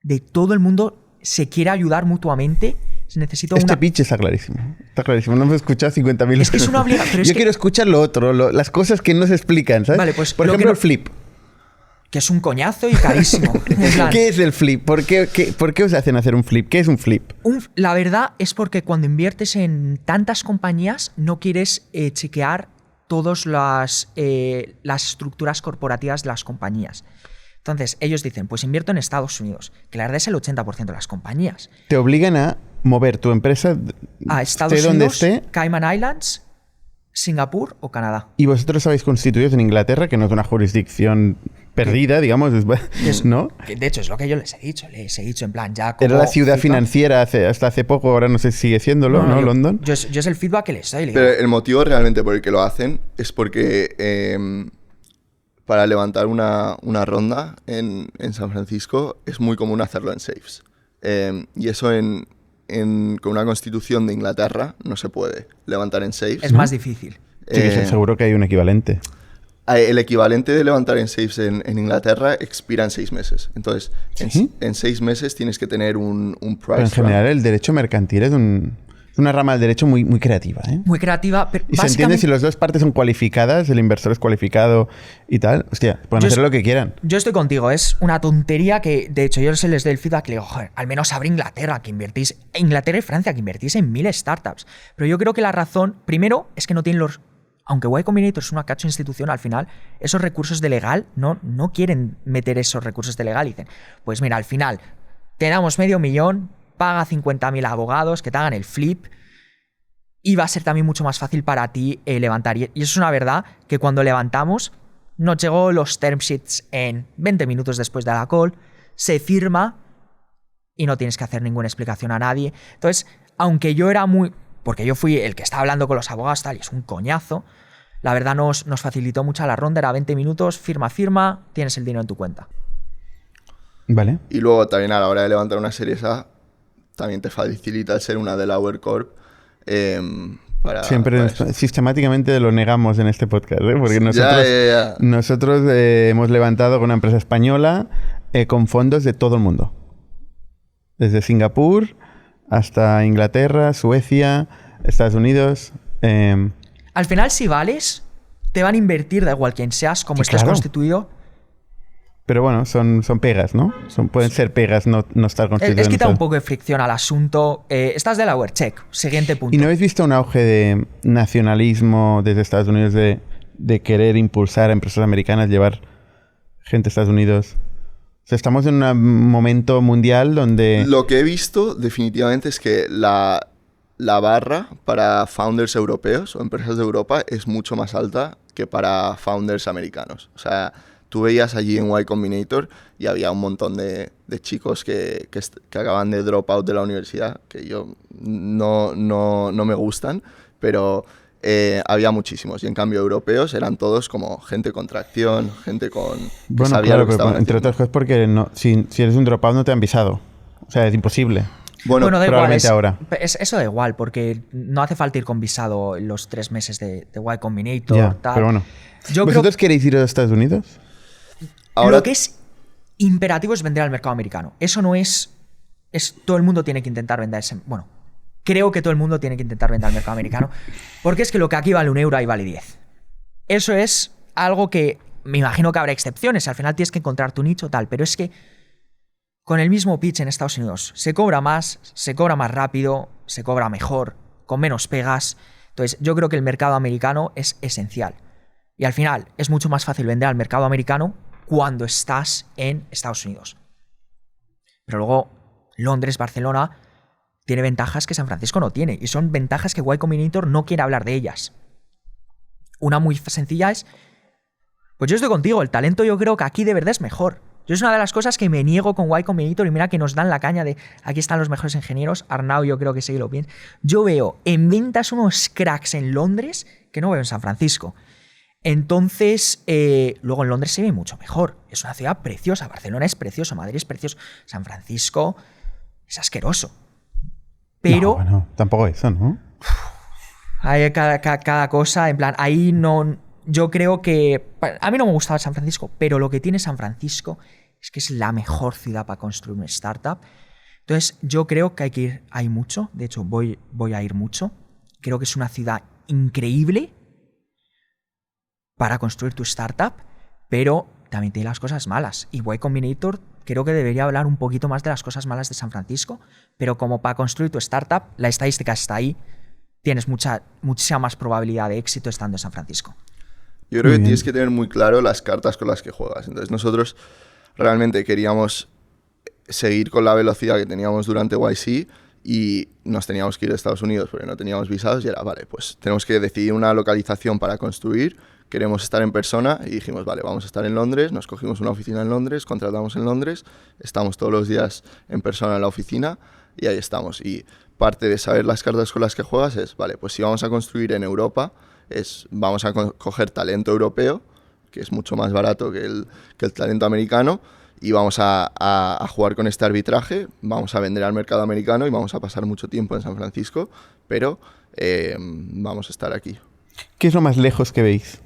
[SPEAKER 2] de todo el mundo se quiere ayudar mutuamente.
[SPEAKER 1] Este pitch está clarísimo. Está clarísimo. No hemos escuchado 50.000 veces.
[SPEAKER 2] Es que es una obligación.
[SPEAKER 1] Yo quiero escuchar lo otro, las cosas que no se explican, ¿sabes?
[SPEAKER 2] Vale, pues
[SPEAKER 1] por ejemplo, el flip.
[SPEAKER 2] Que es un coñazo y carísimo.
[SPEAKER 1] ¿Qué es el flip? ¿Por qué os hacen hacer un flip? ¿Qué es un flip?
[SPEAKER 2] La verdad es porque cuando inviertes en tantas compañías no quieres chequear todas las estructuras corporativas de las compañías. Entonces, ellos dicen, pues invierto en Estados Unidos, que la verdad es el 80% de las compañías.
[SPEAKER 1] Te obligan a mover tu empresa
[SPEAKER 2] a Estados Unidos, Cayman Islands, Singapur o Canadá.
[SPEAKER 1] Y vosotros habéis constituido en Inglaterra, que no es una jurisdicción perdida, digamos, ¿no?
[SPEAKER 2] De hecho, es lo que yo les he dicho. Les he dicho en plan, ya como...
[SPEAKER 1] Era la ciudad financiera hasta hace poco, ahora no sé si sigue siéndolo, ¿no? London.
[SPEAKER 2] Yo es el feedback que les doy.
[SPEAKER 3] Pero el motivo realmente por el que lo hacen es porque para levantar una ronda en San Francisco es muy común hacerlo en safes. Y eso con una constitución de Inglaterra no se puede levantar en safes.
[SPEAKER 2] Es más difícil.
[SPEAKER 1] Sí, seguro que hay un equivalente.
[SPEAKER 3] El equivalente de levantar en safes en Inglaterra expira en 6 meses. Entonces,
[SPEAKER 1] ¿sí?
[SPEAKER 3] en 6 meses tienes que tener un price.
[SPEAKER 1] Pero en general, el derecho mercantil es una rama del derecho muy, muy creativa, ¿eh?
[SPEAKER 2] Muy creativa. Pero
[SPEAKER 1] y se entiende si las dos partes son cualificadas, el inversor es cualificado y tal. Hostia, pueden hacer lo que quieran.
[SPEAKER 2] Yo estoy contigo. Es una tontería que, de hecho, yo se les doy el feedback y le digo, joder, al menos abre Inglaterra, Inglaterra y Francia, que invertís en 1000 startups. Pero yo creo que la razón, primero, es que no tienen aunque Y Combinator es una cacho institución, al final, esos recursos de legal no quieren meter esos recursos de legal y dicen, pues mira, al final, te damos $500,000, paga 50.000 abogados que te hagan el flip y va a ser también mucho más fácil para ti levantar. Y eso es una verdad que cuando levantamos nos llegó los term sheets en 20 minutos después de la call, se firma y no tienes que hacer ninguna explicación a nadie. Entonces, aunque yo era muy... Porque yo fui el que estaba hablando con los abogados tal, y es un coñazo, la verdad nos facilitó mucho la ronda, era 20 minutos, firma, tienes el dinero en tu cuenta.
[SPEAKER 1] Vale.
[SPEAKER 3] Y luego también a la hora de levantar una Series A, también te facilita el ser una Delaware Corp.
[SPEAKER 1] Siempre sistemáticamente lo negamos en este podcast, ¿eh? Porque nosotros hemos levantado con una empresa española con fondos de todo el mundo. Desde Singapur hasta Inglaterra, Suecia, Estados Unidos.
[SPEAKER 2] Al final, si vales, te van a invertir, da igual quién seas, como estés constituido.
[SPEAKER 1] Pero bueno, son pegas, ¿no? Pueden ser pegas no estar constituido.
[SPEAKER 2] Es quitar un poco de fricción al asunto. Estás de Delaware, check. Siguiente punto.
[SPEAKER 1] ¿Y no habéis visto un auge de nacionalismo desde Estados Unidos de querer impulsar a empresas americanas, llevar gente a Estados Unidos? O sea, estamos en un momento mundial donde...
[SPEAKER 3] Lo que he visto definitivamente es que la barra para founders europeos o empresas de Europa es mucho más alta que para founders americanos. O sea, tú veías allí en Y Combinator y había un montón de chicos que acaban de drop out de la universidad, que yo no me gustan, pero había muchísimos. Y en cambio europeos eran todos como gente con tracción, gente con...
[SPEAKER 1] Bueno, sabía claro, lo que estaban entre otras cosas porque si eres un dropout no te han visado. O sea, es imposible.
[SPEAKER 2] Bueno, da
[SPEAKER 1] probablemente
[SPEAKER 2] igual,
[SPEAKER 1] ahora.
[SPEAKER 2] Eso da igual, porque no hace falta ir con visado los 3 meses de Y Combinator.
[SPEAKER 1] Ya,
[SPEAKER 2] tal.
[SPEAKER 1] Pero bueno.
[SPEAKER 2] Yo
[SPEAKER 1] ¿Vosotros queréis ir a Estados Unidos?
[SPEAKER 3] Ahora...
[SPEAKER 2] Lo que es imperativo es vender al mercado americano. Eso no es todo el mundo tiene que intentar vender ese... Bueno, creo que todo el mundo tiene que intentar vender al mercado americano, porque es que lo que aquí vale 1 euro, ahí vale 10. Eso es algo que me imagino que habrá excepciones. Al final tienes que encontrar tu nicho, tal. Pero es que con el mismo pitch en Estados Unidos se cobra más rápido, se cobra mejor, con menos pegas. Entonces, yo creo que el mercado americano es esencial. Y al final es mucho más fácil vender al mercado americano cuando estás en Estados Unidos. Pero luego Londres, Barcelona tiene ventajas que San Francisco no tiene, y son ventajas que Y Combinator no quiere hablar de ellas. Una muy sencilla es, pues yo estoy contigo, el talento yo creo que aquí de verdad es mejor. Yo es una de las cosas que me niego con Y Combinator, y mira que nos dan la caña de aquí están los mejores ingenieros. Arnau yo creo que sí lo bien. Yo veo en ventas unos cracks en Londres que no veo en San Francisco. Entonces, luego en Londres se ve mucho mejor. Es una ciudad preciosa. Barcelona es precioso, Madrid es precioso. San Francisco es asqueroso. Pero...
[SPEAKER 1] No, bueno, tampoco eso, ¿no?
[SPEAKER 2] Hay cada cosa, en plan, ahí no... Yo creo que... A mí no me gustaba San Francisco, pero lo que tiene San Francisco es que es la mejor ciudad para construir una startup. Entonces, yo creo que hay que ir... Hay mucho, de hecho, voy a ir mucho. Creo que es una ciudad increíble para construir tu startup, pero también tiene las cosas malas. Y Y Combinator creo que debería hablar un poquito más de las cosas malas de San Francisco, pero como para construir tu startup, la estadística está ahí, tienes muchísima más probabilidad de éxito estando en San Francisco.
[SPEAKER 3] Yo creo que tienes que tener muy claro las cartas con las que juegas. Entonces nosotros realmente queríamos seguir con la velocidad que teníamos durante YC y nos teníamos que ir a Estados Unidos porque no teníamos visados y era, vale, pues tenemos que decidir una localización para construir, queremos estar en persona y dijimos, vale, vamos a estar en Londres, nos cogimos una oficina en Londres, contratamos en Londres, estamos todos los días en persona en la oficina y ahí estamos. Y parte de saber las cartas con las que juegas es, vale, pues si vamos a construir en Europa, vamos a coger talento europeo, que es mucho más barato que el talento americano, y vamos a jugar con este arbitraje, vamos a vender al mercado americano y vamos a pasar mucho tiempo en San Francisco, pero vamos a estar aquí.
[SPEAKER 1] ¿Qué es lo más lejos que veis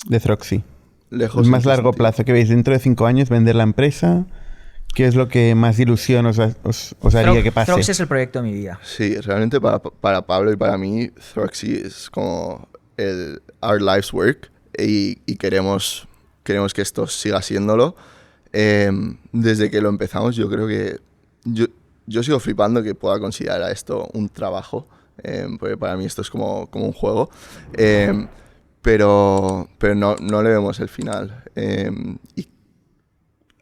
[SPEAKER 1] de Throxy?
[SPEAKER 3] Lejos.
[SPEAKER 1] El más largo plazo que veis, dentro de 5 años, vender la empresa. ¿Qué es lo que más ilusión os haría que pase?
[SPEAKER 2] Throxy es el proyecto de mi vida.
[SPEAKER 3] Sí, realmente para Pablo y para mí, Throxy es como our life's work y queremos que esto siga siéndolo. Desde que lo empezamos, yo creo que yo sigo flipando que pueda considerar esto un trabajo, porque para mí esto es como un juego, pero no le vemos el final. Y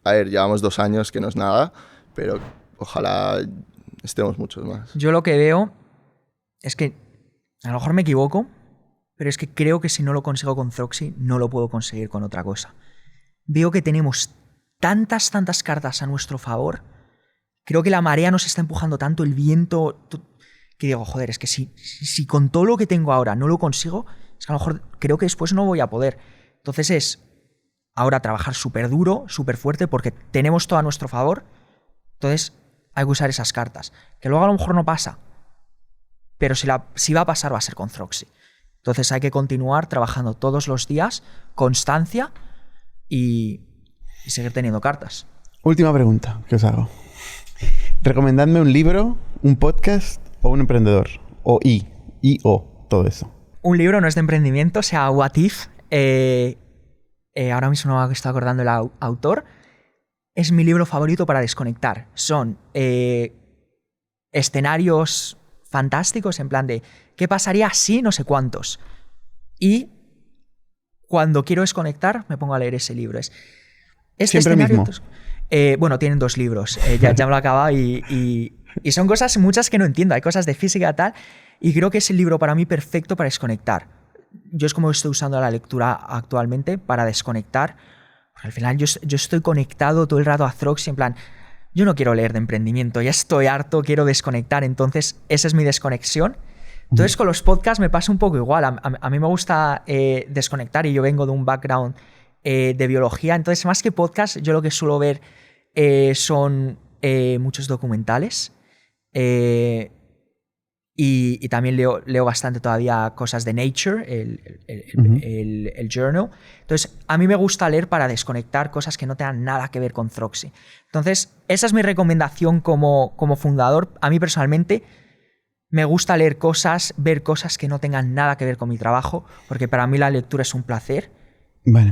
[SPEAKER 3] a ver, llevamos 2 años, que no es nada, pero ojalá estemos muchos más.
[SPEAKER 2] Yo lo que veo es que, a lo mejor me equivoco, pero es que creo que si no lo consigo con Throxy, no lo puedo conseguir con otra cosa. Veo que tenemos tantas cartas a nuestro favor creo que la marea nos está empujando tanto, el viento, que digo, joder, es que si con todo lo que tengo ahora no lo consigo, es que a lo mejor creo que después no voy a poder. Entonces es ahora trabajar súper duro, súper fuerte, porque tenemos todo a nuestro favor. Entonces hay que usar esas cartas. Que luego a lo mejor no pasa, pero si va a pasar, va a ser con Throxy. Entonces hay que continuar trabajando todos los días, constancia y seguir teniendo cartas.
[SPEAKER 1] Última pregunta que os hago. Recomendadme un libro, un podcast o un emprendedor. O todo eso.
[SPEAKER 2] Un libro no es de emprendimiento, o sea, What If. Ahora mismo no me estoy acordando el autor. Es mi libro favorito para desconectar. Son escenarios fantásticos en plan de ¿qué pasaría si no sé cuántos? Y cuando quiero desconectar me pongo a leer ese libro.
[SPEAKER 1] ¿Siempre el mismo?
[SPEAKER 2] Bueno, tienen 2 libros. Ya me lo he acabado y son cosas muchas que no entiendo. Hay cosas de física y tal y creo que es el libro para mí perfecto para desconectar. Yo es como estoy usando la lectura actualmente para desconectar. Porque al final yo estoy conectado todo el rato a Throxy en plan, yo no quiero leer de emprendimiento, ya estoy harto, quiero desconectar. Entonces esa es mi desconexión. Entonces con los podcasts me pasa un poco igual. A mí me gusta desconectar y yo vengo de un background de biología. Entonces más que podcast yo lo que suelo ver son muchos documentales. Y también leo bastante todavía cosas de Nature, el journal. Entonces, a mí me gusta leer para desconectar cosas que no tengan nada que ver con Throxy. Entonces, esa es mi recomendación como fundador. A mí personalmente me gusta leer cosas, ver cosas que no tengan nada que ver con mi trabajo, porque para mí la lectura es un placer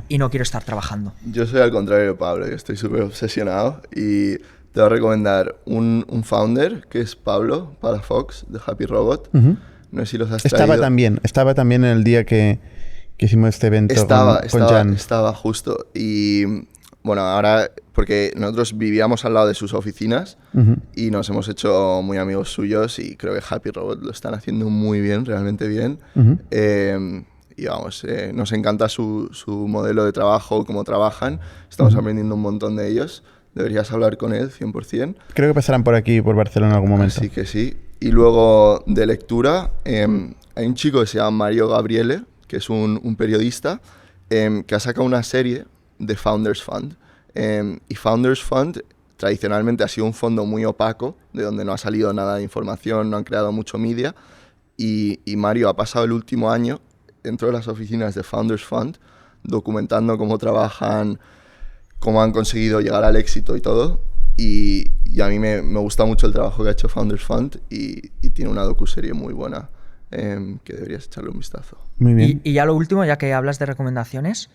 [SPEAKER 2] y no quiero estar trabajando.
[SPEAKER 3] Yo soy al contrario de Pablo, yo estoy súper obsesionado y te voy a recomendar un founder que es Pablo Palafox de Happy Robot. No sé si los has traído.
[SPEAKER 1] Estaba también en el día que hicimos este evento con Jan.
[SPEAKER 3] Estaba justo. Y bueno, ahora, porque nosotros vivíamos al lado de sus oficinas y nos hemos hecho muy amigos suyos y creo que Happy Robot lo están haciendo muy bien, realmente bien. Y vamos, nos encanta su modelo de trabajo, cómo trabajan. Estamos aprendiendo un montón de ellos. Deberías hablar con él, 100%.
[SPEAKER 1] Creo que pasarán por aquí, por Barcelona en algún momento.
[SPEAKER 3] Así que sí. Y luego de lectura, hay un chico que se llama Mario Gabriele, que es un periodista, que ha sacado una serie de Founders Fund. Y Founders Fund tradicionalmente ha sido un fondo muy opaco, de donde no ha salido nada de información, no han creado mucho media. Y Mario ha pasado el último año dentro de las oficinas de Founders Fund, documentando cómo trabajan, cómo han conseguido llegar al éxito y todo. Y a mí me gusta mucho el trabajo que ha hecho Founders Fund y tiene una docuserie muy buena que deberías echarle un vistazo.
[SPEAKER 1] Muy bien.
[SPEAKER 2] Y ya lo último, ya que hablas de recomendaciones,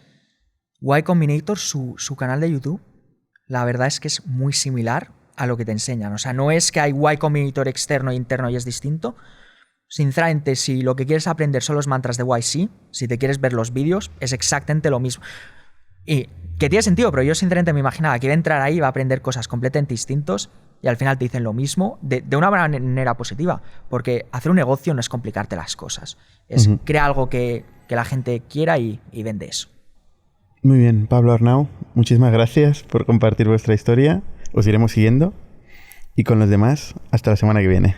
[SPEAKER 2] Y Combinator, su canal de YouTube, la verdad es que es muy similar a lo que te enseñan. O sea, no es que hay Y Combinator externo e interno y es distinto. Sinceramente, si lo que quieres aprender son los mantras de YC, si te quieres ver los vídeos, es exactamente lo mismo. Y que tiene sentido, pero yo sinceramente me imaginaba que iba a entrar ahí y va a aprender cosas completamente distintas y al final te dicen lo mismo de una manera positiva, porque hacer un negocio no es complicarte las cosas, es crear algo que la gente quiera y vende eso.
[SPEAKER 1] Muy bien, Pablo Arnau, muchísimas gracias por compartir vuestra historia, os iremos siguiendo y con los demás hasta la semana que viene.